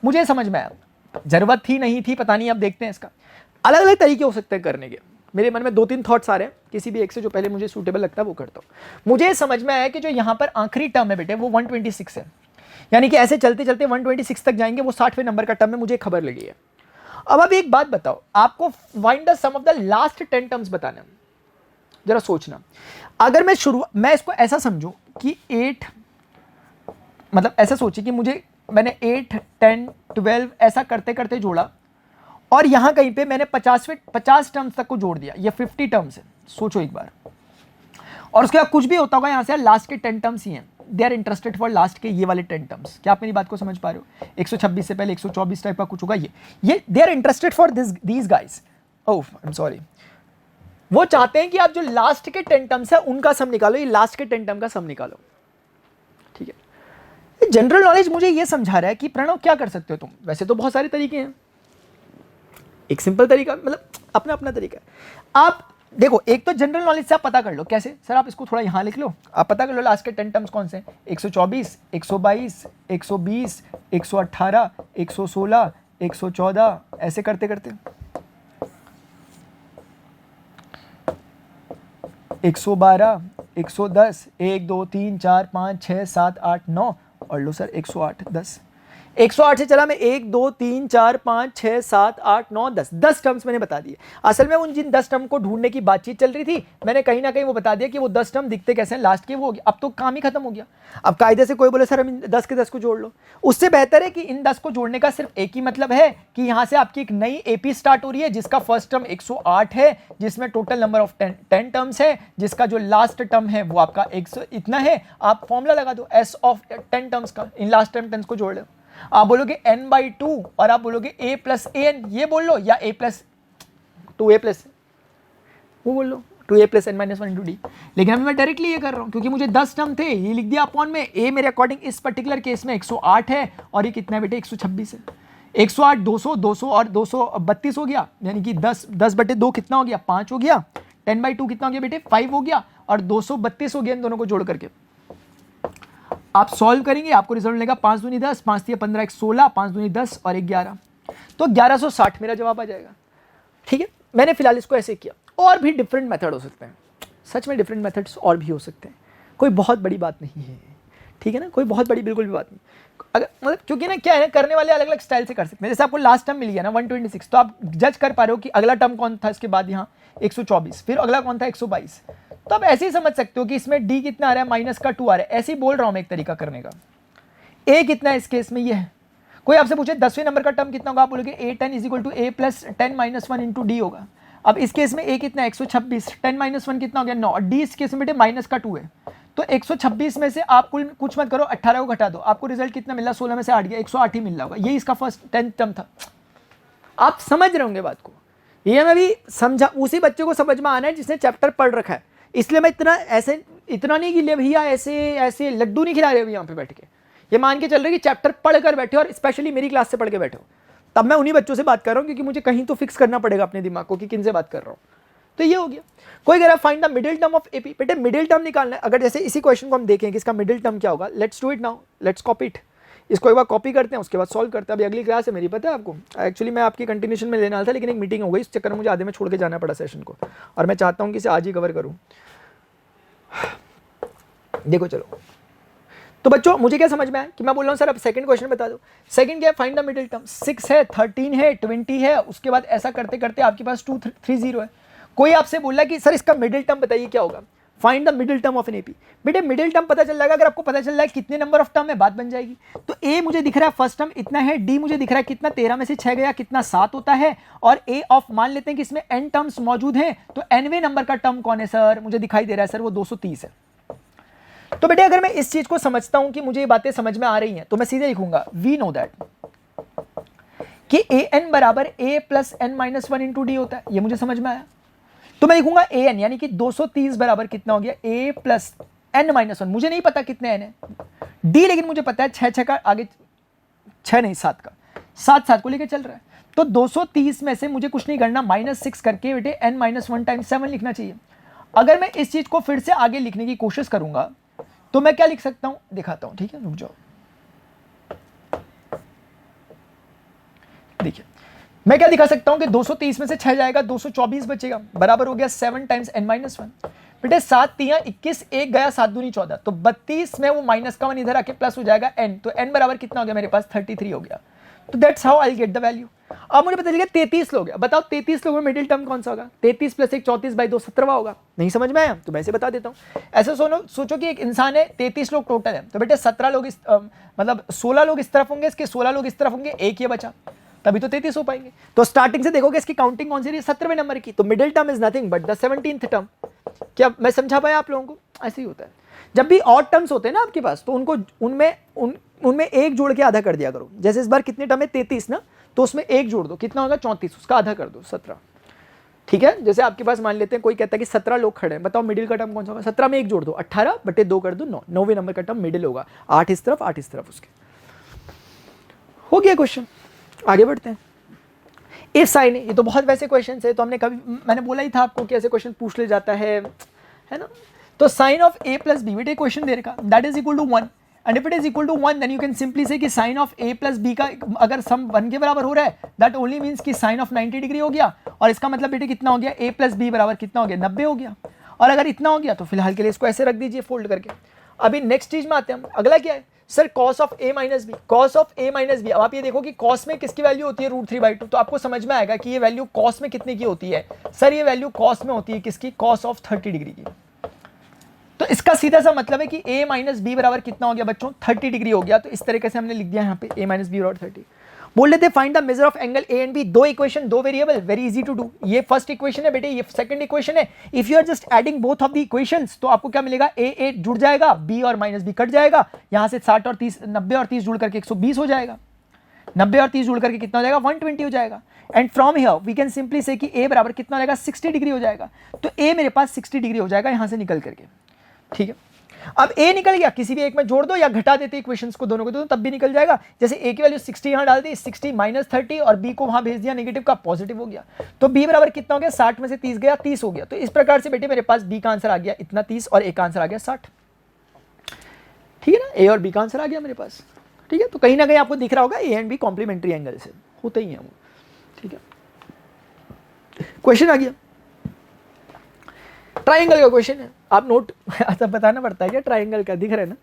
मुझे समझ में आया, जरूरत थी नहीं थी पता नहीं, अब देखते हैं इसका। अलग अलग तरीके हो सकते हैं करने के, मेरे मन में 2-3 थॉट्स आ रहे हैं, किसी भी एक से जो पहले मुझे सूटेबल लगता है वो करता हूं। मुझे समझ में आया कि जो यहाँ पर आखिरी टर्म है बेटे वो 126 है, यानी कि ऐसे चलते चलते 126 तक जाएंगे, वो 60वें नंबर का टर्म है, मुझे खबर लगी है। अब एक बात बताओ, आपको find the sum of the last 10 terms बताना, जरा सोचना। अगर मैं इसको ऐसा समझूं कि 8 मतलब ऐसा सोचिए कि मैंने 8 10 12 ऐसा करते करते जोड़ा, और यहां कहीं पे मैंने 50 टर्म्स तक को जोड़ दिया, ये 50 टर्म्स है, सोचो एक बार। और उसके बाद कुछ भी होता होगा, यहां से लास्ट के 10 टर्म्स ही हैं, they are interested for last के ये वाले 10 टर्म्स। क्या आप मेरी बात को समझ पा रहे हो? 126 से पहले 124 टाइप का कुछ होगा, ये they are interested for these guys. Oh I am sorry, वो चाहते हैं कि आप जो लास्ट के 10 टर्म्स है उनका सम निकालो, ये लास्ट के 10 टर्म का सम निकालो, ठीक है। जनरल नॉलेज मुझे ये समझा रहा है कि प्रणव क्या कर सकते हो तुम, वैसे तो बहुत सारे तरीके हैं, एक सिंपल तरीका मतलब अपना अपना तरीका है। आप देखो, एक तो जनरल नॉलेज से आप पता कर लो, कैसे सर? आप इसको थोड़ा यहां लिख लो, आप पता कर लो लास्ट के 10 टर्म्स कौन से हैं। 124 122 120 118 116 114 ऐसे करते करते 112 110 1 2 3 4 5 6 7 8 9 और लो सर 108 10 108 से चला मैं 1 2 3 4 5 6 7 8 9 10 टर्म्स मैंने बता दिए। असल में उन जिन 10 टर्म को ढूंढने की बातचीत चल रही थी, मैंने कहीं ना कहीं वो बता दिया कि वो 10 टर्म दिखते कैसे हैं लास्ट के, वो हो गया। अब तो काम ही खत्म हो गया। अब कायदे से कोई बोले सर हम 10 के 10 को जोड़ लो, उससे बेहतर है कि इन 10 को जोड़ने का सिर्फ एक ही मतलब है कि यहां से आपकी एक नई एपी स्टार्ट हो रही है, जिसका फर्स्ट टर्म 108 है, जिसमें टोटल नंबर ऑफ 10 टर्म्स है, जिसका जो लास्ट टर्म है वो आपका 100 इतना है। आप फॉर्मूला लगा दो एस ऑफ 10 टर्म्स का, इन लास्ट टर्म 10 को जोड़ लो। आप बोलोगे n/2 और आप बोलोगे a प्लस an, ये बोल लो, या a प्लस 2a प्लस वो बोल लो 2a plus n minus 1 into D. लेकिन अभी मैं डायरेक्टली ये कर रहा हूं क्योंकि मुझे 10 टर्म थे, ये लिख दिया अपॉन में। a मेरे अकॉर्डिंग इस पर्टिकुलर केस में 108 है और ये कितना है बेटे 126 है। 108 200 200 और 232 हो गया, यानी कि 10/2 कितना हो गया 5 हो गया। 10/2 कितना हो गया बेटे 5 हो गया, और 232 हो गया इन दोनों को जोड़ करके। आप सॉल्व करेंगे, आपको रिजल्ट मिलेगा 5 दूनी 10, 5 3 15 1 16, 5 दूनी 10 और 1 11, तो 1160 मेरा जवाब आ जाएगा। ठीक है, मैंने फिलहाल इसको ऐसे किया। और भी डिफरेंट मेथड हो सकते हैं, सच में डिफरेंट मेथड्स और भी हो सकते हैं। कोई बहुत बड़ी बात नहीं है, ठीक है ना, कोई बहुत बड़ी बिल्कुल भी बात नहीं। अगर मतलब क्योंकि ना क्या है, करने वाले अलग अलग स्टाइल से कर सकते हैं। जैसे आपको लास्ट टर्म मिल गया ना 126, तो आप जज कर पा रहे हो कि अगला टर्म कौन था, इसके बाद यहाँ 124, फिर अगला कौन था 122। तो आप ऐसे ही समझ सकते हो कि इसमें डी कितना आ रहा है, माइनस का 2 आ रहा है। ऐसे ही बोल रहा हूँ मैं एक तरीका करने का। ए कितना है इस केस में, ये है। कोई आपसे पूछे 10वें नंबर का टर्म कितना होगा, आप बोलोगे a10 is equal to a plus 10 minus 1 into D होगा। अब इस केस में a कितना है 126, 10 माइनस 1 कितना हो गया 9, डी इस केस में बेटे माइनस का 2 है। तो 126 में से आप कुछ मत करो, 18 को घटा दो, आपको रिजल्ट कितना मिला, 16 में से 8 गया, 108 ही मिल रहा होगा। यही इसका फर्स्ट 10th टर्म था। आप समझ रहे होंगे बात को, ये मैं भी समझा, उसी बच्चे को समझ में आना है जिसने चैप्टर पढ़ रखा है। इसलिए मैं इतना नहीं कि ले भैया ऐसे ऐसे लड्डू नहीं खिला रहे हो यहाँ पे बैठ के, ये मान के चल रहे कि चैप्टर पढ़ कर बैठे और स्पेशली मेरी क्लास से पढ़ के बैठे हो। तब मैं उन्हीं बच्चों से बात कर रहा हूँ, क्योंकि मुझे कहीं तो फिक्स करना पड़ेगा अपने दिमाग को कि किन से बात कर रहा हूँ। तो ये हो गया। कोई कह रहा है find the middle term of AP, बेटे मिडिल टर्म निकालना है। अगर जैसे इसी क्वेश्चन को हम देखें कि इसका मिडिल टर्म क्या होगा, let's do it now, let's copy it. इसको एक बार कॉपी करते हैं, उसके बाद सॉल्व करते हैं। अभी अगली क्लास है मेरी, पता है आपको। एक्चुअली मैं आपकी कंटिन्यूशन में लेने वाला था, लेकिन एक मीटिंग हो गई, इस चक्कर में मुझे आधे में छोड़ के जाना पड़ा सेशन को, और मैं चाहता हूँ कि इसे आज ही कवर करूँ। देखो चलो, तो बच्चों मुझे क्या समझ में आया कि मैं बोल रहा हूँ सर अब सेकंड क्वेश्चन बता दो। सेकंड क्या है, फाइंड द मिडिल टर्म। 6 है, 13 है, 20 है, उसके बाद ऐसा करते करते आपके पास 230 है। कोई आपसे बोला कि सर इसका मिडिल टर्म बताइए क्या होगा, find the middle term of an AP. बेटे मिडिल टर्म पता चल जाएगा, अगर आपको पता चल रहा है कितने नंबर ऑफ टर्म है, बात बन जाएगी। तो ए मुझे दिख रहा है फर्स्ट टर्म इतना है, डी मुझे दिख रहा है कितना, 13 में से 6 गया कितना 7 होता है, और ए ऑफ मान लेते हैं कि इसमें एन टर्म्स मौजूद हैं, तो एनवे नंबर का टर्म कौन है सर, मुझे दिखाई दे रहा है सर वो 230 है। तो बेटे अगर मैं इस चीज को समझता हूं कि मुझे ये बातें समझ में आ रही हैं, तो मैं सीधे लिखूंगा वी नो दैट कि ए एन बराबर a plus n minus 1 into d होता है। ये मुझे समझ में आया। तो मैं लिखूंगा ए एन यानी कि 230 बराबर कितना हो गया, ए प्लस एन माइनस 1। मुझे नहीं पता कितने एन है डी, लेकिन मुझे पता है 6 का आगे 6 नहीं 7 का, 7 को लेकर चल रहा है। तो 230 में से मुझे कुछ नहीं करना, -6 करके बेटे एन माइनस 1 टाइम्स 7 लिखना चाहिए। अगर मैं इस चीज को फिर से आगे लिखने की कोशिश करूंगा तो मैं क्या लिख सकता हूं, दिखाता हूं, ठीक है, रुक जाओ। देखिए मैं क्या दिखा सकता हूं कि 230 में से 6 जाएगा, 224 बचेगा, बराबर हो गया 7 टाइम्स n माइनस 1। बेटे 7 3 21, 1 गया 7 दूनी 14, तो 32 में वो माइनस का 1 इधर आके प्लस हो जाएगा n, तो n बराबर कितना हो गया मेरे पास 33 हो गया। तो that's how I get the value. अब मुझे पता चल गया 33 लोग, बताओ 33 लोगों में मिडिल टर्म कौन सा होगा, 33 प्लस 1 34 बाई 2 17वां होगा। नहीं समझ में आया तो मैं ऐसे बता देता हूँ। ऐसे सोचो कि एक इंसान है, 33 लोग टोटल है, तो बेटे 17 लोग मतलब 16 लोग इस तरफ होंगे, इसके 16 लोग इस तरफ होंगे, एक ये बचा, तभी तो 33 हो पाएंगे। तो स्टार्टिंग से देखोगे इसकी काउंटिंग कौन सी रही, 17वें नंबर की। तो middle term is nothing but the 17th term. क्या मैं समझा पाया आप लोगों को? ऐसे ही होता है जब भी ऑड टर्म्स होते हैं ना आपके पास, तो उनको उनमें एक जोड़ के आधा कर दिया करो। जैसे इस बार कितने टर्म है 33 ना, तो उसमें एक जोड़ दो, कितना होगा 34, उसका आधा कर दो 17। ठीक है, जैसे आपके पास मान लेते हैं कोई कहता है कि 17 लोग खड़े हैं, बताओ मिडिल का टर्म कौन सा होगा, 17 में एक जोड़ दो, 18/2 कर दो 9, 9वें नंबर का टर्म मिडिल होगा, 8 इस तरफ 8 इस तरफ उसके। हो गया क्वेश्चन, आगे बढ़ते हैं। इफ साइन है, ये तो बहुत वैसे क्वेश्चन है, तो मैंने बोला ही था आपको कि ऐसे क्वेश्चन पूछ ले जाता है ना। तो sine of a plus B, बेटे क्वेश्चन दे रखा, that is equal to 1, and if it is equal to 1 then you can simply say कि sine of a plus B का अगर सम 1 के बराबर हो रहा है, दैट ओनली मींस कि साइन ऑफ 90 डिग्री हो गया, और इसका मतलब बेटे कितना हो गया, a प्लस बी बराबर कितना हो गया 90 हो गया। और अगर इतना हो गया तो फिलहाल के लिए इसको ऐसे रख दीजिए फोल्ड करके। अभी नेक्स्ट चीज में आते हैं हम, अगला क्या है sir, cos of a minus B, cos of a minus B. अब आप ये देखो कि कॉस में किसकी वैल्यू होती है √3/2, तो आपको समझ में आएगा कि ये वैल्यू कॉस में कितने की होती है सर, ये वैल्यू कॉस में होती है किसकी, कॉस ऑफ 30 डिग्री की। तो इसका सीधा सा मतलब है कि a माइनस बी बराबर कितना हो गया बच्चों 30 डिग्री हो गया। तो इस तरीके से हमने लिख दिया यहाँ पे a माइनस बी बराबर 30। बोल लेते find the measure of angle a and b, दो इक्वेशन दो variable, very easy to do. ये फर्स्ट इक्वेशन है बेटे, ये सेकंड इक्वेशन है। If you are just adding both of the equations तो आपको क्या मिलेगा, a जुड़ जाएगा, b और माइनस b कट जाएगा, यहाँ से 60 और 30 90 और 30 जुड़ करके 120 हो जाएगा, 90 और 30 जुड़ करके कितना हो जाएगा 120 हो जाएगा। And from here we can simply say कि a बराबर कितना हो जाएगा 60 डिग्री हो जाएगा। तो a मेरे पास 60 डिग्री हो जाएगा यहाँ से निकल करके। ठीक है, अब a निकल गया, किसी भी एक में जोड़ दो या घटा देते इक्वेशंस को दोनों को दो, तब भी निकल जाएगा। जैसे a की वैल्यू 60 यहाँ डाल दी, 60 माइनस 30, और b को वहां भेज दिया नेगेटिव का, पॉजिटिव हो गया। तो b बराबर कितना हो गया, 60 में से 30 गया 30 हो गया। तो इस प्रकार से बेटे मेरे पास b का आंसर आ गया इतना 30 और a का आंसर आ गया 60। ठीक है ना, a और b का आंसर आ गया मेरे पास। ठीक है, तो कहीं ना कहीं आपको दिख रहा होगा a and b complementary angle से होते ही हैं वो। ठीक है, क्वेश्चन आ गया, ट्राइंगल का क्वेश्चन है। आप नोट अच्छा बताना पड़ता है क्या ट्राइंगल का, दिख रहा है ना।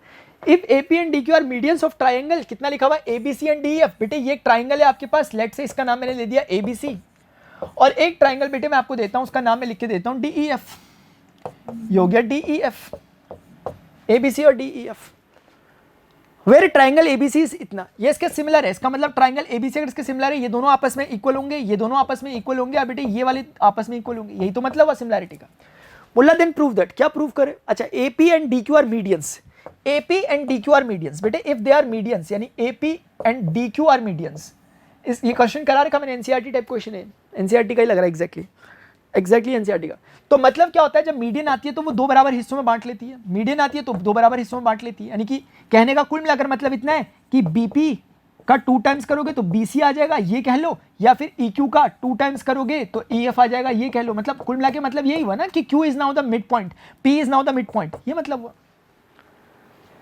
If AP and DQ are medians of triangle, कितना लिखा हुआ है एबीसी एंड डीएफ। बेटे ये एक ट्राइंगल है आपके पास, लेट से इसका नाम मैंने ले दिया एबीसी, और एक ट्राइंगल बेटे मैं आपको देता हूं, उसका नाम मैं लिख के देता हूं डीईएफ। ये हो गया डीईएफ, एबीसी और डीईएफ। वेर ट्राइंगल एबीसी इतना, ये इसके सिमिलर है, इसका मतलब ट्राइंगल एबीसी अगर इसके सिमिलर है, ये दोनों आपस में इक्वल होंगे, ये दोनों आपस में इक्वल होंगे, और बेटे ये वाले आपस में इक्वल होंगे, यही तो मतलब है सिमिलैरिटी का। बोला देन प्रूव दैट, क्या प्रूव करे। अच्छा AP and DQ are medians, AP and DQ are medians. बेटे इफ दे आर मीडियंस यानी AP and DQ are medians, इस ये क्वेश्चन करा रखा मैंने, एनसीईआरटी टाइप क्वेश्चन है, एनसीईआरटी का ही लग रहा है एग्जैक्टली एनसीईआरटी का। तो मतलब क्या होता है, जब मीडियन आती है तो वो दो बराबर हिस्सों में बांट लेती है, मीडियन आती है तो दो बराबर हिस्सों में बांट लेती है, यानी कि कहने का कुल मिलाकर मतलब इतना है कि बीपी का 2 टाइम्स करोगे तो बीसी आ जाएगा, ये कह लो, या फिर ईक्यू का 2 टाइम्स करोगे तो ईएफ आ जाएगा, ये कह लो। मतलब कुल मिला के मतलब यही हुआ ना कि Q is now the mid point, P is now the mid point, ये मतलब हुआ।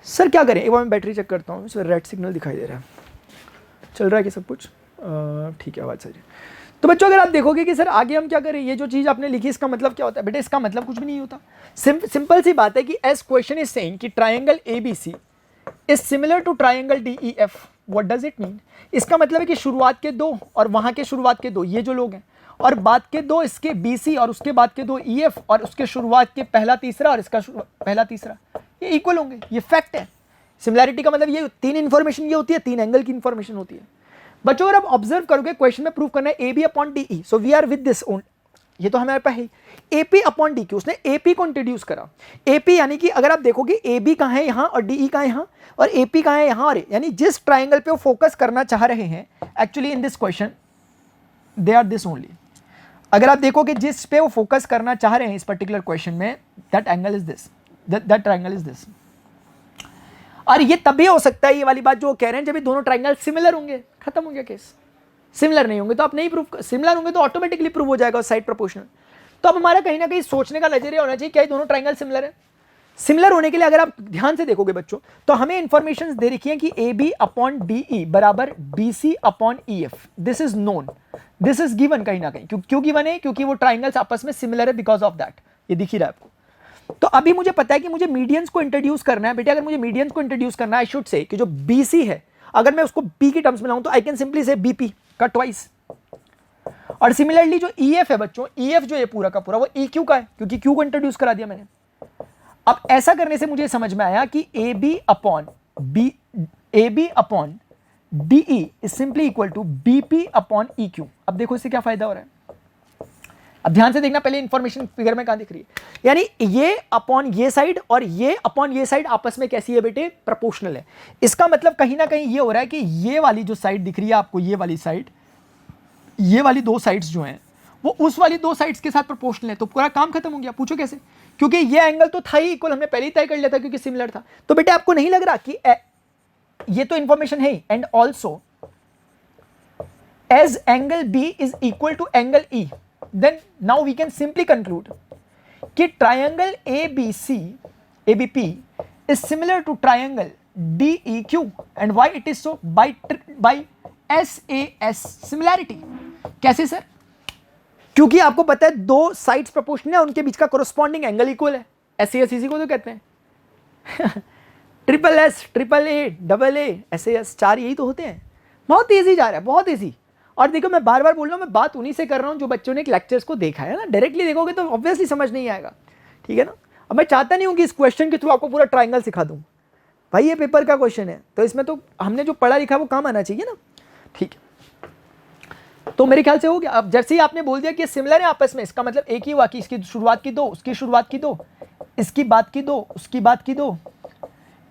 सर क्या करें, एक बार मैं बैटरी चेक करता हूँ, इसमें रेड सिग्नल दिखाई दे रहा है, चल रहा है कि सब कुछ ठीक है, आवाज़ सही है। तो बच्चों अगर आप देखोगे कि सर आगे हम क्या करें, ये जो चीज़ आपने लिखी इसका मतलब क्या होता है, बेटे इसका मतलब कुछ भी नहीं होता। सिंपल सी बात है कि एस क्वेश्चन इज सेइंग कि triangle A B C is similar to triangle D E F. What does it mean, इसका मतलब है कि शुरुआत के दो और वहां के शुरुआत के दो, ये जो लोग हैं, और बाद के दो इसके बीसी और उसके बाद के दो ईएफ और उसके शुरुआत के पहला तीसरा और इसका पहला तीसरा, ये इक्वल होंगे, ये फैक्ट है। सिमिलैरिटी का मतलब ये 3 इंफॉर्मेशन ये होती है, 3 एंगल की इंफॉर्मेशन होती है। बच्चों अगर आप ऑब्जर्व करोगे क्वेश्चन में प्रूव करना है A B upon D E, so we are with this one, ये तो हमारे पास है। एपी अपॉन डी क्यू, उसने एपी को इंट्रोड्यूस करा। एपी यानी कि अगर आप देखोगे ए बी कहाँ है यहाँ और डीई कहाँ है यहाँ, और एपी कहाँ है यहाँ, और यानी जिस ट्राइंगल पे वो फोकस करना चाह रहे हैं actually in this question they are this only. अगर आप देखोगे जिस पे वो फोकस करना चाह रहे हैं इस पर्टिकुलर क्वेश्चन में, that angle is this, that triangle is this. और ये तभी हो सकता है, ये वाली बात जो कह रहे हैं, जब ये दोनों ट्राइंगल सिमिलर होंगे, खत्म हो गया केस। सिमिलर नहीं होंगे तो आप नहीं प्रूव, सिमिलर होंगे तो ऑटोमेटिकली प्रूव हो जाएगा साइड प्रोपोर्शनल। तो अब हमारा कहीं ना कहीं सोचने का नजरिया होना चाहिए, क्या ये दोनों ट्राइंगल सिमिलर है। सिमिलर होने के लिए अगर आप ध्यान से देखोगे बच्चों, तो हमें इंफॉर्मेशन दे रखी है कि A B upon D e बराबर b c upon e f, this is known, this is given कहीं ना कहीं। क्यों गिवन है, क्योंकि वो ट्राइंगल्स आपस में सिमिलर है, बिकॉज ऑफ दैट, ये दिख ही रहा है आपको। तो अभी मुझे पता है कि मुझे मीडियंस को इंट्रोड्यूस करना है। बेटे अगर मुझे मीडियंस को इंट्रोड्यूस करना है, आई शुड से कि जो बीसी है, अगर मैं उसको पी की टर्म्स में लाऊं तो आई कैन सिंपली से बीपी का ट्वाइस। और सिमिलरली जो ईएफ है बच्चों, ईएफ जो ये पूरा का पूरा वो ईक्यू का है, क्योंकि क्यू को इंट्रोड्यूस करा दिया मैंने। अब ऐसा करने से मुझे समझ में आया कि A B upon DE is simply equal to BP upon EQ. अब देखो इससे क्या फायदा हो रहा है, अब ध्यान से देखना, पहले इंफॉर्मेशन फिगर में कहां दिख रही है, यानी ये अपॉन ये साइड और ये अपॉन ये साइड आपस में कैसी है बेटे, प्रोपोर्शनल है। इसका मतलब कहीं ना कहीं ये हो रहा है कि ये वाली जो साइड दिख रही है आपको, ये वाली साइड, ये वाली दो साइड्स जो हैं वो उस वाली दो साइड्स के साथ प्रोपोर्शनल है। तो पूरा काम खत्म हो गया। पूछो कैसे, क्योंकि ये एंगल तो था ही इक्वल, हमने पहले ही तय कर लिया था क्योंकि सिमिलर था। तो बेटे आपको नहीं लग रहा कि ये तो इंफॉर्मेशन है, and also as angle B is equal to angle E, then now we can simply conclude कि triangle ABP is similar to triangle DEQ, and why it is so, by SAS similarity। कैसे sir, क्योंकि आपको पता है दो sides proportional है, उनके बीच का कोरोस्पॉन्डिंग एंगल इक्वल है। SAS इसी को तो कहते हैं triple S, triple A, double A, SAS, 4 यही तो होते हैं। बहुत ईजी जा रहा है, बहुत ईजी। और देखो मैं बार बार बोल रहा हूँ, मैं बात उन्हीं से कर रहा हूँ जो बच्चों ने लेक्चर्स को देखा है ना। डायरेक्टली देखोगे तो ऑब्वियसली समझ नहीं आएगा, ठीक है ना। अब मैं चाहता नहीं हूँ कि इस क्वेश्चन के थ्रू आपको पूरा ट्राइंगल सिखा दूँ, भाई ये पेपर का क्वेश्चन है, तो इसमें तो हमने जो पढ़ा लिखा वो काम आना चाहिए ना, ठीक है। तो मेरे ख्याल से हो गया। अब जैसे ही आपने बोल दिया कि सिमिलर है आपस में, इसका मतलब एक ही हुआ कि इसकी शुरुआत की दो, उसकी शुरुआत की दो, इसकी बात की दो, उसकी बात की दो,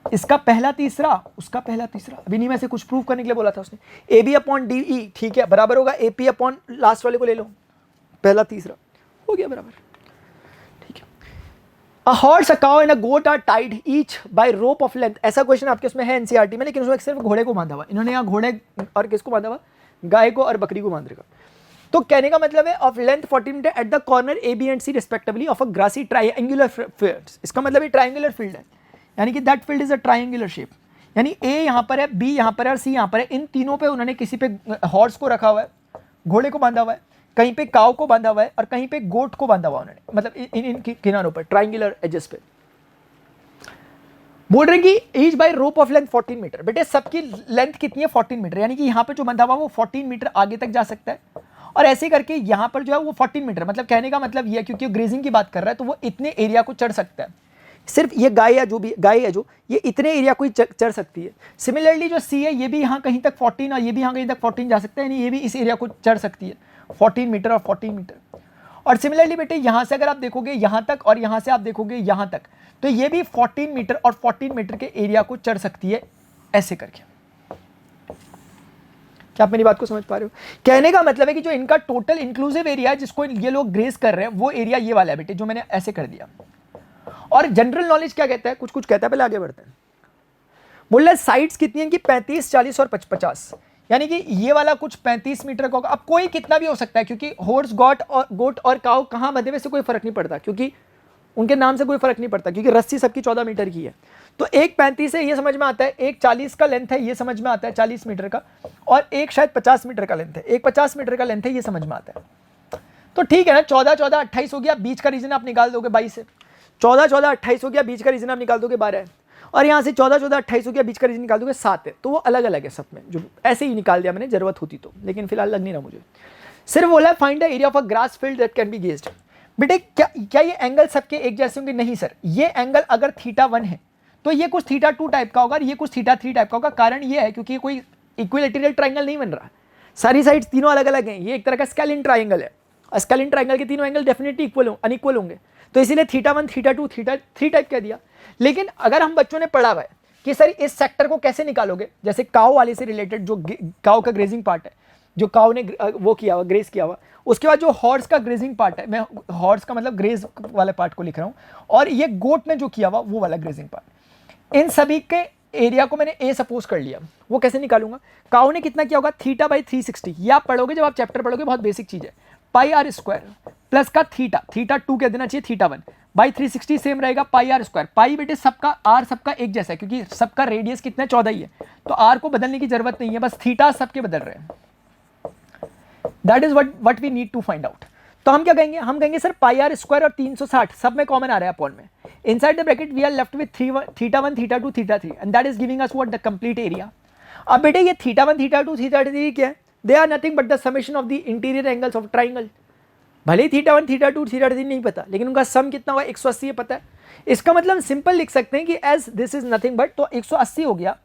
इसका पहला तीसरा, उसका पहला तीसरा। अभी नहीं, मैं से कुछ प्रूव करने के लिए बोला था उसने। A B upon D E, ठीक है, बराबर होगा ए पी अपॉन लास्ट वाले को ले लो, पहला तीसरा, हो गया बराबर, ठीक है। A horse, a cow and a goat are tied each by rope of length. ऐसा क्वेश्चन आपके उसमें है एनसीईआरटी में, लेकिन उसमें सिर्फ घोड़े को बांधा हुआ। इन्होंने यहाँ घोड़े और किसको बांधा हुआ, गाय को और बकरी को बांध रखा। तो कहने का मतलब है of length 40 metre at the corner A B and C respectively of a grassy triangular field. इसका मतलब ये ट्रायंगुलर फील्ड है, यानी कि that field is a triangular shape. यानी ए यहाँ पर है, बी यहाँ पर है और सी यहाँ पर है। इन तीनों पे उन्होंने किसी पे हॉर्स को रखा हुआ है, घोड़े को बांधा हुआ है। कहीं पे काव को बांधा हुआ है और कहीं पे गोट को बांधा हुआ उन्होंने, मतलब इन किनारों पर ट्राइंगुलर एजेस पे। बोल रहे हैं कि each by rope of length 14 metre. बेटे सबकी लेंथ कितनी है 14 मीटर, यानी कि यहाँ पे जो बंधा हुआ वो 14 मीटर आगे तक जा सकता है, और ऐसे करके यहाँ पर जो है वो 14 मीटर, मतलब कहने का मतलब ये है क्योंकि ग्रेजिंग की बात कर रहा है तो वो इतने एरिया को चढ़ सकता है। सिर्फ ये गाय या जो भी गाय है जो ये इतने एरिया को ही चढ़ सकती है। सिमिलरली जो सी है ये भी यहाँ कहीं तक 14 और ये भी यहाँ कहीं तक 14 जा सकता है, यानी ये भी इस एरिया को चढ़ सकती है 14 मीटर और 14 मीटर। और सिमिलरली बेटे यहाँ से अगर आप देखोगे यहाँ तक और यहाँ से आप देखोगे यहाँ तक, तो ये भी 14 मीटर और 14 मीटर के एरिया को चढ़ सकती है ऐसे करके। क्या आप मेरी बात को समझ पा रहे हो? कहने का मतलब है कि जो इनका टोटल इंक्लूसिव एरिया है जिसको ये लोग ग्रेस कर रहे हैं वो एरिया ये वाला है बेटे, जो मैंने ऐसे कर दिया। और जनरल नॉलेज क्या कहता है, कुछ कुछ कहता है, पहले आगे बढ़ते हैं। बोल रहा साइड्स कितनी है कि 35, 40 और 50, यानी कि ये वाला कुछ 35 मीटर का होगा। अब कोई कितना भी हो सकता है क्योंकि हॉर्स गोट और काऊ कहाँ बंधे हुए से कोई फर्क नहीं पड़ता, क्योंकि उनके नाम से कोई फर्क नहीं पड़ता, क्योंकि रस्सी सबकी 14 मीटर की है। तो एक 35 है ये समझ में आता है, एक 40 का लेंथ है ये समझ में आता है 40 मीटर का, और एक शायद 50 मीटर का लेंथ है, एक 50 मीटर का लेंथ है ये समझ में आता है। तो ठीक है ना, 14, 14, 28 हो गया, बीच का रीजन आप निकाल दोगे 22 से, 14, 14, 28 हो गया, बीच का रीजन आप निकाल दोगे 12 है, और यहाँ से 14, 14, 28 हो गया, बीच का रीजन निकाल दोगे 7 है। तो वो अलग अलग है सब में, जो ऐसे ही निकाल दिया मैंने जरूरत होती तो, लेकिन फिलहाल लग नहीं रहा मुझे। सिर्फ बोला find the area of a grass field that can be gazed. बेटे क्या ये एंगल सबके एक जैसे होंगे? नहीं सर, ये एंगल अगर θ1 है तो ये कुछ θ2 टाइप का होगा और ये कुछ θ3 टाइप का होगा। कारण ये है क्योंकि कोई इक्विलैटरल ट्राइंगल नहीं बन रहा, सारी साइड्स तीनों अलग अलग हैं, ये एक तरह का स्केलिन ट्राइंगल है, स्केलिन ट्राइंगल के तीनों एंगल डेफिनेटली अनइक्वल होंगे, तो इसीलिए θ1, θ2, θ3 टाइप कह दिया। लेकिन अगर हम बच्चों ने पढ़ा हुआ है कि सर इस सेक्टर को कैसे निकालोगे, जैसे काऊ वाले से रिलेटेड जो काऊ का ग्रेजिंग पार्ट है, जो काऊ ने वो किया हुआ ग्रेज किया हुआ, उसके बाद जो हॉर्स का ग्रेजिंग पार्ट है, मैं हॉर्स का मतलब ग्रेज वाले पार्ट को लिख रहा हूँ, और ये गोट ने जो किया हुआ वो वाला ग्रेजिंग पार्ट, इन सभी के एरिया को मैंने ए सपोज कर लिया। वो कैसे निकालूंगा? काऊ ने कितना किया होगा θ/360, ये आप पढ़ोगे जब आप चैप्टर पढ़ोगे, बहुत बेसिक चीज है। πr² प्लस का θ2 कह देना चाहिए, θ1 बाई 360 सेम रहेगा πr²। पाई बेटे सबका आर सबका एक जैसा है क्योंकि सबका रेडियस कितना 14 ही है, तो आर को बदलने की जरूरत नहीं है, बस थीटा सबके बदल रहे हैं। That is what we need to find out. तो हम क्या कहेंगे? हम कहेंगे सर πr² और 360 सब में कॉमन आ रहा है अपॉन में, inside the bracket we are left with θ1, θ2, θ3 and that is giving us what the complete area. अब बेटे ये θ1, θ2, θ3 क्या है? They are nothing but the summation of the interior angles of triangle. भले ही θ1, θ2, θ3 नहीं पता, लेकिन उनका सम कितना हुआ 180 है पता है। इसका मतलब सिंपल लिख सकते हैं कि as this is nothing but, तो 180 हो गया,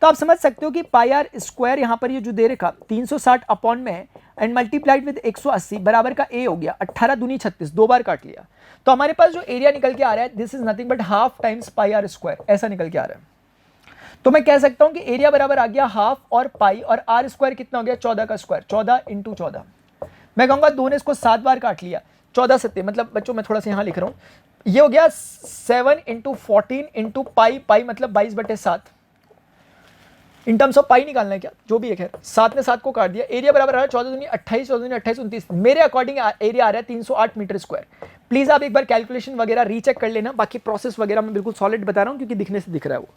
तो आप समझ सकते हो कि πr² यहाँ पर ये जो दे रखा 360 अपॉन में है एंड मल्टीप्लाइड विद 180 बराबर का ए हो गया 18 दूनी 36, दो बार काट लिया, तो हमारे पास जो एरिया निकल के आ रहा है this is nothing but half times πr², ऐसा निकल के आ रहा है। तो मैं कह सकता हूं कि एरिया बराबर आ गया हाफ और पाई, और r² कितना हो गया 14 का स्क्वायर, 14 × 14। मैं कहूंगा दो ने इसको 7 बार काट लिया, 14 7, मतलब बच्चों मैं थोड़ा सा यहाँ लिख रहा हूँ, ये हो गया 7 × 14 × पाई मतलब 22/7। इन टर्म्स ऑफ पाई निकालना है क्या, जो भी है, 7 ने 7 को काट दिया, एरिया बराबर आ रहा है 14 दूनी 28, 14 दूनी 28, 29, मेरे अकॉर्डिंग एरिया आ रहा है 308 मीटर स्क्वायर। प्लीज आप एक बार कैलकुलेशन वगैरह रीचेक कर लेना, बाकी प्रोसेस वगैरह मैं बिल्कुल सॉलिड बता रहा हूँ क्योंकि दिखने से दिख रहा है वो,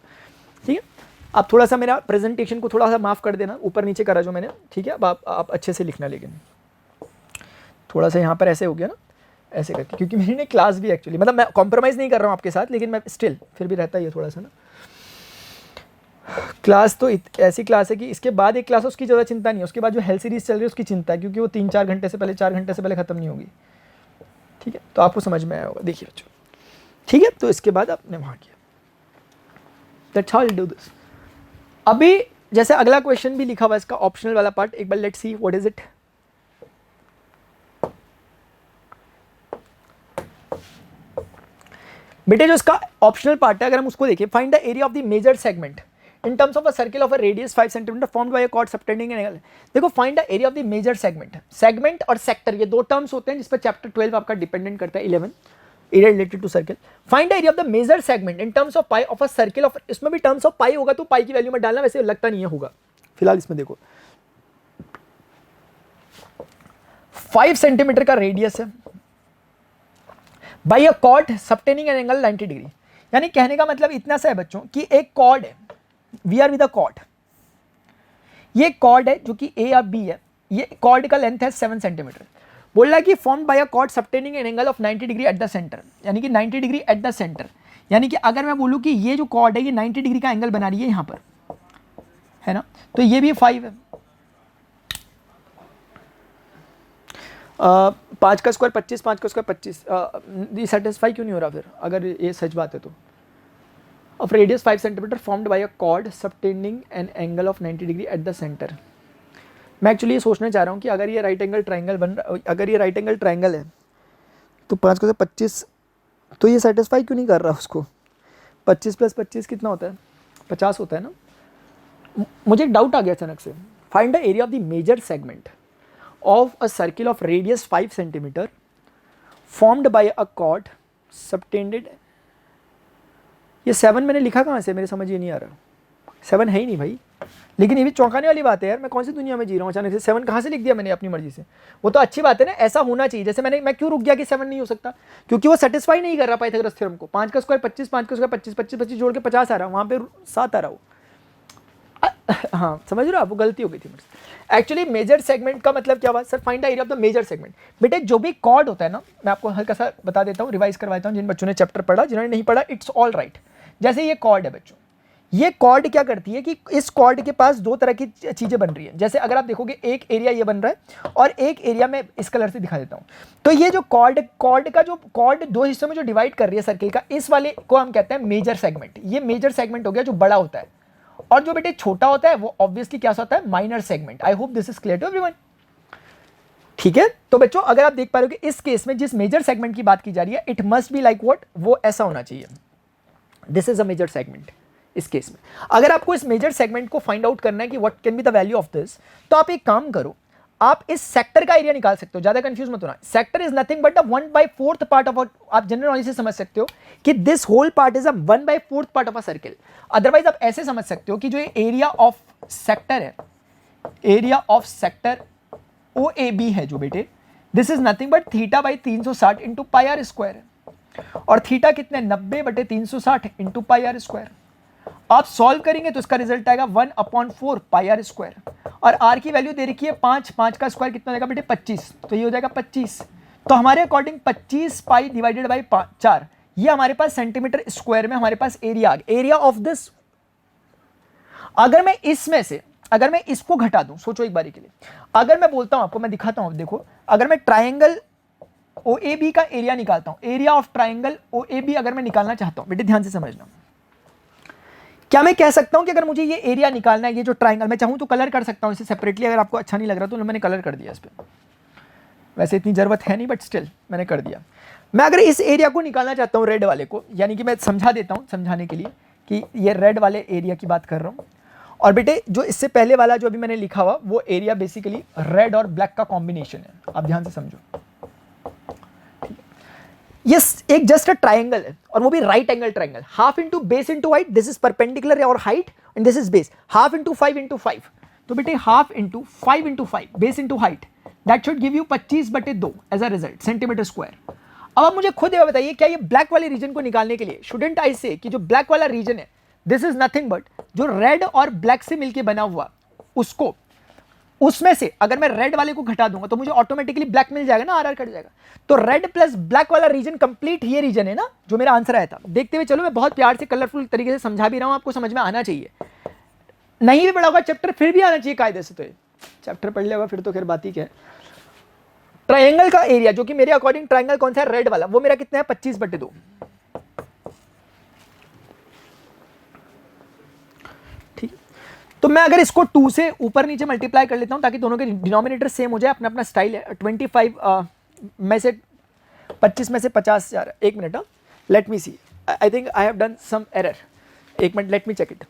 ठीक है। आप थोड़ा सा मेरा प्रेजेंटेशन को थोड़ा सा माफ कर देना, ऊपर नीचे करा जो मैंने, ठीक है। अब आप अच्छे से लिखना, लेकिन थोड़ा सा यहाँ पर ऐसे हो गया ना, ऐसे करके, क्योंकि मैंने क्लास भी एक्चुअली, मतलब मैं कॉम्प्रोमाइज़ नहीं कर रहा हूँ आपके साथ, लेकिन मैं स्टिल फिर भी रहता ही है थोड़ा सा ना। क्लास तो ऐसी क्लास है कि इसके बाद एक क्लास है उसकी ज़्यादा चिंता नहीं है, उसके बाद जो हेल्थ सीरीज चल रही है उसकी चिंता है, क्योंकि वो 3-4 घंटे से पहले, 4 घंटे से पहले ख़त्म नहीं होगी, ठीक है। तो आपको समझ में आया होगा, देखिए बच्चों, ठीक है। तो इसके बाद आपने वहाँ किया, that's how you do this. अभी जैसे अगला क्वेश्चन भी लिखा हुआ है इसका ऑप्शनल वाला पार्ट, एक बार let's see what is it. बेटे जो इसका ऑप्शनल पार्ट है, अगर हम उसको देखें, find the area of the major segment in terms of a circle of a radius 5 centimetre formed by a chord subtending an angle. देखो find the area of the major segment, segment और sector ये दो terms होते हैं जिस पर chapter 12 आपका dependent करता है, 11 area related to circle. Find the area of the major segment in terms of pi of a circle of, इसमें भी टर्म्स ऑफ पाई होगा तो पाई की वैल्यू में डालना, वैसे लगता नहीं है होगा, फिलहाल इसमें देखो 5 सेंटीमीटर का रेडियस है by a chord subtending an angle 90 degree. यानी कहने का मतलब इतना सा है बच्चों कि एक कॉर्ड है, we are with a chord, ये कॉर्ड है जो कि ए या बी है, ये कॉर्ड का लेंथ है 7 सेंटीमीटर, बोल रहा है कि formed by a chord subtending an angle of 90 degree at the centre, यानी कि 90 डिग्री एट द सेंटर, यानी कि अगर मैं बोलूँ कि ये जो कॉर्ड है ये 90 डिग्री का एंगल बना रही है यहाँ पर, है ना, तो ये भी 5 है। 5 का स्क्वायर 25, 5 का स्क्वायर 25, ये सेटिस्फाई क्यों नहीं हो रहा फिर, अगर ये सच बात है तो। Of radius 5 centimetre formed by a chord subtending an angle of 90 degree at the centre. मैं एक्चुअली ये सोचना चाह रहा हूँ कि अगर ये राइट एंगल ट्राइंगल बन रहा, अगर ये राइट एंगल ट्राइंगल है तो 5 का 25, तो ये सेटिस्फाई क्यों नहीं कर रहा उसको। 25 + 25 कितना होता है, 50 होता है ना। मुझे एक डाउट आ गया अचानक से। Find the area of the major segment of a circle of radius 5 centimetre formed by a chord subtended. ये 7 मैंने लिखा कहाँ से, मेरे समझ ये नहीं आ रहा। 7 है ही नहीं भाई, लेकिन ये भी चौंकाने वाली बात है यार, मैं कौन सी दुनिया में जी रहा हूँ अचानक से 7 कहाँ से लिख दिया मैंने अपनी मर्जी से। वो तो अच्छी बात है ना, ऐसा होना चाहिए। जैसे मैं क्यों रुक गया कि 7 नहीं हो सकता, क्योंकि वो सेटिस्फाई नहीं कर रहा पाइथागोरस थ्योरम को। 5 का स्क्वायर 25, 5 का स्क्वायर 25, 25 25 जोड़ के 50 आ रहा, वहाँ पे 7 आ रहा हो। हाँ समझ रहे हो आप, वो गलती हो गई थी मुझसे। एक्चुअली मेजर सेगमेंट का मतलब क्या हुआ sir, find the area of the major segment. बेटे जो भी कॉर्ड होता है ना, मैं आपको हल्का सा बता देता हूँ, रिवाइज करवाता हूँ जिन बच्चों ने चैप्टर पढ़ा, जिन्होंने नहीं पढ़ा इट्स ऑल राइट। जैसे ये कॉर्ड है बच्चों, ये कॉर्ड क्या करती है कि इस कॉर्ड के पास 2 तरह की चीजें बन रही है। जैसे अगर आप देखोगे एक एरिया ये बन रहा है और एक एरिया में इस कलर से दिखा देता हूं। तो ये जो कॉर्ड का जो कॉर्ड 2 हिस्सों में जो डिवाइड कर रही है सर्किल का, इस वाले को हम कहते हैं मेजर सेगमेंट। ये मेजर सेगमेंट हो गया जो बड़ा होता है, और जो बेटे छोटा होता है वो ऑब्वियसली क्या होता है, minor segment. I hope this is clear to everyone. ठीक है, तो बच्चों अगर आप देख पा रहे हो कि इस केस में जिस मेजर सेगमेंट की बात की जा रही है, it must be like what, वो ऐसा होना चाहिए। This is a major segment. इस केस में अगर आपको इस मेजर सेगमेंट को फाइंड आउट करना है कि what can be the value of this, तो आप एक काम करो, आप इस सेक्टर का एरिया निकाल सकते हो। ज्यादा कंफ्यूज मत होना, sector is nothing but the 1/4 part of, आप जनरल नॉलेज से समझ सकते हो कि this whole part is a 1/4 part of a circle. Otherwise आप ऐसे समझ सकते हो कि जो एरिया ऑफ सेक्टर है, एरिया ऑफ सेक्टर OAB है जो बेटे, this is nothing but θ/360 into pi are square है। और थीटा कितने, 90/360 इंटू पाई आर स्क्वायर। आप सॉल्व करेंगे तो इसका रिजल्ट आएगा 1/4 पाई आर स्क्वायर। और आर की वैल्यू दे रखी है 5, 5 का स्क्वायर कितना देगा बेटे 25, तो ये हो जाएगा 25। तो हमारे अकॉर्डिंग 25 पाई डिवाइडेड बाई 4, ये हमारे पास सेंटीमीटर स्क्वायर में हमारे पास एरिया आ गया। एरिया ऑफ दिस, अगर मैं इसमें से अगर मैं इसको घटा दूं, सोचो एक बारी के लिए, अगर मैं बोलता हूं आपको, मैं दिखाता हूं, देखो अगर मैं ट्राइंगल OAB का एरिया निकालता हूं, एरिया ऑफ ट्राइंगल OAB अगर मैं निकालना चाहता हूं, बेटे ध्यान से समझना, क्या मैं कह सकता हूं कि अगर मुझे ये एरिया निकालना है, ये जो ट्राइंगल, मैं चाहूं तो कलर कर सकता हूं इसे सेपरेटली, अगर आपको अच्छा नहीं लग रहा तो मैंने कलर कर दिया इस पर, वैसे इतनी जरूरत है नहीं बट स्टिल मैंने कर दिया। मैं अगर इस एरिया को निकालना चाहता हूं, रेड वाले को, यानी कि मैं समझा देता हूं समझाने के लिए कि ये रेड वाले एरिया की बात कर रहा हूं, और बेटे जो इससे पहले वाला जो अभी मैंने लिखा हुआ वो एरिया बेसिकली रेड और ब्लैक का कॉम्बिनेशन है। आप ध्यान से समझो, ये एक जस्ट अ ट्राइंगल है, और वो भी right angle triangle. Half into base into height, this is perpendicular और height, and this is base. Half into 5 into 5, तो बेटे half into 5 into 5 base into height, that should give you 25/2 as a result centimetre square. अब आप मुझे खुद ये बताइए, क्या ये ब्लैक वाले रीजन को निकालने के लिए शुडंट आई से कि जो ब्लैक वाला रीजन है, दिस इज नथिंग बट जो रेड और ब्लैक से मिलकर बना हुआ, उसको उसमें से अगर मैं रेड वाले को घटा दूंगा तो मुझे ऑटोमेटिकली ब्लैक मिल जाएगा ना, आर कट जाएगा। तो रेड प्लस ब्लैक वाला रीजन कंप्लीट ये रीजन है ना जो मेरा आंसर आया था। देखते हुए चलो, मैं बहुत प्यार से कलरफुल तरीके से समझा भी रहा हूं, आपको समझ में आना चाहिए। नहीं भी पढ़ा होगा चैप्टर फिर भी आना चाहिए कायदे से, तो ये चैप्टर पढ़ लिया होगा फिर तो खैर बात ही क्या है। ट्राइंगल का एरिया जो कि मेरे अकॉर्डिंग ट्राइंगल कौन सा है, रेड वाला, वो मेरा कितना है 25/2। तो मैं अगर इसको 2 से ऊपर नीचे मल्टीप्लाई कर लेता हूं ताकि दोनों के डिनोमिनेटर सेम हो जाए, अपना अपना स्टाइल है। 25 में से 25 में से 50 जा रहा है। एक minute, let me see, I think I have done some error. एक minute, let me check it.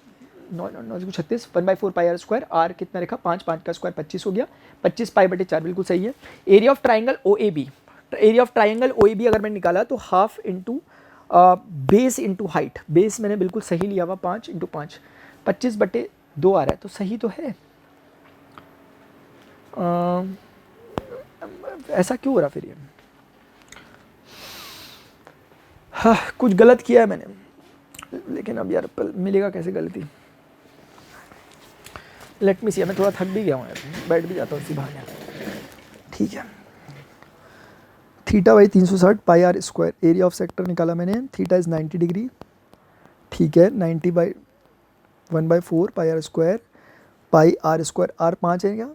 9 36 1/4 pi are square, are कितना रखा 5, 5 का स्क्वायर 25 हो गया, 25 पाई/4 बिल्कुल सही है। Area of triangle OAB, area of triangle OAB अगर मैंने निकाला तो half into base into height, base मैंने बिल्कुल सही लिया हुआ 5 इंटू 5, 25/2 आ रहा है, तो सही तो है। ऐसा क्यों हो रहा फिर ये, हाँ कुछ गलत किया है मैंने, लेकिन अब यार मिलेगा कैसे गलती। लेट मी सी, मैं थोड़ा थक भी गया हूँ यार, बैठ भी जाता हूँ इसी बहाने। ठीक है, theta by 360 pi are square, area of sector निकाला मैंने, थीटा इज 90 डिग्री, ठीक है, 90 by 1/4 pi are square, pi are square, r 5 है क्या,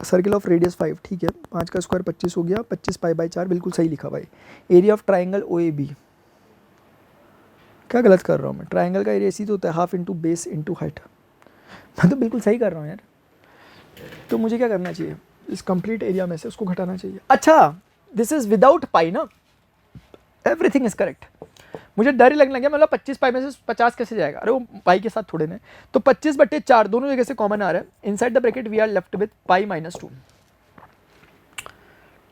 सर्किल ऑफ रेडियस 5, ठीक है, 5 का स्क्वायर 25 हो गया, 25 पाई बाई 4, बिल्कुल सही लिखा भाई। Area of triangle O A B, क्या गलत कर रहा हूँ मैं, ट्राइंगल का एरिया इसी तो होता है, half into base into height, मैं तो बिल्कुल सही कर रहा हूँ यार। तो मुझे क्या करना चाहिए, इस कंप्लीट एरिया में से उसको घटाना चाहिए। अच्छा, दिस इज विदाउट पाई ना, एवरीथिंग इज करेक्ट। मुझे डर ही लगने लगा, मतलब 25 पाई में से 50 कैसे जाएगा, अरे वो पाई के साथ थोड़े ना, तो 25/4 दोनों जगह से कॉमन आ रहा है, inside the bracket we are left with pi minus 2,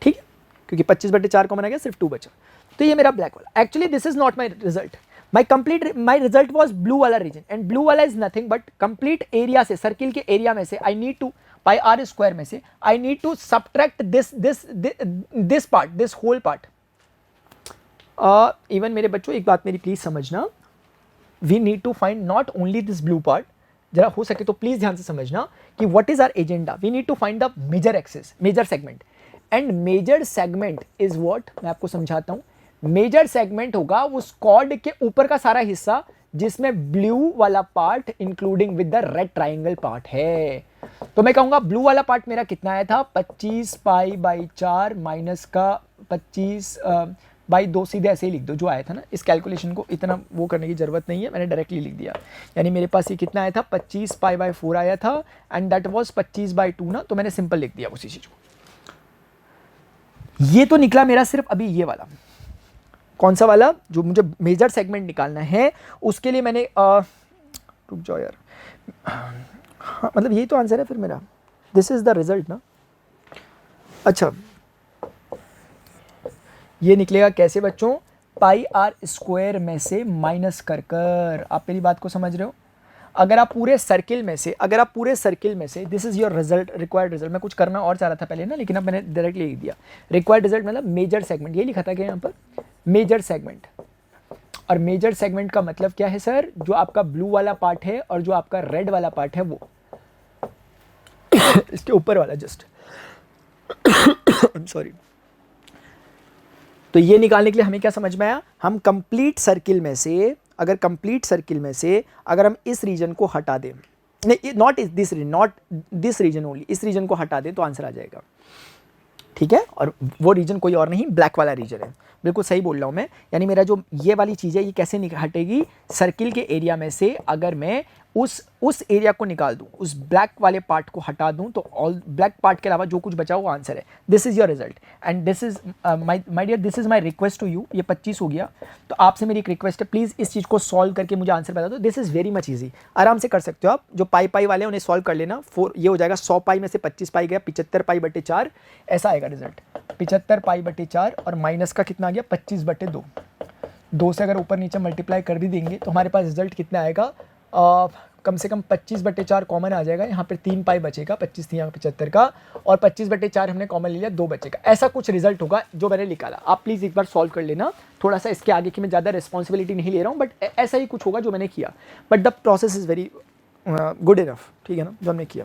ठीक है, क्योंकि 25/4 कॉमन आ गया, सिर्फ 2 बचा। तो ये मेरा ब्लैक वाला, actually this is not my result, my result was blue वाला रीजन, एंड ब्लू वाला is nothing but complete area से, सर्किल के एरिया में से I need to, pi are square में से I need to subtract this part, this whole part. Even मेरे बच्चों एक बात मेरी प्लीज समझना, we need to find not only this blue part, जरा हो सके तो प्लीज ध्यान से समझना कि what is our agenda, we need to find the major axis, major segment, and major segment is what, मैं आपको समझाता हूं। मेजर सेगमेंट होगा उस कॉर्ड के ऊपर का सारा हिस्सा जिसमें ब्लू वाला part including with the red triangle part है। तो मैं कहूंगा ब्लू वाला पार्ट मेरा कितना आया था, 25 पाई बाई 4 माइनस का 25 बाई 2, सीधे ऐसे ही लिख दो जो आया था ना, इस कैलकुलेशन को इतना वो करने की जरूरत नहीं है, मैंने डायरेक्टली लिख दिया। यानी मेरे पास ये कितना आया था, 25 पाई बाई 4 आया था, एंड दैट वाज 25/2 ना, तो मैंने सिंपल लिख दिया उसी चीज को। ये तो निकला मेरा सिर्फ अभी ये वाला, कौन सा वाला, जो मुझे मेजर सेगमेंट निकालना है उसके लिए मैंने रुक जाओ यार, हाँ मतलब यही तो आंसर है फिर मेरा, दिस इज द रिजल्ट ना। अच्छा, ये निकलेगा कैसे बच्चों, पाई आर स्क्वायर में से माइनस कर कर, आप मेरी बात को समझ रहे हो। अगर आप पूरे सर्किल में से, this is your result, required result, मैं कुछ करना और चाह रहा था पहले ना, लेकिन अब मैंने डायरेक्टली लिख दिया रिक्वायर्ड रिजल्ट, मतलब मेजर सेगमेंट, ये लिखा था क्या यहाँ पर, मेजर सेगमेंट। और मेजर सेगमेंट का मतलब क्या है सर, जो आपका ब्लू वाला पार्ट है और जो आपका रेड वाला पार्ट है वो इसके ऊपर वाला जस्ट सॉरी। तो ये निकालने के लिए हमें क्या समझ में आया, हम कंप्लीट सर्किल में से, अगर कंप्लीट सर्किल में से अगर हम इस रीजन को हटा दें, नहीं नॉट दिस रीजन ओनली, इस रीजन को हटा दें तो आंसर आ जाएगा, ठीक है। और वो रीजन कोई और नहीं, ब्लैक वाला रीजन है, बिल्कुल सही बोल रहा हूँ मैं। यानी मेरा जो ये वाली चीज़ है ये कैसे हटेगी, सर्किल के एरिया में से अगर मैं उस एरिया को निकाल दूं, उस ब्लैक वाले पार्ट को हटा दूं, तो ऑल ब्लैक पार्ट के अलावा जो कुछ बचा वो आंसर है। This is your result and this is my dear, this is my request to you. ये 25 हो गया, तो आपसे मेरी एक रिक्वेस्ट है, प्लीज़ इस चीज़ को सॉल्व करके मुझे आंसर बता दो। This is very much easy, आराम से कर सकते हो आप। जो पाई वाले हैं उन्हें सॉल्व कर लेना। 4 ये हो जाएगा, 100 पाई में से 25 पाई गया, 75 पाई/4 ऐसा आएगा रिजल्ट। 75 पाई/4 और माइनस का कितना आ गया, 25/2। 2 से अगर ऊपर नीचे मल्टीप्लाई कर भी देंगे तो हमारे पास रिजल्ट कितना आएगा, कम से कम 25/4 कॉमन आ जाएगा। यहाँ पे 3 पाई बचेगा, 25 थी यहाँ 75 का, और 25/4 हमने कॉमन ले लिया, 2 बचेगा। ऐसा कुछ रिजल्ट होगा जो मैंने निकाला। आप प्लीज़ एक बार सॉल्व कर लेना। थोड़ा सा इसके आगे की मैं ज़्यादा रिस्पॉन्सिबिलिटी नहीं ले रहा हूँ, बट ऐसा ही कुछ होगा जो मैंने किया, but the process is very good enough, ठीक है ना, जो हमने किया।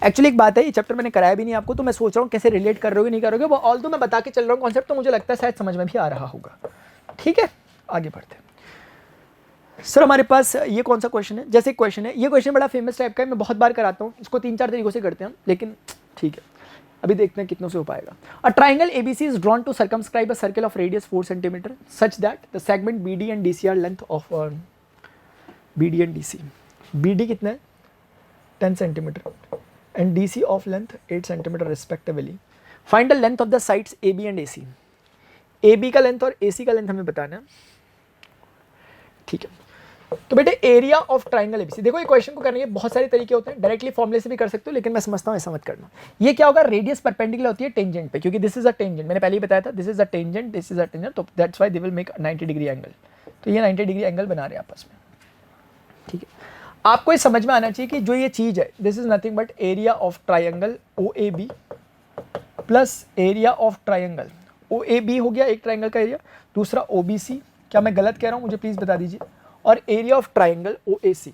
एक्चुअली एक बात है, ये चैप्टर मैंने कराया भी नहीं आपको, तो मैं सोच रहा हूँ कैसे रिलेट कर रहे हो नहीं करोगे, वो ऑल तो मैं बता के चल रहा हूँ कॉन्सेप्ट, तो मुझे लगता है शायद समझ में भी आ रहा होगा। ठीक है, आगे बढ़ते हैं। सर हमारे पास ये कौन सा क्वेश्चन है, जैसे क्वेश्चन है, ये क्वेश्चन बड़ा फेमस टाइप का है, मैं बहुत बार कराता हूँ इसको, 3-4 तरीकों से करते हैं, लेकिन ठीक है अभी देखते हैं कितनों से हो पाएगा। A triangle ABC is drawn to circumscribe a circle of radius 4 centimetre such that the segment BD and DC are length of BD and DC। BD कितना है 10 centimetre and DC of length 8 centimetre respectively. Find the length of the sides AB and AC। AB का length और AC का length हमें बताना है, ठीक है। तो बेटे एरिया ऑफ ट्राइंगल ABC, देखो ये क्वेश्चन को करने के बहुत सारे तरीके होते हैं, डायरेक्टली फॉर्मूले से भी कर सकते हो, लेकिन मैं समझता हूँ ऐसा मत करना। ये क्या होगा, रेडियस परपेंडिकुलर होती है टेंजेंट पे, क्योंकि दिस इज अ टेंजेंट, मैंने पहले ही बताया था, this is a tangent, this is a tangent, तो that's why they will make 90 degree angle. तो ये 90 डिग्री एंगल बना रहे हैं आपस में, ठीक है। आपको ये समझ में आना चाहिए कि जो ये चीज है, this is nothing but area of triangle OAB plus area of triangle OAB हो गया एक ट्राइंगल का एरिया, दूसरा OBC, क्या मैं गलत कह रहा हूँ मुझे प्लीज बता दीजिए, और एरिया ऑफ ट्राइंगल OAC।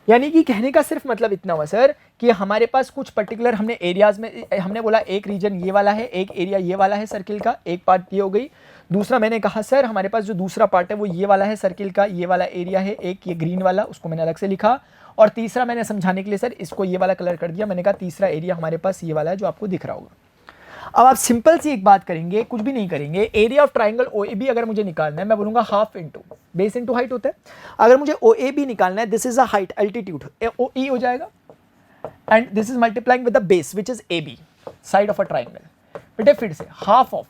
यानी कि कहने का सिर्फ मतलब इतना हुआ सर कि हमारे पास कुछ पर्टिकुलर हमने एरियाज में हमने बोला एक रीजन ये वाला है, एक एरिया ये वाला है सर्किल का, एक पार्ट ये हो गई। दूसरा मैंने कहा सर हमारे पास जो दूसरा पार्ट है वो ये वाला है सर्किल का, ये वाला एरिया है, एक ये ग्रीन वाला उसको मैंने अलग से लिखा। और तीसरा मैंने समझाने के लिए सर इसको ये वाला कलर कर दिया, मैंने कहा तीसरा एरिया हमारे पास ये वाला है जो आपको दिख रहा होगा। अब आप सिंपल सी एक बात करेंगे, कुछ भी नहीं करेंगे, एरिया ऑफ ट्राइंगल OAB अगर मुझे निकालना है मैं बोलूंगा half into base into height होता है। अगर मुझे OAB निकालना है, this is a height altitude, OE हो जाएगा, and this is multiplying with the base which is AB side of a triangle. बेटे फिर से half of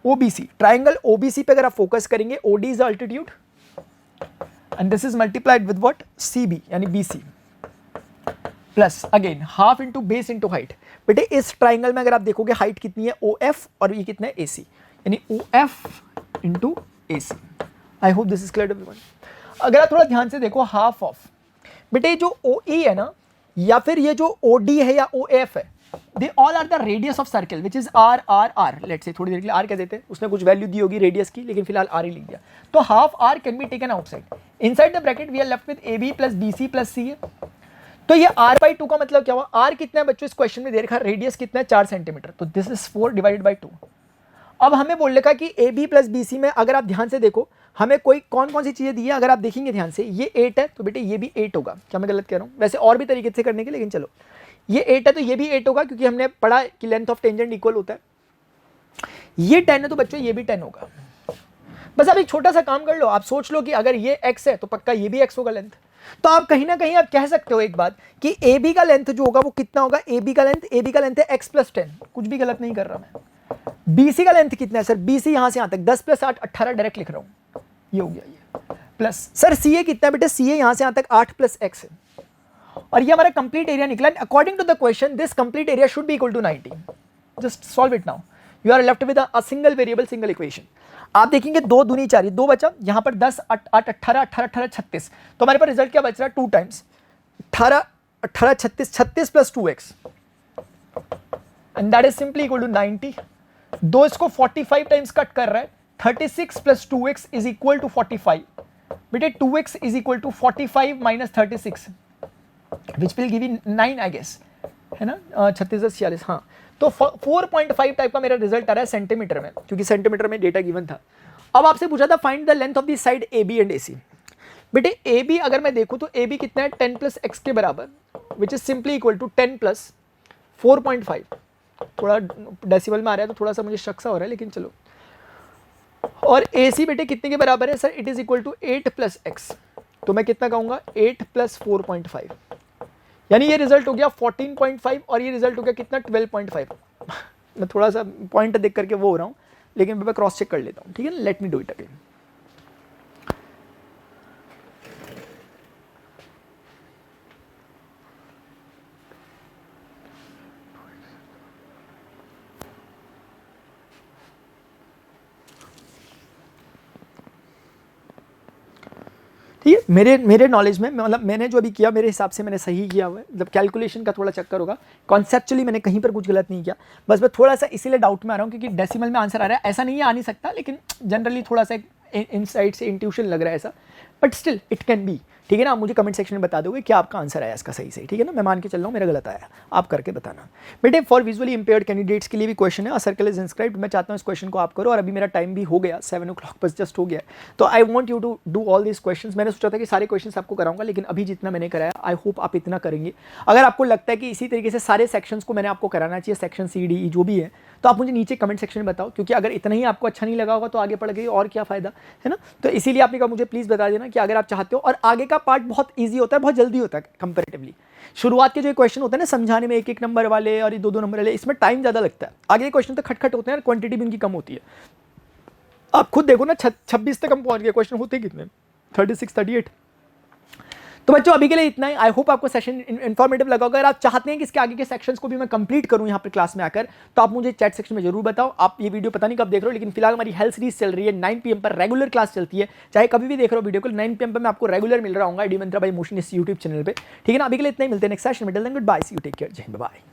OBC, triangle OBC पे अगर आप फोकस करेंगे OD is altitude and this is multiplied with what CB यानी BC plus again half into base into height. बेटे इस ट्राइंगल में अगर आप देखोगे हाइट कितनी है OF और ये कितना है AC, यानी OF into AC। I hope this is clear to everyone. अगर आप थोड़ा ध्यान से देखो हाफ ऑफ, बेटे जो OE है ना या फिर ये जो OD है या OF है, they all are the radius of circle which is R let's say थोड़ी देर के लिए R कह देते हैं, उसने कुछ वैल्यू दी होगी रेडियस की लेकिन फिलहाल R ही लिख दिया। तो half R can be taken outside, inside the bracket we are left with AB plus BC plus C है। तो ये R/2 का मतलब क्या हुआ, R कितना है बच्चों इस क्वेश्चन में दे रखा, रेडियस कितना है 4 सेंटीमीटर, तो दिस इज 4 डिवाइडेड बाई 2। अब हमें बोल रखा कि AB प्लस BC में अगर आप ध्यान से देखो हमें कोई कौन कौन सी चीजें दी है, अगर आप देखेंगे ध्यान से ये 8 है तो बेटे ये भी 8 होगा। क्या मैं गलत कह रहा हूँ? वैसे और भी तरीके से करने के, लेकिन चलो ये 8 है तो ये भी 8 होगा क्योंकि हमने पढ़ा कि लेंथ ऑफ टेंजेंट इक्वल होता है। ये 10 है तो बच्चों ये भी 10 होगा। बस आप एक छोटा सा काम कर लो, आप सोच लो कि अगर ये x है तो पक्का ये भी x होगा लेंथ। तो आप कहीं ना कहीं आप कह सकते हो एक बात कि AB का लेंथ जो होगा वो कितना होगा, AB का लेंथ है x प्लस 10, कुछ भी गलत नहीं कर रहा मैं। BC का लेंथ कितना है सर, BC यहां से यहां तक 10 प्लस 8 18 डायरेक्ट लिख रहा हूं, ये हो गया ये प्लस। सर CA कितना है बेटे, CA यहां से यहां तक 8 प्लस x है और ये हमारा कंप्लीट एरिया निकला। According to the question this complete area should be equal to 90। Just solve it now, you are left with a single variable single equation. आप देखेंगे 2 दूनी 4, 2 बचा, यहां पर 10 8 18 18 18 36, तो हमारे पास रिजल्ट क्या बच रहा है 2 times 18 18 36 36 plus 2x and that is simply equal to 90। 2 इसको 45 टाइम्स कट कर रहा है, 36 plus 2x is equal to 45। बेटे 2x is equal to 45 minus 36 which will give you 9 I guess, है ना, 36 46, हाँ। तो 4.5 टाइप का मेरा रिजल्ट आ रहा है सेंटीमीटर में, क्योंकि सेंटीमीटर में डेटा गिवन था। अब आपसे पूछा था find the length of the side AB and AC। बेटे AB अगर मैं देखूं तो AB कितना है 10 प्लस x के बराबर which is simply equal to 10 plus 4.5। थोड़ा डेसिमल में आ रहा है तो थोड़ा सा मुझे शक सा हो रहा है, लेकिन चलो। और AC बेटे कितने के बराबर है sir, it is equal to 8 plus x, तो मैं कितना कहूंगा 8 प्लस 4.5, यानी ये रिजल्ट हो गया 14.5 और ये रिजल्ट हो गया कितना 12.5। मैं थोड़ा सा पॉइंट देख करके वो हो रहा हूँ, लेकिन मैं क्रॉस चेक कर लेता हूँ, ठीक है ना। Let me do it again. ठीक है, मेरे नॉलेज में मतलब मैंने जो अभी किया मेरे हिसाब से मैंने सही किया हुआ है। मतलब कैलकुलेशन का थोड़ा चक्कर होगा, कॉन्सेप्चुअली मैंने कहीं पर कुछ गलत नहीं किया, बस मैं थोड़ा सा इसीलिए डाउट में आ रहा हूँ क्योंकि डेसिमल में आंसर आ रहा है। ऐसा नहीं है आ नहीं सकता, लेकिन जनरली थोड़ा सा इनसाइड से इंट्यूशन लग रहा है ऐसा, but still it can be. ठीक है ना, आप मुझे कमेंट सेक्शन में बता दोगे क्या आपका आंसर आया इसका सही, ठीक है ना। मैं मान के चल रहा हूँ मेरा गलत आया, आप करके बताना। बेटे फॉर विजुअली इंपेयर्ड कैंडिडेट्स के लिए भी क्वेश्चन है, सर्कल इज इंस्क्राइब्ड। मैं चाहता हूँ इस क्वेश्चन को आप करो, और अभी मेरा टाइम भी हो गया 7 o'clock बस जस्ट हो गया, तो I want you to do all this question. मैंने सोचा था कि सारे क्वेश्चन आपको कराऊंगा, लेकिन अभी जितना मैंने कराया आई होप आप इतना करेंगे। अगर आपको लगता है कि इसी तरीके से सारे सेक्शंस को मैंने आपको कराना चाहिए, सेक्शन CDE जो भी है, तो आप मुझे नीचे कमेंट सेक्शन में बताओ, क्योंकि अगर इतना ही आपको अच्छा नहीं लगा होगा तो आगे पढ़ गई और क्या फायदा, है ना। तो इसीलिए आपने कहा मुझे प्लीज़ बता देना कि अगर आप चाहते हो। और आगे का पार्ट बहुत ईजी होता है, बहुत जल्दी होता है कंपैरेटिवली। शुरुआत के जो क्वेश्चन होते हैं ना समझाने में, 1-1 नंबर वाले और 2-2 नंबर वाले, इसमें टाइम ज़्यादा लगता है। आगे के क्वेश्चन तो खटखट होते हैं और क्वांटिटी भी उनकी कम होती है। आप खुद देखो ना 26 तक हम पहुंच गए, क्वेश्चन होते कितने 36 38। तो बच्चों अभी के लिए इतना ही। आई होप आपको सेशन इन्फॉर्मेटिव लगा होगा। अगर आप चाहते हैं कि इसके आगे के सेक्शंस को भी मैं कंप्लीट करूं यहाँ पर क्लास में आकर, तो आप मुझे चैट सेक्शन में जरूर बताओ। आप ये वीडियो पता नहीं कब देख रहे हो, लेकिन फिलहाल हमारी हेल्थ सीरीज चल रही है, 9 PM पर रेगुलर क्लास चलती है। चाहे कभी भी देख रहे हो वीडियो को, 9 PM पर मैं आपको रेगुलर मिल रहा हूँ डी मंत्रा बाय मोशन इस यूट्यूब चैनल पर। ठीक है ना, अभी के लिए इतना ही, मिलते हैं नेक्स्ट सेशन में। Till then good bye, see you, take care, जय हिंद, बाय।